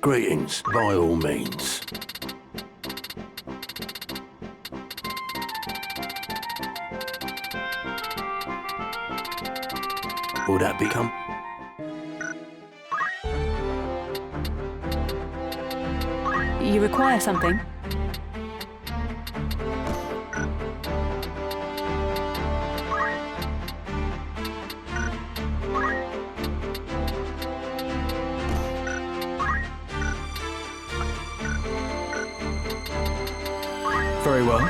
Speaker 15: Greetings, by all means. Will that become?
Speaker 17: You require something?
Speaker 2: Very well.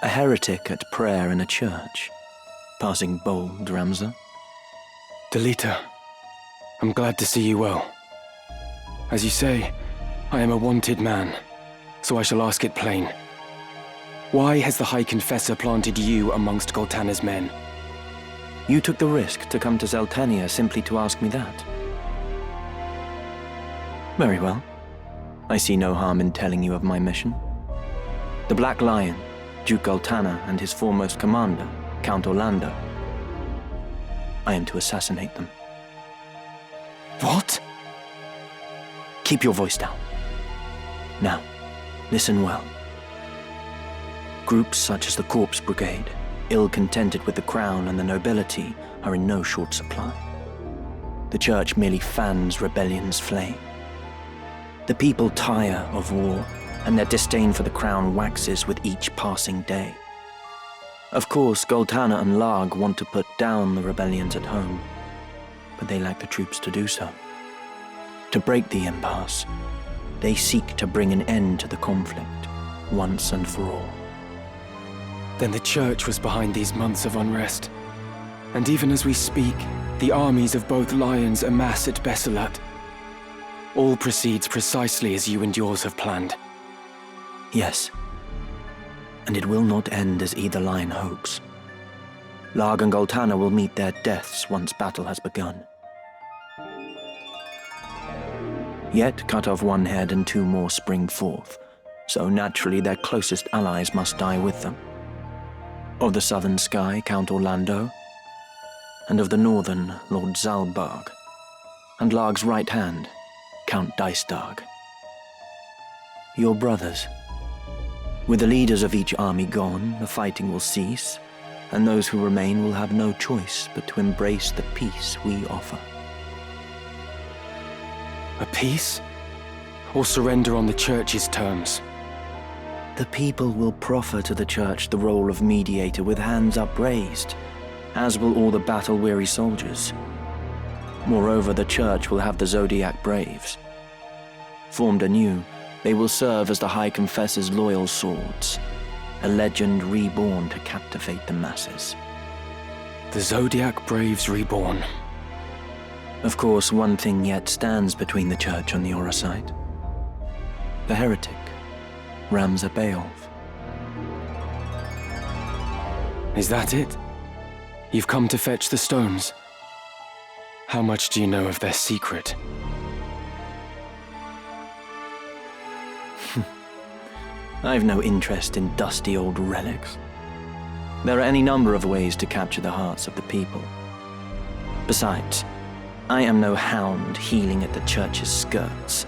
Speaker 3: A heretic at prayer in a church. Passing bold, Ramza.
Speaker 2: Delita, I'm glad to see you well. As you say, I am a wanted man, so I shall ask it plain. Why has the High Confessor planted you amongst Goltana's men?
Speaker 3: You took the risk to come to Zeltania simply to ask me that. Very well. I see no harm in telling you of my mission. The Black Lion, Duke Goltana, and his foremost commander, Count Orlando. I am to assassinate them.
Speaker 2: What?
Speaker 3: Keep your voice down. Now, listen well. Groups such as the Corpse Brigade, ill-contented with the crown and the nobility, are in no short supply. The Church merely fans rebellion's flame. The people tire of war, and their disdain for the crown waxes with each passing day. Of course, Goltana and Larg want to put down the rebellions at home, but they lack the troops to do so. To break the impasse, they seek to bring an end to the conflict, once and for all.
Speaker 2: Then the Church was behind these months of unrest. And even as we speak, the armies of both lions amass at Besselat. All proceeds precisely as you and yours have planned.
Speaker 3: Yes. And it will not end as either lion hopes. Larg and Goltana will meet their deaths once battle has begun. Yet cut off one head and 2 more spring forth, so naturally their closest allies must die with them. Of the southern sky, Count Orlando, and of the northern, Lord Zalbarg, and Larg's right hand, Count Dystarg. Your brothers. With the leaders of each army gone, the fighting will cease, and those who remain will have no choice but to embrace the peace we offer.
Speaker 2: A peace? Or surrender on the Church's terms?
Speaker 3: The people will proffer to the Church the role of mediator with hands upraised, as will all the battle-weary soldiers. Moreover, the Church will have the Zodiac Braves. Formed anew, they will serve as the High Confessor's loyal swords, a legend reborn to captivate the masses.
Speaker 2: The Zodiac Braves reborn.
Speaker 3: Of course, one thing yet stands between the Church and the Orosite. The heretic, Ramza Beowulf.
Speaker 2: Is that it? You've come to fetch the stones? How much do you know of their secret?
Speaker 3: I've no interest in dusty old relics. There are any number of ways to capture the hearts of the people. Besides, I am no hound heeling at the Church's skirts.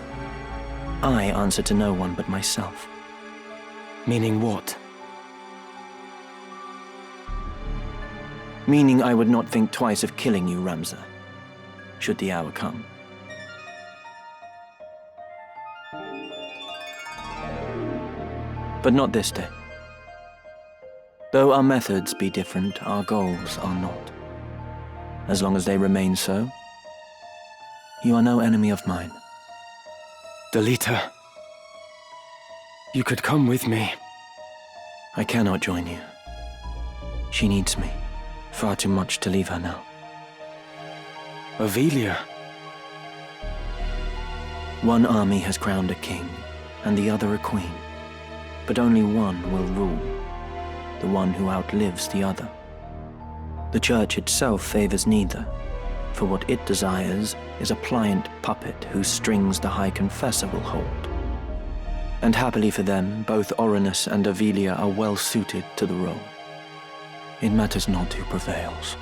Speaker 3: I answer to no one but myself.
Speaker 2: Meaning what?
Speaker 3: Meaning I would not think twice of killing you, Ramza, should the hour come. But not this day. Though our methods be different, our goals are not. As long as they remain so, you are no enemy of mine.
Speaker 2: Delita, you could come with me.
Speaker 3: I cannot join you. She needs me. Far too much to leave her now.
Speaker 2: Avelia?
Speaker 3: One army has crowned a king, and the other a queen. But only one will rule, the one who outlives the other. The Church itself favors neither, for what it desires is a pliant puppet whose strings the High Confessor will hold. And happily for them, both Orinus and Avelia are well suited to the role. It matters not who prevails.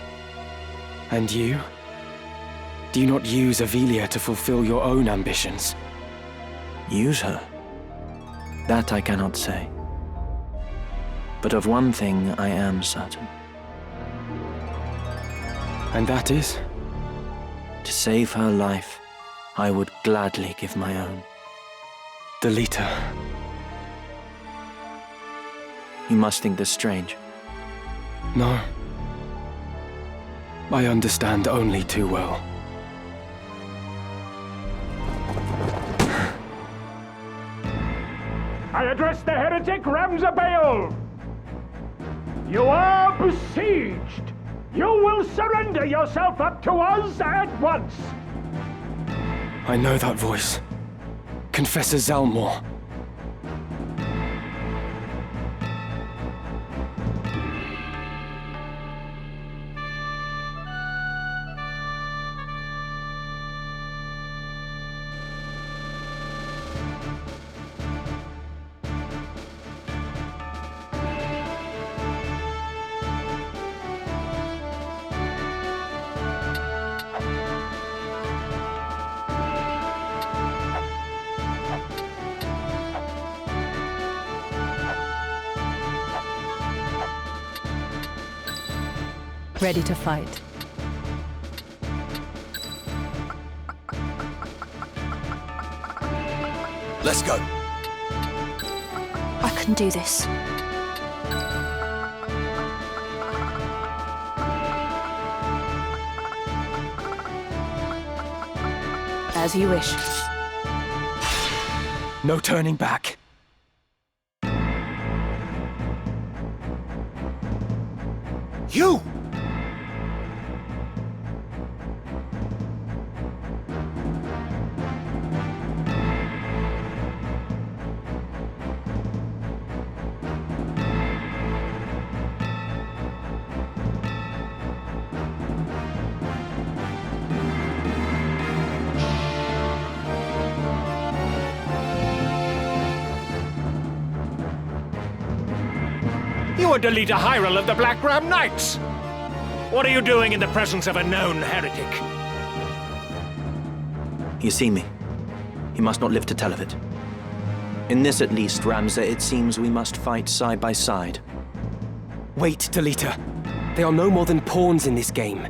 Speaker 2: And you? Do you not use Avelia to fulfill your own ambitions?
Speaker 3: Use her? That I cannot say. But of one thing I am certain.
Speaker 2: And that is?
Speaker 3: To save her life, I would gladly give my own.
Speaker 2: Delita.
Speaker 3: You must think this strange.
Speaker 2: No. I understand only too well.
Speaker 20: I address the heretic Ramza Beowulf. You are besieged. You will surrender yourself up to us at once.
Speaker 2: I know that voice. Confessor Zalmor.
Speaker 17: Ready to fight.
Speaker 18: Let's go.
Speaker 4: I can do this.
Speaker 17: As you wish.
Speaker 2: No turning back.
Speaker 18: You!
Speaker 20: You are Delita Hyrule of the Black Ram Knights! What are you doing in the presence of a known heretic?
Speaker 3: You see me. You must not live to tell of it. In this at least, Ramza, it seems we must fight side by side.
Speaker 2: Wait, Delita. They are no more than pawns in this game.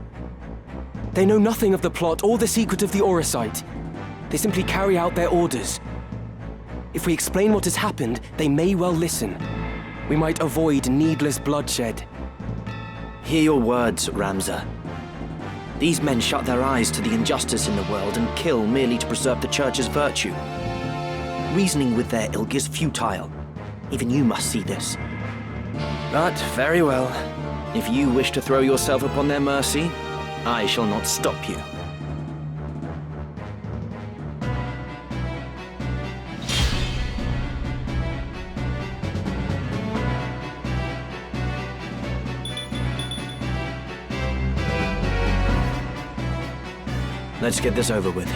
Speaker 2: They know nothing of the plot or the secret of the Aura Site. They simply carry out their orders. If we explain what has happened, they may well listen. We might avoid needless bloodshed.
Speaker 3: Hear your words, Ramza. These men shut their eyes to the injustice in the world and kill merely to preserve the Church's virtue. Reasoning with their ilk is futile. Even you must see this. But very well. If you wish to throw yourself upon their mercy, I shall not stop you. Let's get this over with.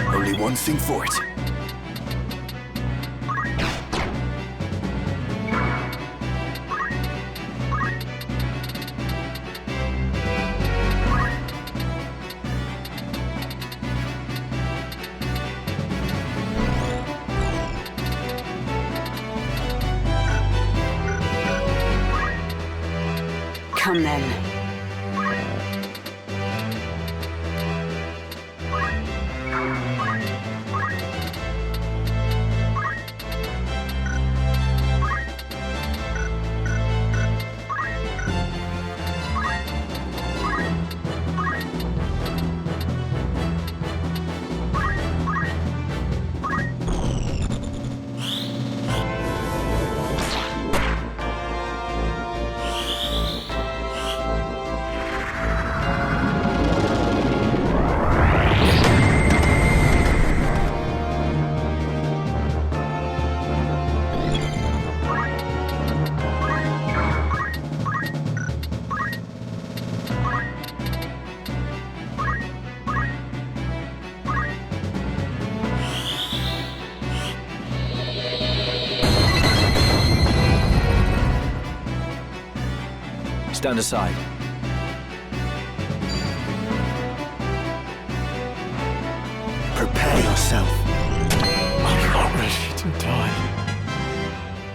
Speaker 18: Only one thing for it.
Speaker 8: Come then.
Speaker 3: Stand aside.
Speaker 15: Prepare yourself. I'm not ready to die.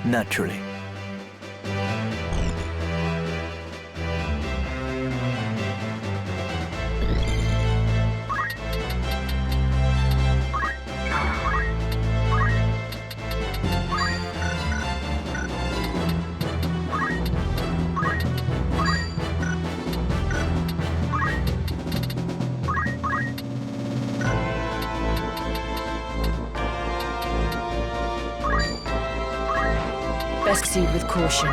Speaker 3: Naturally.
Speaker 17: Best proceed with caution.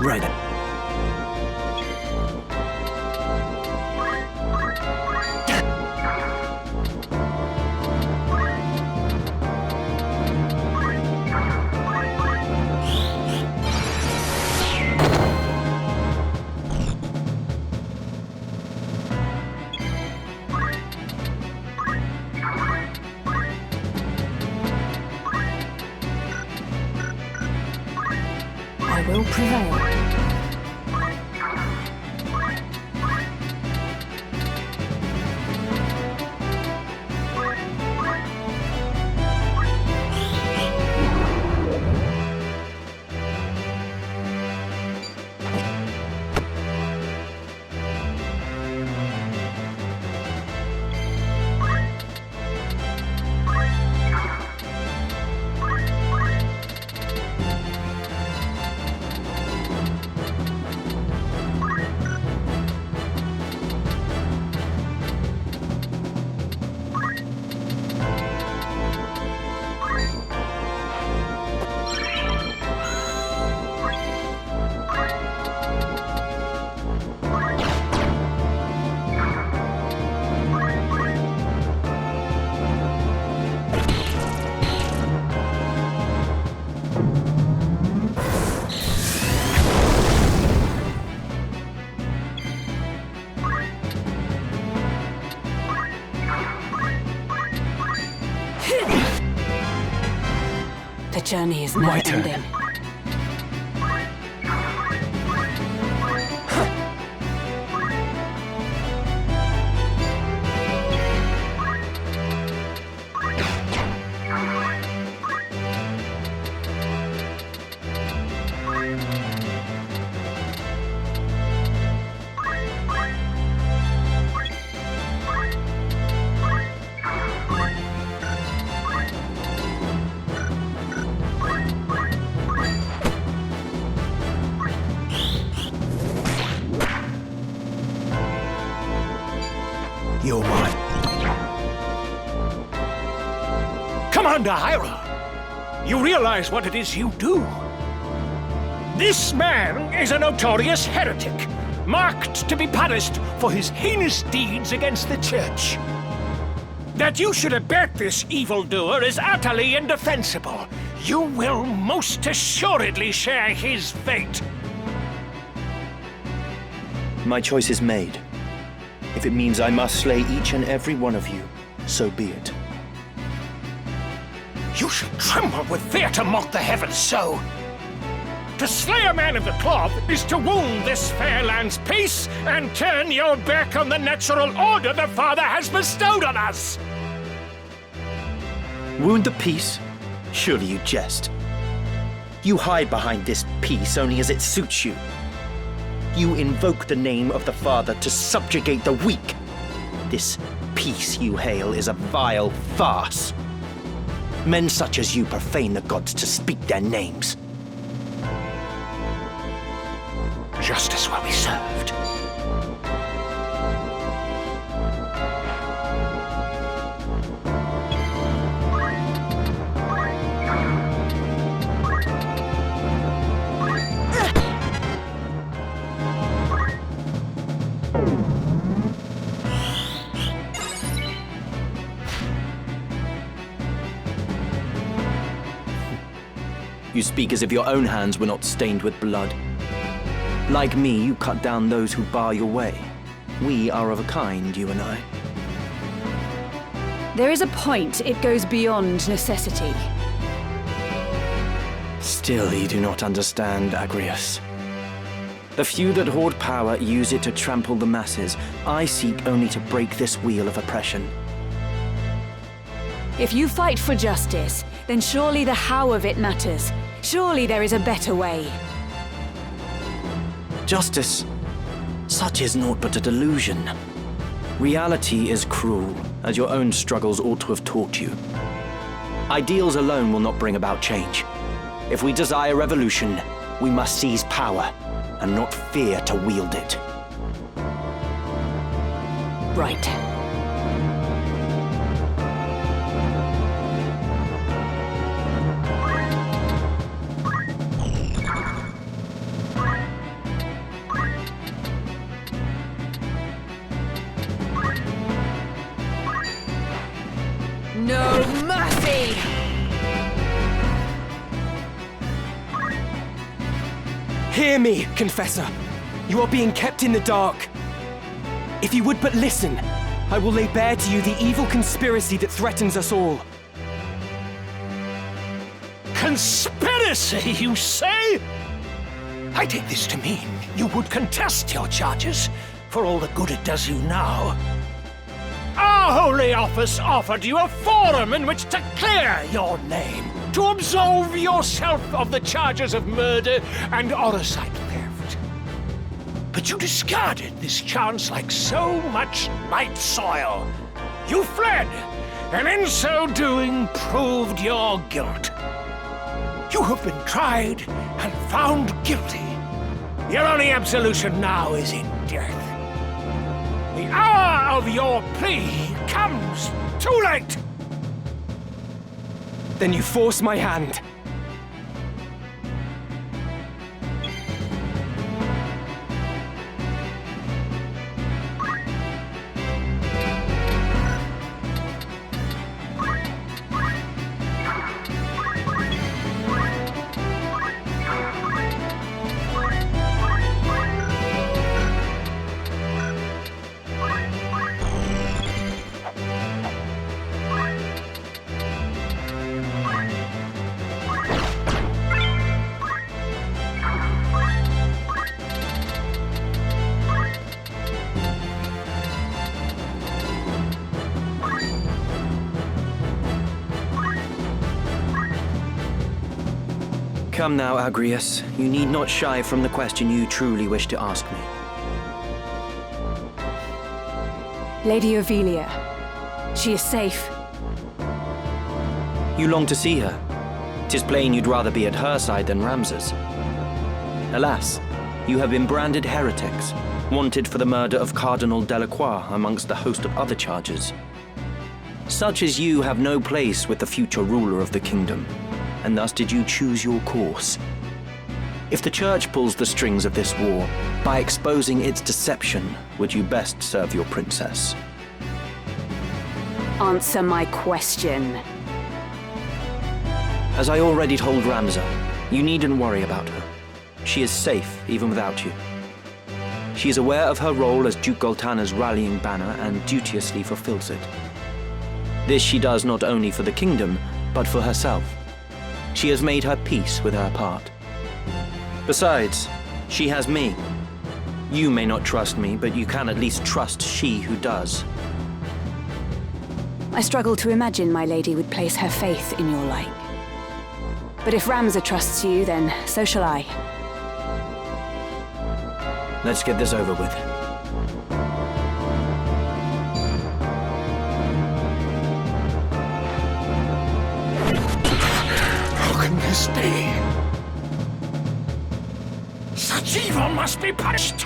Speaker 1: Ready.
Speaker 17: I will prevail.
Speaker 8: The journey is never ending.
Speaker 1: You're mine.
Speaker 20: Commander Hyrule, you realize what it is you do? This man is a notorious heretic, marked to be punished for his heinous deeds against the Church. That you should abet this evildoer is utterly indefensible. You will most assuredly share his fate.
Speaker 3: My choice is made. If it means I must slay each and every one of you, so be it.
Speaker 20: You should tremble with fear to mock the heavens so. To slay a man of the cloth is to wound this fair land's peace and turn your back on the natural order the Father has bestowed on us.
Speaker 3: Wound the peace? Surely you jest. You hide behind this peace only as it suits you. You invoke the name of the Father to subjugate the weak. This peace you hail is a vile farce. Men such as you profane the gods to speak their names.
Speaker 20: Justice will be served.
Speaker 3: You speak as if your own hands were not stained with blood. Like me, you cut down those who bar your way. We are of a kind, you and I.
Speaker 14: There is a point it goes beyond necessity.
Speaker 3: Still, you do not understand, Agrius. The few that hoard power use it to trample the masses. I seek only to break this wheel of oppression.
Speaker 14: If you fight for justice, then surely the how of it matters. Surely there is a better way.
Speaker 3: Justice, such is naught but a delusion. Reality is cruel, as your own struggles ought to have taught you. Ideals alone will not bring about change. If we desire revolution, we must seize power and not fear to wield it.
Speaker 14: Right.
Speaker 2: Hear me, Confessor. You are being kept in the dark. If you would but listen, I will lay bare to you the evil conspiracy that threatens us all.
Speaker 20: Conspiracy, you say? I take this to mean you would contest your charges, for all the good it does you now. Our Holy Office offered you a forum in which to clear your name, to absolve yourself of the charges of murder and Orosite theft. But you discarded this chance like so much night soil. You fled, and in so doing proved your guilt. You have been tried and found guilty. Your only absolution now is in death. The hour of your plea comes too late!
Speaker 2: Then you force my hand.
Speaker 3: Come now, Agrius. You need not shy from the question you truly wish to ask me.
Speaker 14: Lady Ophelia. She is safe.
Speaker 3: You long to see her. 'Tis plain you'd rather be at her side than Ramsa's. Alas, you have been branded heretics, wanted for the murder of Cardinal Delacroix amongst a host of other charges. Such as you have no place with the future ruler of the kingdom, and thus did you choose your course. If the Church pulls the strings of this war, by exposing its deception, would you best serve your princess?
Speaker 14: Answer my question.
Speaker 3: As I already told Ramsa, you needn't worry about her. She is safe, even without you. She is aware of her role as Duke Goltana's rallying banner and duteously fulfills it. This she does not only for the kingdom, but for herself. She has made her peace with her part. Besides, she has me. You may not trust me, but you can at least trust she who does.
Speaker 14: I struggle to imagine my lady would place her faith in your like. But if Ramsa trusts you, then so shall I.
Speaker 3: Let's get this over with.
Speaker 20: How can this be? Such evil must be punished!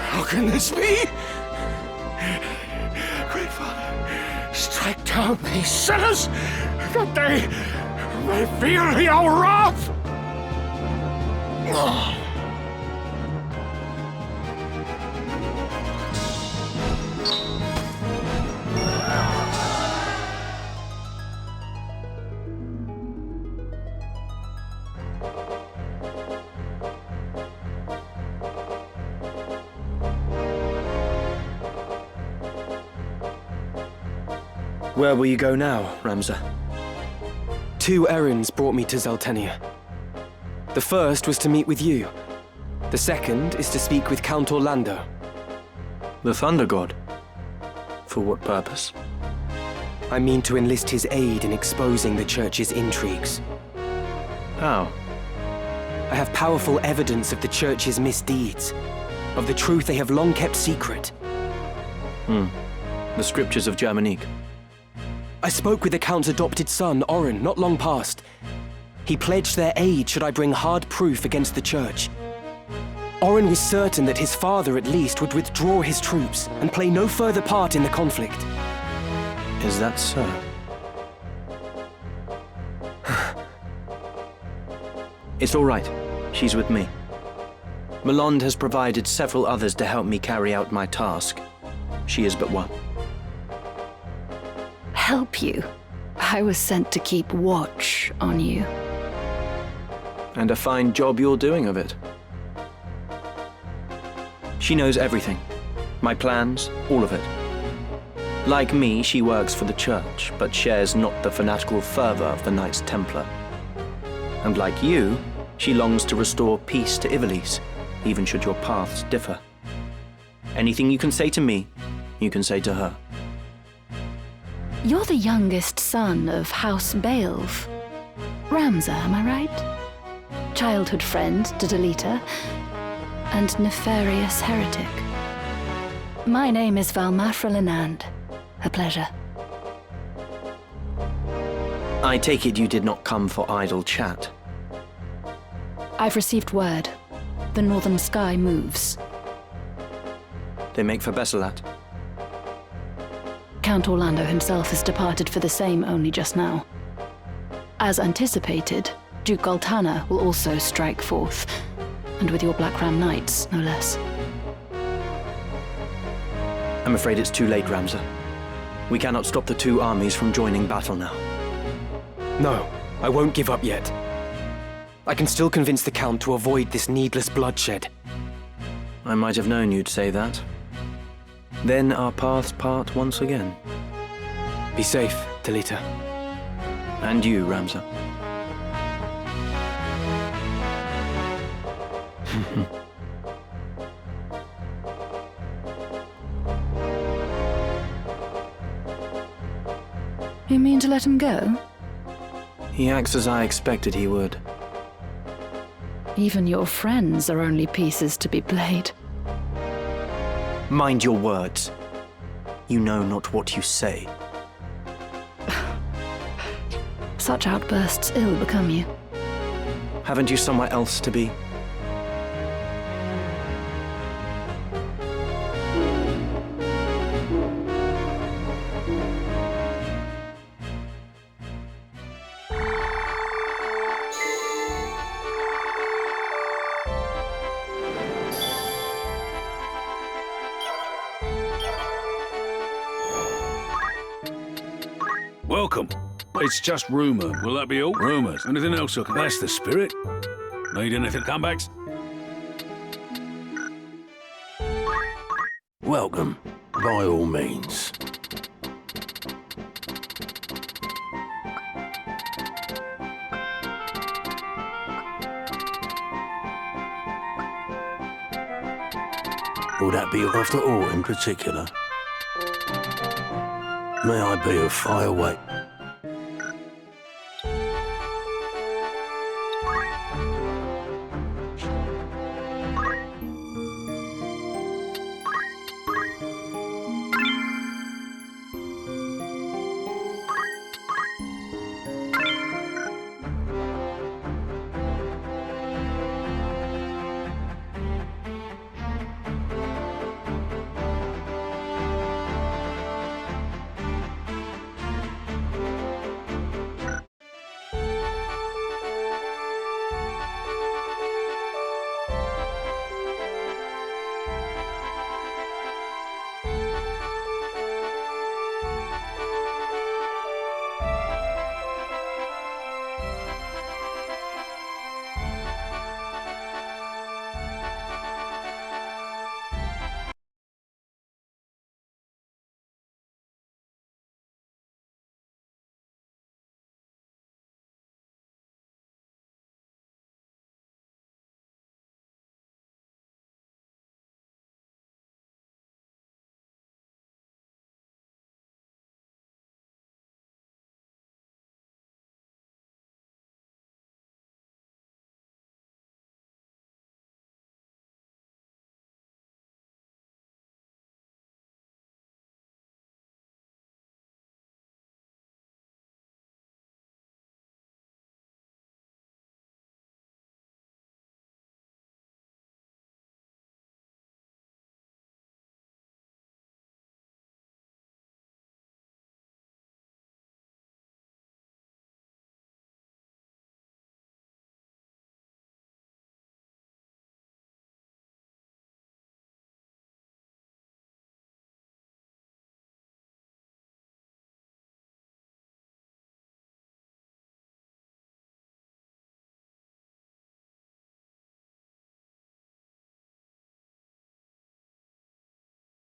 Speaker 20: How can this be? Great Father, strike down these sinners, that they may feel your wrath!
Speaker 2: Where will you go now, Ramsa? 2 errands brought me to Zeltenia. The first was to meet with you. The second is to speak with Count Orlando.
Speaker 3: The Thunder God? For what purpose?
Speaker 2: I mean to enlist his aid in exposing the Church's intrigues.
Speaker 3: How?
Speaker 2: I have powerful evidence of the Church's misdeeds, of the truth they have long kept secret.
Speaker 3: The scriptures of Germanique.
Speaker 2: I spoke with the Count's adopted son, Orin, not long past. He pledged their aid should I bring hard proof against the Church. Orin was certain that his father, at least, would withdraw his troops and play no further part in the conflict.
Speaker 3: Is that so? It's all right. She's with me. Melande has provided several others to help me carry out my task. She is but one.
Speaker 17: Help you? I was sent to keep watch on you.
Speaker 3: And a fine job you're doing of it. She knows everything. My plans, all of it. Like me, she works for the Church, but shares not the fanatical fervor of the Knights Templar. And like you, she longs to restore peace to Ivalice, even should your paths differ. Anything you can say to me, you can say to her.
Speaker 17: You're the youngest son of House Baelv. Ramza, am I right? Childhood friend to Delita, and nefarious heretic. My name is Valmafra Lenand. A pleasure.
Speaker 3: I take it you did not come for idle chat.
Speaker 17: I've received word. The northern sky moves.
Speaker 3: They make for Besselat.
Speaker 17: Count Orlando himself has departed for the same only just now. As anticipated, Duke Goltana will also strike forth, and with your Black Ram Knights, no less.
Speaker 3: I'm afraid it's too late, Ramza. We cannot stop the two armies from joining battle now.
Speaker 2: No, I won't give up yet. I can still convince the Count to avoid this needless bloodshed.
Speaker 3: I might have known you'd say that. Then our paths part once again.
Speaker 2: Be safe, Talita.
Speaker 3: And you, Ramza.
Speaker 17: You mean to let him go?
Speaker 3: He acts as I expected he would.
Speaker 17: Even your friends are only pieces to be played.
Speaker 3: Mind your words. You know not what you say.
Speaker 17: Such outbursts ill become you.
Speaker 3: Haven't you somewhere else to be?
Speaker 12: Welcome. It's just rumor. Will that be all? Rumors. Anything else? That's the spirit. Need anything comebacks?
Speaker 15: Welcome, by all means. Will that be after all in particular? May I be of fire weight?